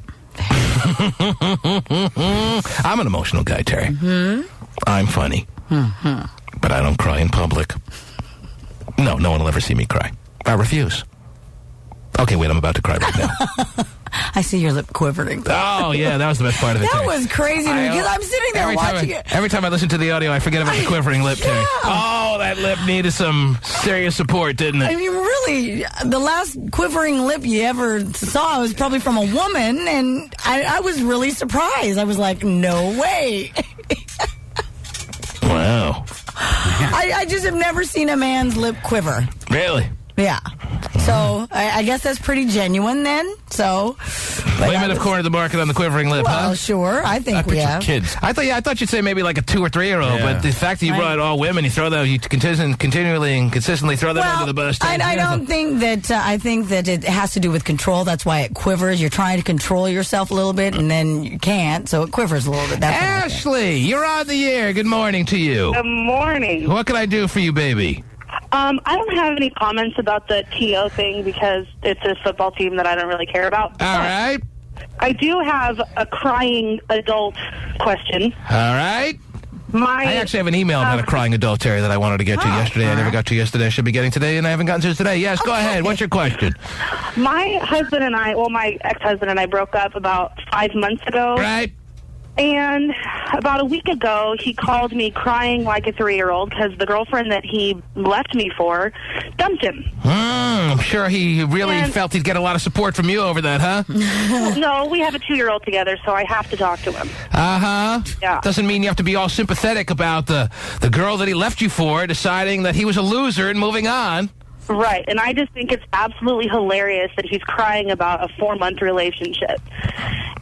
I'm an emotional guy, Terry. Mm-hmm. I'm funny. Mm-hmm. But I don't cry in public. No one will ever see me cry. I refuse. Okay, wait, I'm about to cry right now. I see your lip quivering. Oh, yeah, that was the best part of it, That Terry. was crazy to me because I'm sitting there watching it. Every time I listen to the audio, I forget about the quivering lip, Terry. Oh, that lip needed some serious support, didn't it? I mean, really, the last quivering lip you ever saw was probably from a woman, and I was really surprised. I was like, no way. Wow. I just have never seen a man's lip quiver. Really? Yeah. So I guess that's pretty genuine then. So women have cornered the market on the quivering lip, well, huh? Sure. I think we have. Kids. I thought you'd say maybe like a 2 or 3 year old, but the fact that you brought all women, you throw them, you continually and consistently throw them under the bus. I don't think that. I think that it has to do with control. That's why it quivers. You're trying to control yourself a little bit, and then you can't, so it quivers a little bit. That's Ashley, you're on the air. Good morning to you. Good morning. What can I do for you, baby? I don't have any comments about the TO thing because it's a football team that I don't really care about. All right. I do have a crying adult question. All right. I actually have an email about a crying adult, Terry, that I wanted to get to yesterday. I never got to yesterday. I should be getting today, and I haven't gotten to it today. Yes, go ahead. What's your question? My husband and I, my ex-husband and I broke up about 5 months ago. Right. And about a week ago, he called me crying like a 3-year-old because the girlfriend that he left me for dumped him. I'm sure he really felt he'd get a lot of support from you over that, huh? No, we have a 2-year-old together, so I have to talk to him. Uh-huh. Yeah. Doesn't mean you have to be all sympathetic about the girl that he left you for, deciding that he was a loser and moving on. Right, and I just think it's absolutely hilarious that he's crying about a 4-month relationship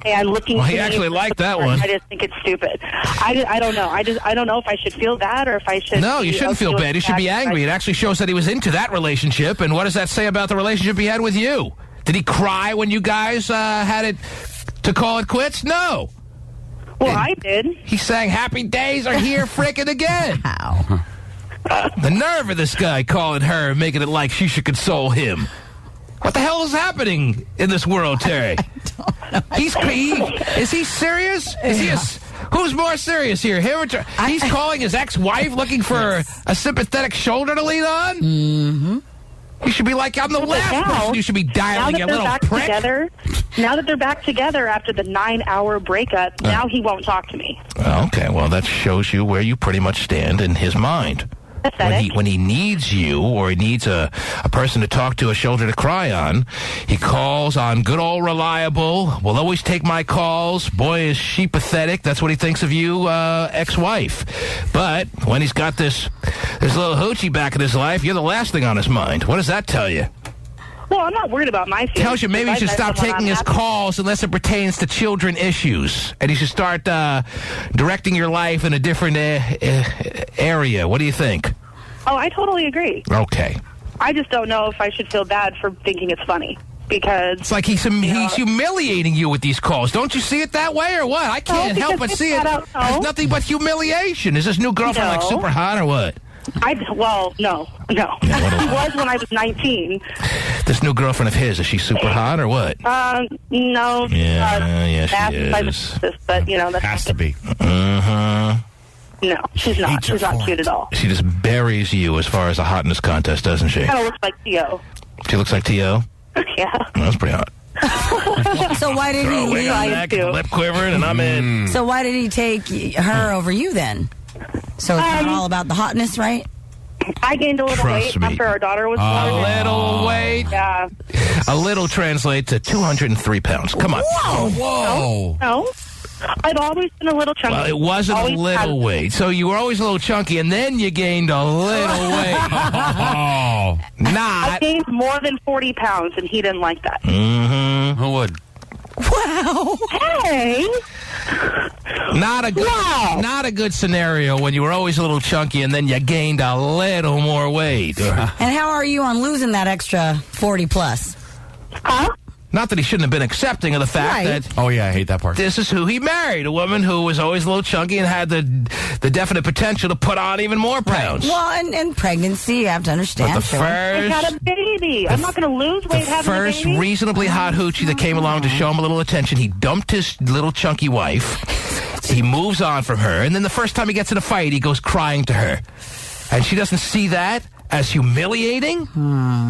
and looking. Well, he actually liked that one. I just think it's stupid. I don't know. I don't know if I should feel bad or if I should. No, you shouldn't feel bad. You should be angry. It actually shows that he was into that relationship. And what does that say about the relationship he had with you? Did he cry when you guys had it to call it quits? No. Well, I did. He sang "Happy Days Are Here" frickin' again. Wow. The nerve of this guy calling her, making it like she should console him. What the hell is happening in this world, Terry? Is he serious? Is he who's more serious here? Him or he's calling his ex-wife looking for a sympathetic shoulder to lean on? Mm-hmm. You should be like, I'm the last person you should be dialing, you little prick. Now that they're back together after the 9-hour breakup, now he won't talk to me. Okay, well, that shows you where you pretty much stand in his mind. When he needs you or he needs a person to talk to, a shoulder to cry on, he calls on good old reliable, will always take my calls. Boy, is she pathetic. That's what he thinks of you, ex-wife. But when he's got this little hoochie back in his life, you're the last thing on his mind. What does that tell you? Well, I'm not worried about my feelings. Tells you maybe he should stop taking his calls unless it pertains to children issues. And he should start directing your life in a different area. What do you think? Oh, I totally agree. Okay. I just don't know if I should feel bad for thinking it's funny. Because it's like he's humiliating you with these calls. Don't you see it that way or what? I can't help but see it. There's nothing but humiliation. Is this new girlfriend like super hot or what? No. He was when I was 19. This new girlfriend of his, is she super hot or what? No. Yeah, she is. But, that has to be. Mm-hmm. No, she's not. She's not cute at all. She just buries you as far as a hotness contest, doesn't she? Kind of looks like T.O. She looks like T.O.? Yeah. That's pretty hot. So why did he leave? Lip quivering, and I'm in. So why did he take her over you then? So it's not all about the hotness, right? I gained a little weight after our daughter was born. A little weight? Yeah. A little translates to 203 pounds. Come on. Whoa. No. I've always been a little chunky. Well, it wasn't a little weight. So you were always a little chunky, and then you gained a little weight. I gained more than 40 pounds, and he didn't like that. Mm-hmm. Who would? Wow. Hey. Not a good scenario when you were always a little chunky, and then you gained a little more weight. And how are you on losing that extra 40 plus? Huh? Not that he shouldn't have been accepting of the fact that... Oh, yeah, I hate that part. This is who he married, a woman who was always a little chunky and had the definite potential to put on even more pounds. Well, and pregnancy, you have to understand. But the first... I had a baby. I'm not going to lose weight having a baby. The first reasonably hot hoochie that came along to show him a little attention, he dumped his little chunky wife. He moves on from her, and then the first time he gets in a fight, he goes crying to her. And she doesn't see that as humiliating?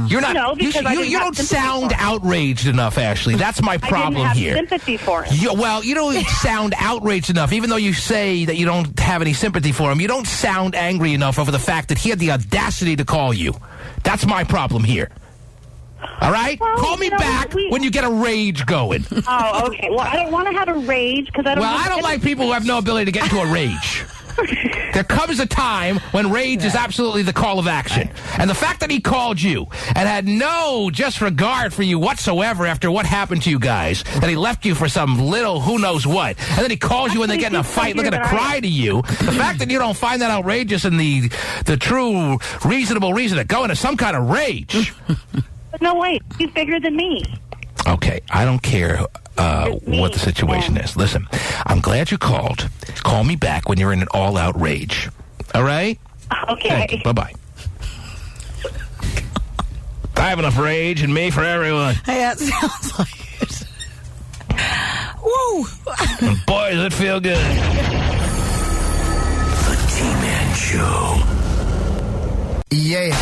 You're not. No, because you don't sound outraged enough, Ashley. That's my problem I didn't have here. Sympathy for him. You don't sound outraged enough, even though you say that you don't have any sympathy for him. You don't sound angry enough over the fact that he had the audacity to call you. That's my problem here. All right? Well, call me back when you get a rage going. Oh, okay. Well, I don't want to have a rage because I don't. Well, I don't like people who have no ability to get into a rage. There comes a time when rage is absolutely the call of action. And the fact that he called you and had no just regard for you whatsoever after what happened to you guys, that he left you for some little who knows what, and then he calls you and they get in a fight looking to cry to you, the fact that you don't find that outrageous and the true reasonable reason to go into some kind of rage. No, wait. He's bigger than me. Okay, I don't care what the situation is. Listen, I'm glad you called. Call me back when you're in an all-out rage. All right? Okay. Thank you. Bye-bye. I have enough rage in me for everyone. Yeah, it sounds like it. Woo! And boy, does it feel good. The T-Man Show. Yeah.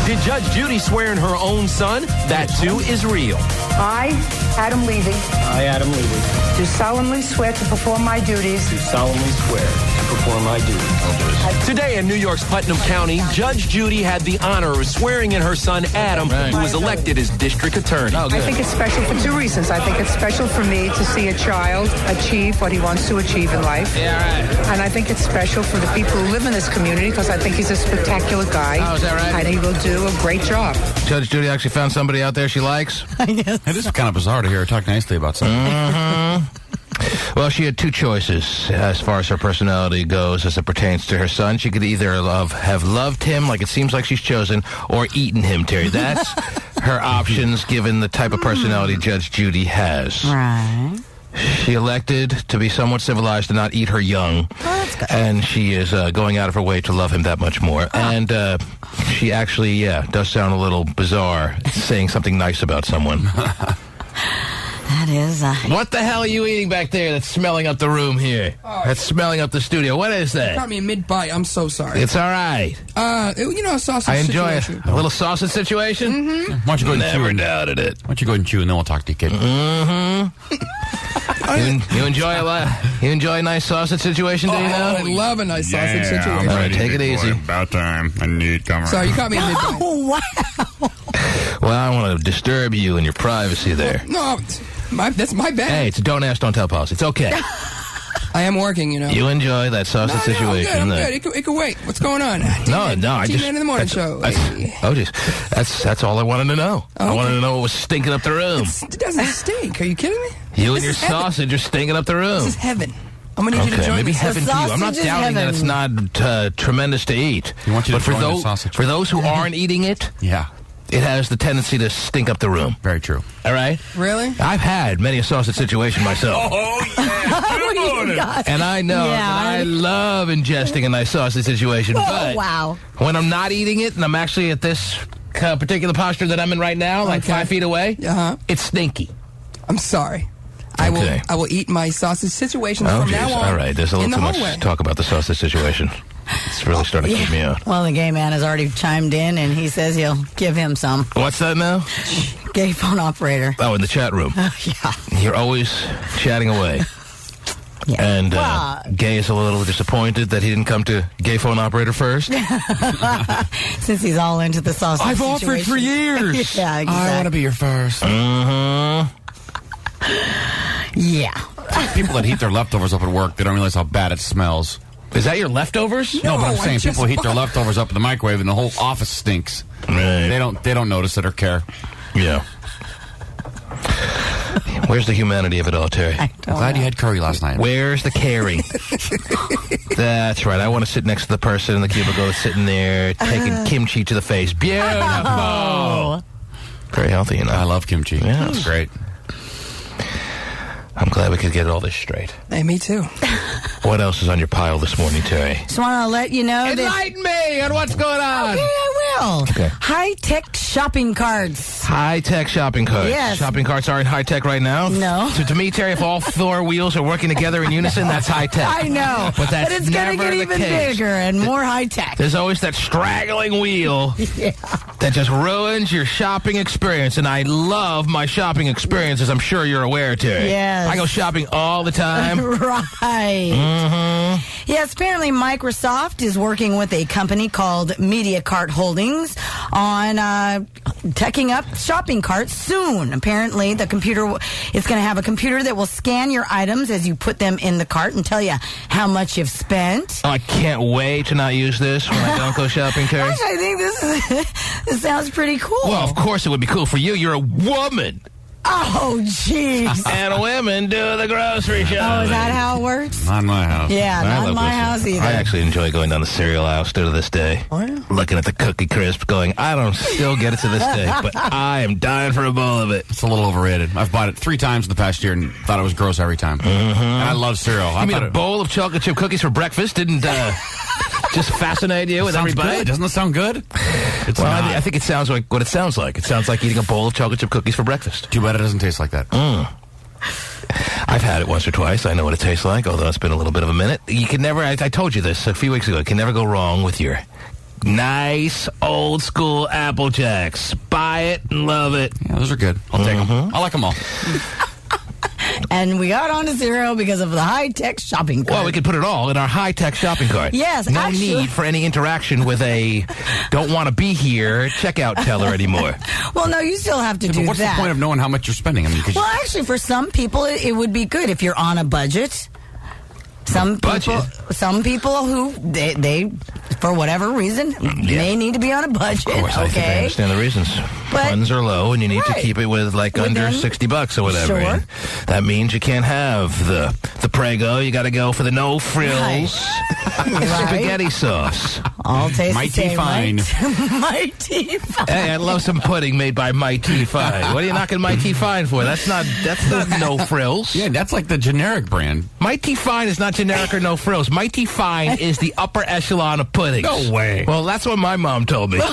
Did Judge Judy swear in her own son? That, too, is real. I, Adam Levy. I, Adam Levy. Do solemnly swear to perform my duties. Do solemnly swear to perform my duties. Today in New York's Putnam County, Judge Judy had the honor of swearing in her son Adam, who was elected as district attorney. I think it's special for two reasons. I think it's special for me to see a child achieve what he wants to achieve in life. Yeah, right. And I think it's special for the people who live in this community because I think he's a spectacular guy. Oh, is that right? And he will do a great job. Judge Judy actually found somebody out there she likes? I guess. It is kind of bizarre to hear her talk nicely about something. Mm-hmm. Well, she had two choices as far as her personality goes as it pertains to her son. She could either have loved him, like it seems like she's chosen, or eaten him, Terry. That's her options given the type of personality Judge Judy has. Right. She elected to be somewhat civilized and not eat her young. Oh, that's good. And she is going out of her way to love him that much more. And she actually, does sound a little bizarre saying something nice about someone. That is... What the hell are you eating back there that's smelling up the room here? Oh, That's smelling up the studio. What is You that? caught me in mid-bite. I'm so sorry. It's all right. A sausage I enjoy situation. it. A little sausage situation? Mm-hmm. Why don't you go ahead and chew? Never doubted it. Why don't you go ahead and chew, and then we'll talk to you, kid. Mm-hmm. You enjoy a lot? You enjoy a nice sausage situation, do you know? I love a nice sausage situation. All right, take it easy. About time. I need camera. Sorry, you caught me in mid-bite. Oh, wow. Well, I don't want to disturb you and your privacy there. No, that's my bad. Hey, it's a don't ask, don't tell policy. It's okay. I am working, you know. You enjoy that sausage situation. I'm good. It could wait. What's going on? No, I just... T-Man in the morning show. Jeez. That's all I wanted to know. Okay. I wanted to know what was stinking up the room. It doesn't stink. Are you kidding me? You and your sausage are stinking up the room. This is heaven. I'm going to need you to join maybe me. heaven to you. I'm not doubting that it's not tremendous to eat. You want you to but join the sausage. For those who aren't eating it, it has the tendency to stink up the room. Very true. All right? Really? I've had many a sausage situation myself. Oh, yeah. Good morning. And I know that I love ingesting a nice sausage situation. But when I'm not eating it and I'm actually at this particular posture that I'm in right now, like 5 feet away, it's stinky. I'm sorry. I will eat my sausage situation from now on. All right, there's a little too much talk about the sausage situation. It's really starting to keep me out. Well, the gay man has already chimed in, and he says he'll give him some. What's that now? Gay phone operator. Oh, in the chat room. Yeah. You're always chatting away. Yeah. And Gay is a little disappointed that he didn't come to gay phone operator first. Since he's all into the sausage I've situation. offered for years. Yeah, exactly. I want to be your first. Mm-hmm. Yeah. People that heat their leftovers up at work, they don't realize how bad it smells. Is that your leftovers? No, but I'm saying people heat their leftovers up in the microwave and the whole office stinks. Right. They don't notice it or care. Yeah. Where's the humanity of it all, Terry? I'm glad you had curry last night. Where's the caring? That's right. I want to sit next to the person in the cubicle that's sitting there taking kimchi to the face. Beautiful. Very healthy, you know. I love kimchi. Yeah, it's great. I'm glad we could get all this straight. Hey, me too. What else is on your pile this morning, Terry? Just want to let you know Enlighten me on what's going on. Okay, I will. Okay. High-tech shopping carts. High-tech shopping carts. Yes. Shopping carts aren't high-tech right now? No. So to me, Terry, if all four wheels are working together in unison, that's high-tech. I know. But that's it's going to never get the even case. bigger and more high-tech. There's always that straggling wheel that just ruins your shopping experience. And I love my shopping experience, as I'm sure you're aware, Terry. Yes. I go shopping all the time. Right. Mm-hmm. Yes, apparently Microsoft is working with a company called MediaCart Holdings on teching up shopping carts soon. Apparently, the computer is going to have a computer that will scan your items as you put them in the cart and tell you how much you've spent. Oh, I can't wait to not use this when I don't go shopping, Terry. Gosh, I think this sounds pretty cool. Well, of course it would be cool for you. You're a woman. Oh, jeez. And women do the grocery shopping. Oh, is that how it works? Not in my house. Yeah, not in my house either. I actually enjoy going down the cereal aisle still to this day. Oh, yeah? Looking at the Cookie Crisp going, I don't still get it to this day, but I am dying for a bowl of it. It's a little overrated. I've bought it 3 times in the past year and thought it was gross every time. And I love cereal. You mean a bowl of chocolate chip cookies for breakfast didn't just fascinate you with every bite? Doesn't it sound good? Well, I think it sounds like what it sounds like. It sounds like eating a bowl of chocolate chip cookies for breakfast. Too bad it doesn't taste like that. I've had it once or twice. I know what it tastes like, although it's been a little bit of a minute. You can never, I told you this a few weeks ago, you can never go wrong with your nice, old school Apple Jacks. Buy it and love it. Yeah, those are good. I'll take them. I like them all. And we got on to cereal because of the high-tech shopping cart. Well, we could put it all in our high-tech shopping cart. Yes, no actually. need for any interaction with a don't want to be here checkout teller anymore. Well, no, you still have to do but what's that. the point of knowing how much you're spending? I mean, Well, actually, for some people, it would be good if you're on a budget. Some people who they for whatever reason may need to be on a budget. Of course, I think I understand the reasons. But- Funds are low, and you need to keep it with under $60 or whatever. Sure. And that means you can't have the Prego. You got to go for the no frills spaghetti sauce. All tastes Mighty Fine. Mighty Fine. Hey, I love some pudding made by Mighty Fine. What are you knocking Mighty Fine for? That's not no frills. Yeah, that's like the generic brand. Mighty Fine is not generic or no frills. Mighty Fine is the upper echelon of puddings. No way. Well, that's what my mom told me. Is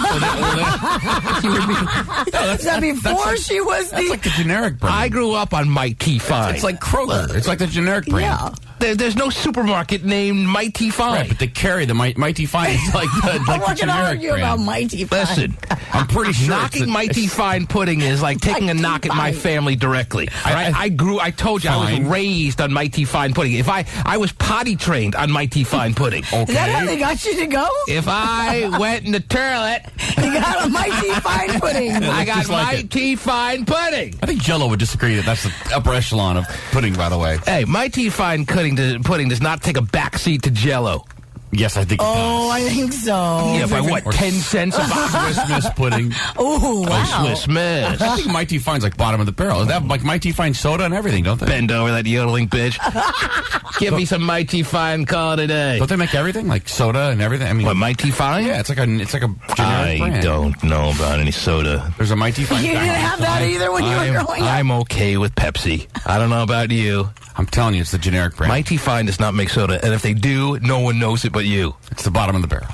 that before she was That's like the generic brand. I grew up on Mighty Fine. It's like Kroger. It's like the generic brand. Yeah. There's no supermarket named Mighty Fine. Right, but they carry the Mighty Fine. It's like the, I'm like not the going to generic argue brand. about Mighty Fine. Listen, I'm pretty sure knocking Mighty Fine pudding is like taking a knock at my family directly. I told you, I was raised on Mighty Fine pudding. If I was potty trained on Mighty Fine pudding. Is that how they got you to go? If I went in the toilet, You got a Mighty Fine pudding. I got just like Mighty Fine pudding. I think Jell-O would disagree that that's the upper echelon of pudding, by the way. Hey, Mighty Fine pudding does not take a backseat to Jell-O. Yes, I think it does. Oh, I think so. Yeah, by what, 10 cents a box? Swiss Miss pudding. Oh, wow. Oh, Swiss Miss. I think Mighty Fine's like bottom of the barrel. They have like Mighty Fine soda and everything, don't they? Bend over, that yodeling bitch. Give me some Mighty Fine, call it a day. Don't they make everything like soda and everything? I mean, What, Mighty Fine? yeah, it's like a generic I brand. don't know about any soda. There's a Mighty Fine. You didn't have that either when you were growing up. I'm okay with Pepsi. I don't know about you. I'm telling you, it's the generic brand. Mighty Fine does not make soda, and if they do, no one knows it but you. It's the bottom of the barrel.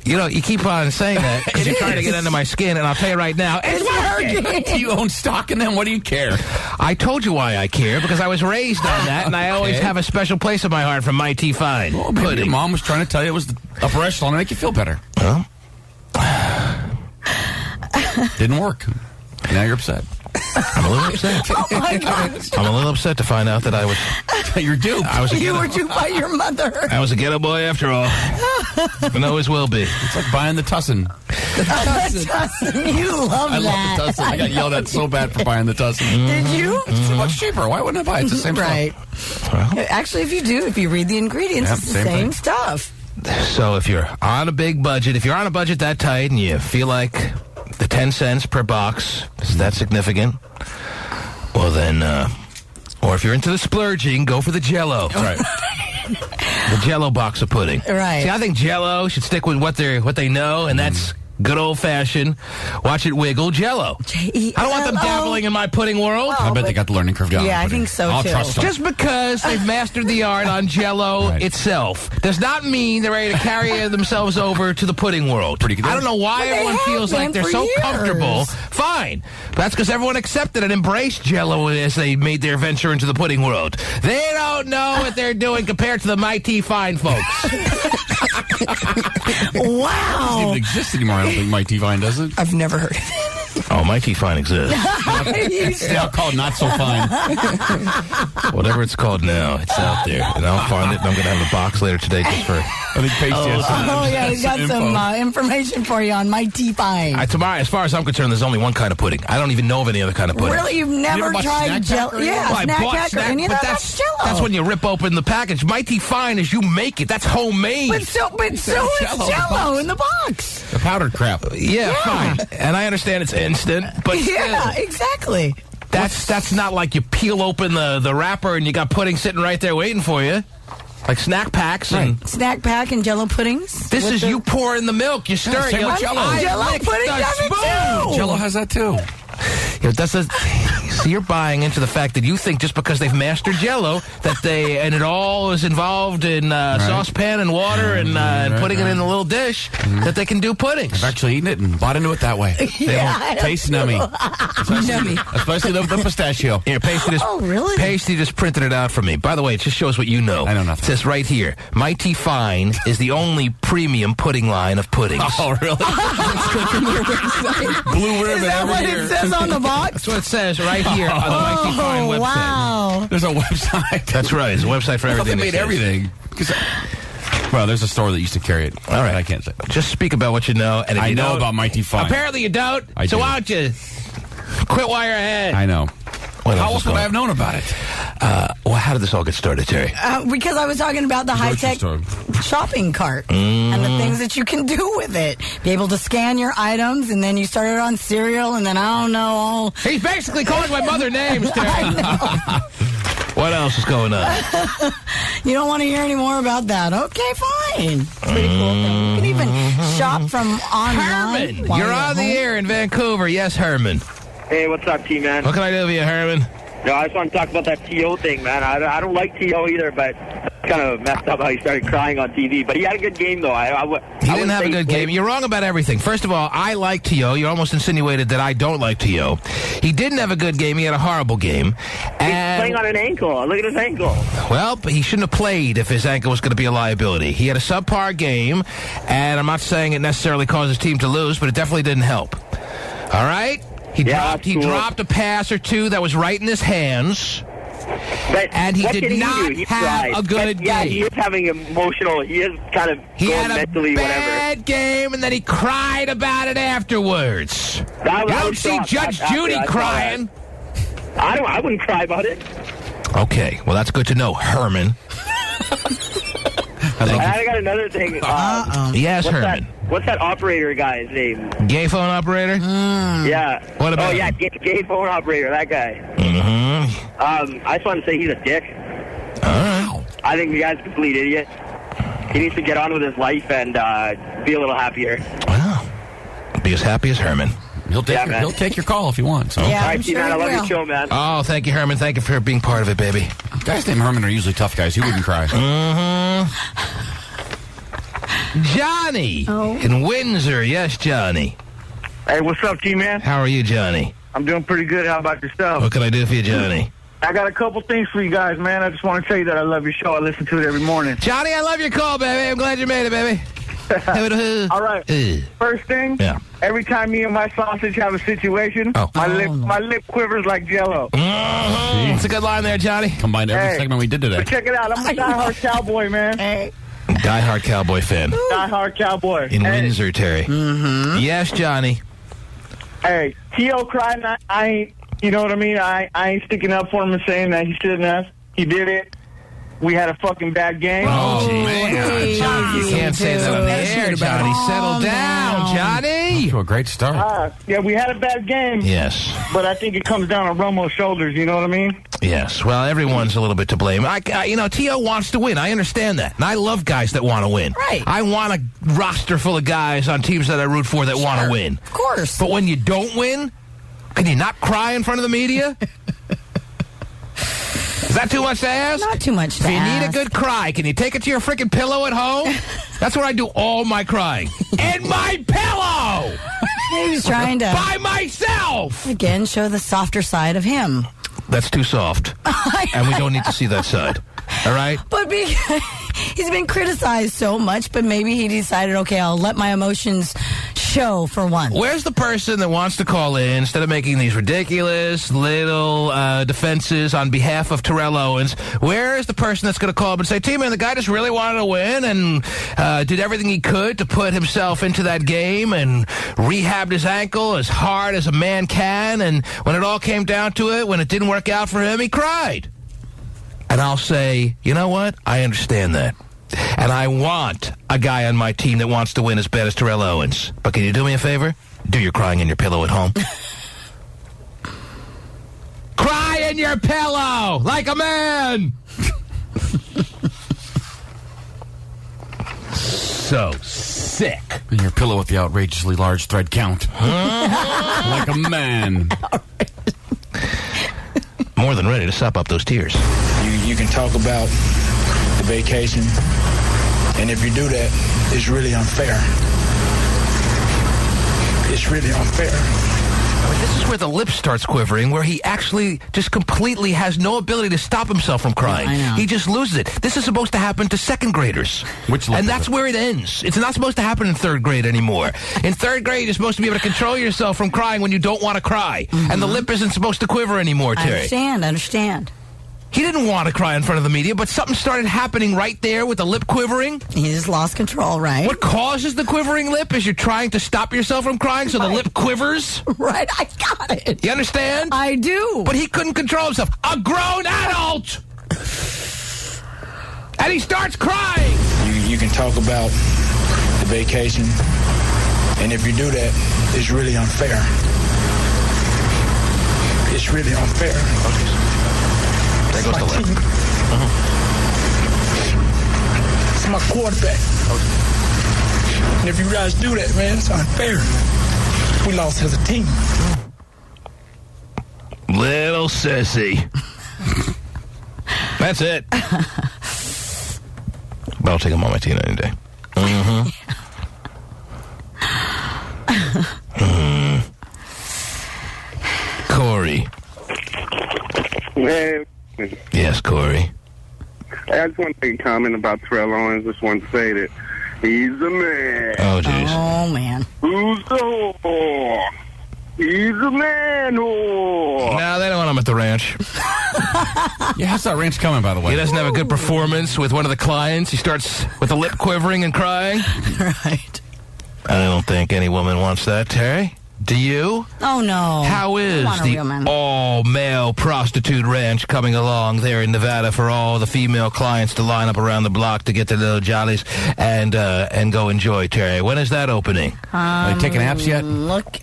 You know, you keep on saying that because you're trying to get under my skin, and I'll tell you right now, it's working. Do you own stock in them? What do you care? I told you why I care, because I was raised on that, and I always have a special place in my heart for Mighty Fine. Well, maybe your mom was trying to tell you it was the upper echelon to make you feel better. Huh? Didn't work. Now you're upset. I'm a little upset. Oh, my gosh. I'm a little upset to find out that I was... You're duped. You were duped by your mother. I was a ghetto boy after all. And always will be. It's like buying the Tussin. Tussin. You love I that. love the Tussin. I got yelled at so bad for buying the Tussin. Did you? It's so much cheaper. Why wouldn't I buy it? It's the same Right. stuff. Actually, if you read the ingredients, Yeah, it's the same same thing. stuff. So if you're on a big budget, if you're on a budget that tight and you feel like the 10 cents per box is that significant, well then, or if you're into the splurging, go for the Jell-O. Right. The Jell-O box of pudding. Right. See, I think Jell-O should stick with what they know, and that's good old-fashioned, watch it wiggle Jell-O. I don't want them dabbling in my pudding world. I bet they got the learning curve down. Yeah, I think so, I'll too. trust them. Just because they've mastered the art on Jell-O itself does not mean they're ready to carry themselves over to the pudding world. Pretty good. I don't know why Well, they everyone have feels like been they're for so years. comfortable. Fine. But that's because everyone accepted and embraced Jell-O as they made their venture into the pudding world. They don't know what they're doing compared to the Mighty Fine folks. It Wow. doesn't even exist anymore. I don't think Mighty Fine does it. I've never heard of it. Oh, Mighty Fine exists. It's now called Not So Fine. Whatever it's called now, it's out there. And I'll find it, and I'm going to have a box later today just for I think Pasty has some he's got some information for you on Mighty Fine. Tomorrow, as far as I'm concerned, there's only one kind of pudding. I don't even know of any other kind of pudding. Really? You've never tried Jello? Yeah, Snack Hacker. Any of that's Jello. That's when you rip open the package. Mighty Fine is you make it. That's homemade. But so is Jello in the box. The powdered crap. Yeah, fine. And I understand it's instant, but yeah, exactly. That's not like you peel open the wrapper and you got pudding sitting right there waiting for you. Like snack packs. Right. Snack pack and Jello puddings. This is you pour in the milk. You stir it. Jello pudding does it too. Jello has that too. So you're buying into the fact that you think just because they've mastered Jello and it all is involved in saucepan and water and putting it in a little dish that they can do puddings. I've actually eaten it and bought into it that way. Yeah, tastes nummy. Especially the pistachio. Here, Pasty just printed it out for me. By the way, it just shows what you know. I know nothing. It says right here, Mighty Fine is the only premium pudding line of puddings. Oh, really? Blue ribbon. Is that what it says on the box? That's what it says right here on the Mighty Fine website. Wow. There's a website. That's right. It's a website for everything. They made everything. Well, there's a store that used to carry it. All right. I can't say. Just speak about what you know. And if I know about Mighty Fine. Apparently you don't. So why don't you quit while you're ahead? I know. How else would I have known about it? Well, how did this all get started, Terry? Because I was talking about the high-tech shopping cart and the things that you can do with it. Be able to scan your items, and then you start it on cereal, and then I don't know. He's basically calling my mother names, Terry. What else is going on? You don't want to hear any more about that? Okay, fine. It's pretty cool. You can even shop from online. Herman, you're on the air in Vancouver. Yes, Herman. Hey, what's up, T-Man? What can I do for you, Herman? No, I just want to talk about that T.O. thing, man. I don't like T.O. either, but it's kind of messed up how he started crying on TV. But he had a good game, though. He didn't have a good game. You're wrong about everything. First of all, I like T.O. You almost insinuated that I don't like T.O. He didn't have a good game. He had a horrible game. He's playing on an ankle. Look at his ankle. Well, but he shouldn't have played if his ankle was going to be a liability. He had a subpar game, and I'm not saying it necessarily caused his team to lose, but it definitely didn't help. All right? He dropped a pass or two that was right in his hands. And he did not have a good game. Yeah, he is having emotional. He is kind of going mentally, whatever. He had a bad game, and then he cried about it afterwards. You don't see Judge Judy crying. I wouldn't cry about it. Okay, well, that's good to know, Herman. I got another thing. Yes, Herman. What's that operator guy's name? Gay phone operator? Yeah. What about him? Yeah, gay phone operator, that guy. I just want to say he's a dick. I think the guy's a complete idiot. He needs to get on with his life and be a little happier. Well, be as happy as Herman. He'll take your call if he wants. Yeah, all right, man, I love your show, man. Oh, thank you, Herman. Thank you for being part of it, baby. Guys named Herman are usually tough guys. He wouldn't cry. Johnny in Windsor. Yes, Johnny. Hey, what's up, T-Man? How are you, Johnny? I'm doing pretty good. How about yourself? What can I do for you, Johnny? I got a couple things for you guys, man. I just want to tell you that I love your show. I listen to it every morning. Johnny, I love your call, baby. I'm glad you made it, baby. All right. First thing, every time me and my sausage have a situation, my lip quivers like Jello. It's a good line there, Johnny. Combined every segment we did today. But check it out. I'm a diehard cowboy, man. Diehard cowboy fan. Diehard cowboy. In Windsor, Terry. Yes, Johnny. Hey, T.O. crying, I ain't, you know what I mean? I ain't sticking up for him and saying that he shouldn't have. He did it. We had a fucking bad game. Oh, man. Johnny, you can't say that on the air, Johnny. Settle down, Johnny. To a great start. Yeah, we had a bad game. Yes. But I think it comes down on Romo's shoulders, you know what I mean? Yes. Well, everyone's a little bit to blame. T.O. wants to win. I understand that. And I love guys that want to win. Right. I want a roster full of guys on teams that I root for that want to win. Of course. But when you don't win, can you not cry in front of the media? Is that too much to ask? Not too much to ask. If you need a good cry, can you take it to your freaking pillow at home? That's where I do all my crying. In my pillow! He was trying to... By myself! Again, show the softer side of him. That's too soft. And we don't need to see that side. All right? But he's been criticized so much, but maybe he decided, okay, I'll let my emotions show for once. Where's the person that wants to call in instead of making these ridiculous little defenses on behalf of Terrell Owens? Where is the person that's going to call up and say, T-Man, the guy just really wanted to win and did everything he could to put himself into that game and rehabbed his ankle as hard as a man can, and when it all came down to it, when it didn't work out for him, he cried. And I'll say, you know what? I understand that. And I want a guy on my team that wants to win as bad as Terrell Owens. But can you do me a favor? Do your crying in your pillow at home. Cry in your pillow like a man. So sick. In your pillow with the outrageously large thread count. Like a man. More than ready to sop up those tears. You can talk about the vacation, and if you do that, it's really unfair. It's really unfair. This is where the lip starts quivering, where he actually just completely has no ability to stop himself from crying. I know. He just loses it. This is supposed to happen to second graders. And that's where it ends. It's not supposed to happen in third grade anymore. In third grade, you're supposed to be able to control yourself from crying when you don't want to cry. And the lip isn't supposed to quiver anymore, Terry. I understand. He didn't want to cry in front of the media, but something started happening right there with the lip quivering. He just lost control, right? What causes the quivering lip is you're trying to stop yourself from crying, so the lip quivers. Right, I got it. You understand? I do. But he couldn't control himself. A grown adult! And he starts crying! You can talk about the vacation, and if you do that, it's really unfair. It's really unfair. There goes the lip. It's my quarterback. And if you guys do that, man, it's unfair. We lost as a team. Little sissy. That's it. But I'll take him on my team any day. Corey. Man. Yes, Corey. I just want to make a comment about Terrell Owens. Just want to say that he's a man. Oh, jeez. Oh, man. Who's the whore? He's a man whore. No, they don't want him at the ranch. Yeah, how's that ranch coming, by the way? He doesn't have a good performance with one of the clients. He starts with the lip quivering and crying. Right. I don't think any woman wants that, Terry. Do you? Oh, no. How is the all-male prostitute ranch coming along there in Nevada for all the female clients to line up around the block to get their little jollies and go enjoy, Terry? When is that opening? Are they taking apps yet?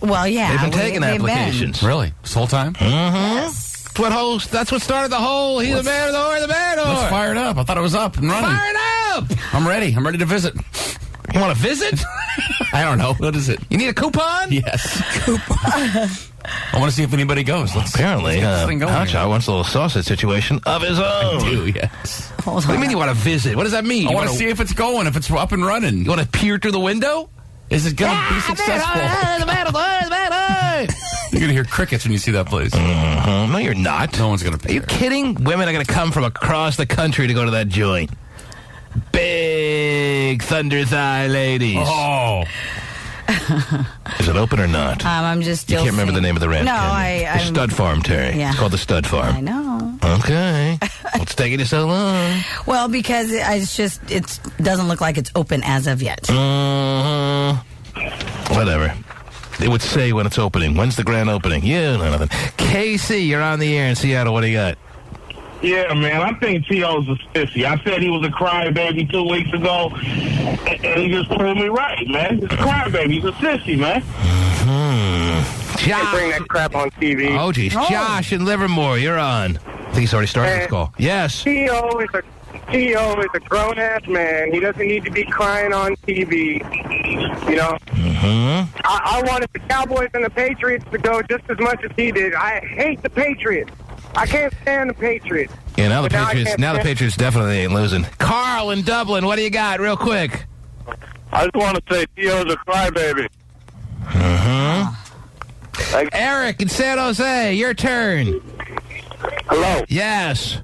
Well, yeah. They've been taking applications. Really? This whole time? Yes. That's what started the whole, he's a man of the whore, the man of the whore. Let's fire it up. I thought it was up and running. Fire it up! I'm ready. I'm ready to visit. You want to visit? I don't know. What is it? You need a coupon? Yes. Coupon. I want to see if anybody goes. Apparently, Hotshot wants a little sausage situation of his own. I do, yes. What do you mean you want to visit? What does that mean? I want to see if it's going, if it's up and running. You want to peer through the window? Is it going to be successful? You're going to hear crickets when you see that place. No, you're not. No one's going to pay. Are you kidding? Women are going to come from across the country to go to that joint. Big thunder thigh ladies. Oh. Is it open or not? I'm just still. You can't remember the name of the ranch. No, The Stud Farm, Terry. Yeah. It's called the Stud Farm. I know. Okay. What's taking you so long? Well, because it doesn't look like it's open as of yet. Whatever. It would say when it's opening. When's the grand opening? Yeah, no, nothing. Casey, you're on the air in Seattle. What do you got? Yeah, man, I think T.O.'s a sissy. I said he was a crybaby 2 weeks ago, and he just proved me right, man. He's a crybaby. He's a sissy, man. Josh. Bring that crap on TV. Oh, geez. Josh in Livermore, you're on. I think he's already started this call. Yes. T.O. is a grown-ass man. He doesn't need to be crying on TV. You know? I wanted the Cowboys and the Patriots to go just as much as he did. I hate the Patriots. I can't stand the Patriots. Yeah, now the Patriots definitely ain't losing. Carl in Dublin, what do you got, real quick? I just want to say T.O.'s a crybaby. Eric in San Jose, your turn. Hello. Yes.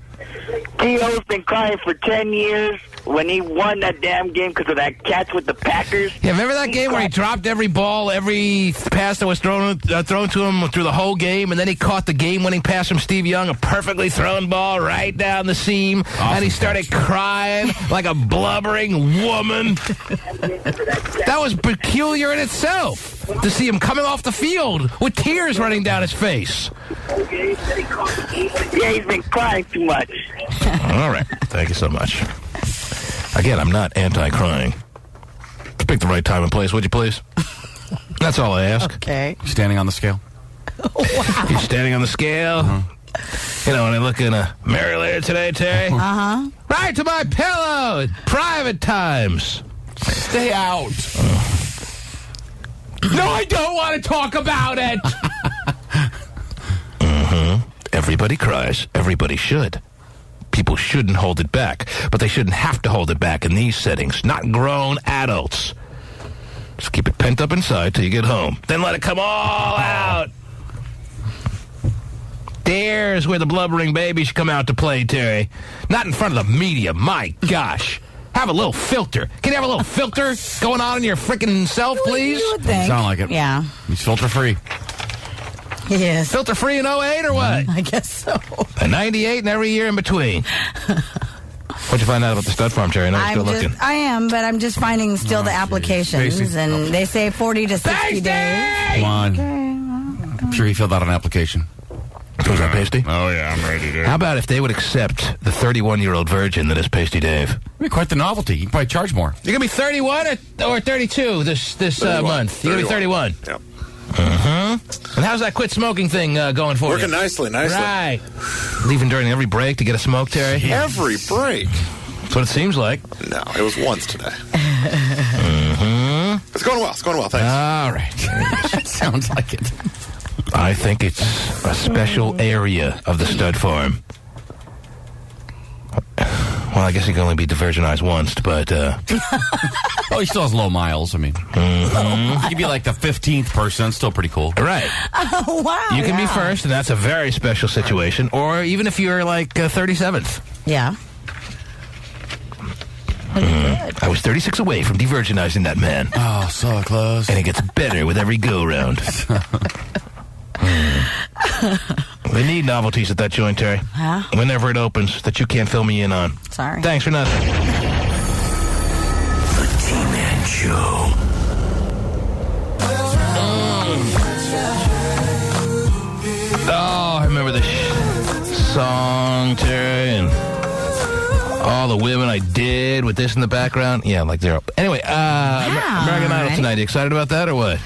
T.O.'s been crying for 10 years. when he won that damn game because of that catch with the Packers. Yeah, remember that game where he dropped every ball, every pass that was thrown to him through the whole game, and then he caught the game-winning pass from Steve Young, a perfectly thrown ball right down the seam, and he started crying like a blubbering woman. That was peculiar in itself, to see him coming off the field with tears running down his face. Yeah, he's been crying too much. All right. Thank you so much. Again, I'm not anti-crying. Pick the right time and place, would you please? That's all I ask. Okay. Standing on the scale. Wow. You're standing on the scale. You know, when I look in a mirror later today, Terry. Uh-huh. Right to my pillow at private times. Stay out. No, I don't want to talk about it. Everybody cries. Everybody should. People shouldn't hold it back, but they shouldn't have to hold it back in these settings. Not grown adults. Just keep it pent up inside till you get home. Then let it come all out. There's where the blubbering baby should come out to play, Terry. Not in front of the media. My gosh. Have a little filter. Can you have a little filter going on in your freaking self, please? You would think. Sound like it. Yeah. He's filter-free. Yes. Filter-free in 08 or what? I guess so. A 98 and every year in between. What'd you find out about the stud farm, Terry? I know you're still looking. I am, but I'm just finding still the applications, Pasty. and they say 40 to 60 days. Come on. I'm sure he filled out an application. Was that Pasty? Oh, yeah, I'm ready to. How about if they would accept the 31-year-old virgin that is Pasty Dave? It'd be quite the novelty. You can probably charge more. You're going to be 31 or 32 this month? You're going to be 31. Yep. And how's that quit smoking thing going for you? Working nicely. Right. Leaving during every break to get a smoke, Terry? Every break. That's what it seems like. No, it was once today. It's going well. Thanks. All right. Sounds like it. I think it's a special area of the stud farm. Well, I guess he can only be divergenized once, but... Oh, he still has low miles. I mean, he could be like the 15th person. Still pretty cool. Right. Oh, wow. You can be first, and that's a very special situation. Or even if you're like 37th. Yeah. I was 36 away from divergenizing that man. Oh, so close. And it gets better with every go-round. They need novelties at that joint, Terry. Huh? Whenever it opens, that you can't fill me in on. Sorry. Thanks for nothing. The T-Man Show. Oh, I remember this song, Terry, and all the women I did with this in the background. Yeah, like zero. Anyway, American Idol tonight. You excited about that or what?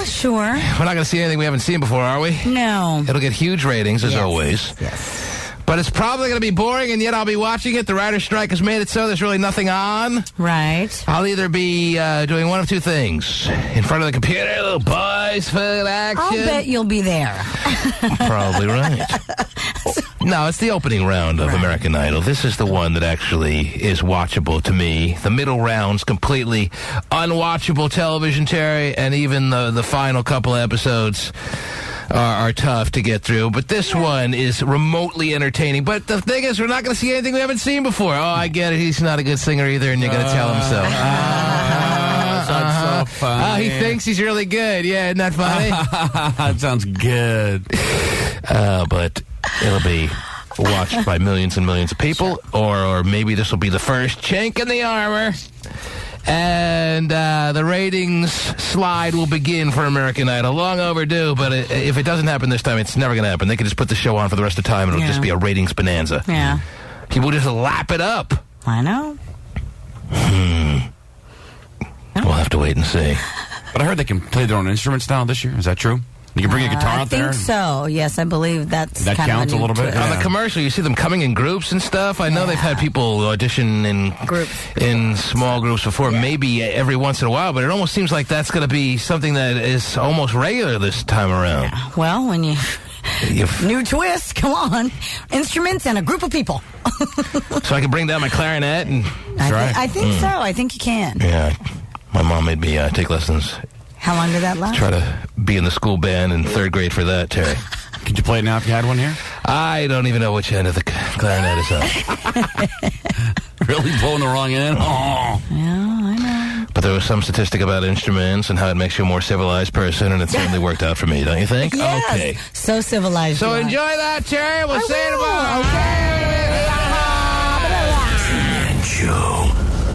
Sure. We're not going to see anything we haven't seen before, are we? No. It'll get huge ratings, as always. Yes. But it's probably going to be boring, and yet I'll be watching it. The writer's strike has made it so there's really nothing on. Right. I'll either be doing one of two things. In front of the computer, a little boys foot action. I'll bet you'll be there. Probably right. No, it's the opening round of American Idol. This is the one that actually is watchable to me. The middle round's completely unwatchable television, Terry, and even the final couple episodes are tough to get through. But this one is remotely entertaining. But the thing is, we're not going to see anything we haven't seen before. Oh, I get it. He's not a good singer either, and you're going to tell him so. Sounds so funny. He thinks he's really good. Yeah, isn't that funny? That sounds good. But it'll be watched by millions and millions of people, or maybe this will be the first chink in the armor, and the ratings slide will begin for American Idol. Long overdue, but if it doesn't happen this time, it's never going to happen. They can just put the show on for the rest of the time, and it'll just be a ratings bonanza. Yeah. People just lap it up. I know. We'll have to wait and see. But I heard they can play their own instruments now this year. Is that true? You can bring a guitar out there? I think so. Yes, I believe that counts a little bit. On the commercial, you see them coming in groups and stuff. I know they've had people audition in small groups before, maybe every once in a while, but it almost seems like that's going to be something that is almost regular this time around. Yeah. Well, when you... New twist, come on. Instruments and a group of people. So I can bring down my clarinet and try? I think so. I think you can. Yeah. My mom made me take lessons. How long did that last? Try to be in the school band in third grade for that, Terry. Could you play it now if you had one here? I don't even know which end of the clarinet is on. Really blowing the wrong end? Oh. Yeah, I know. But there was some statistic about instruments and how it makes you a more civilized person, and it certainly worked out for me, don't you think? Yes. Okay. So civilized. So you are. enjoy that, Terry. We'll see you tomorrow. Okay.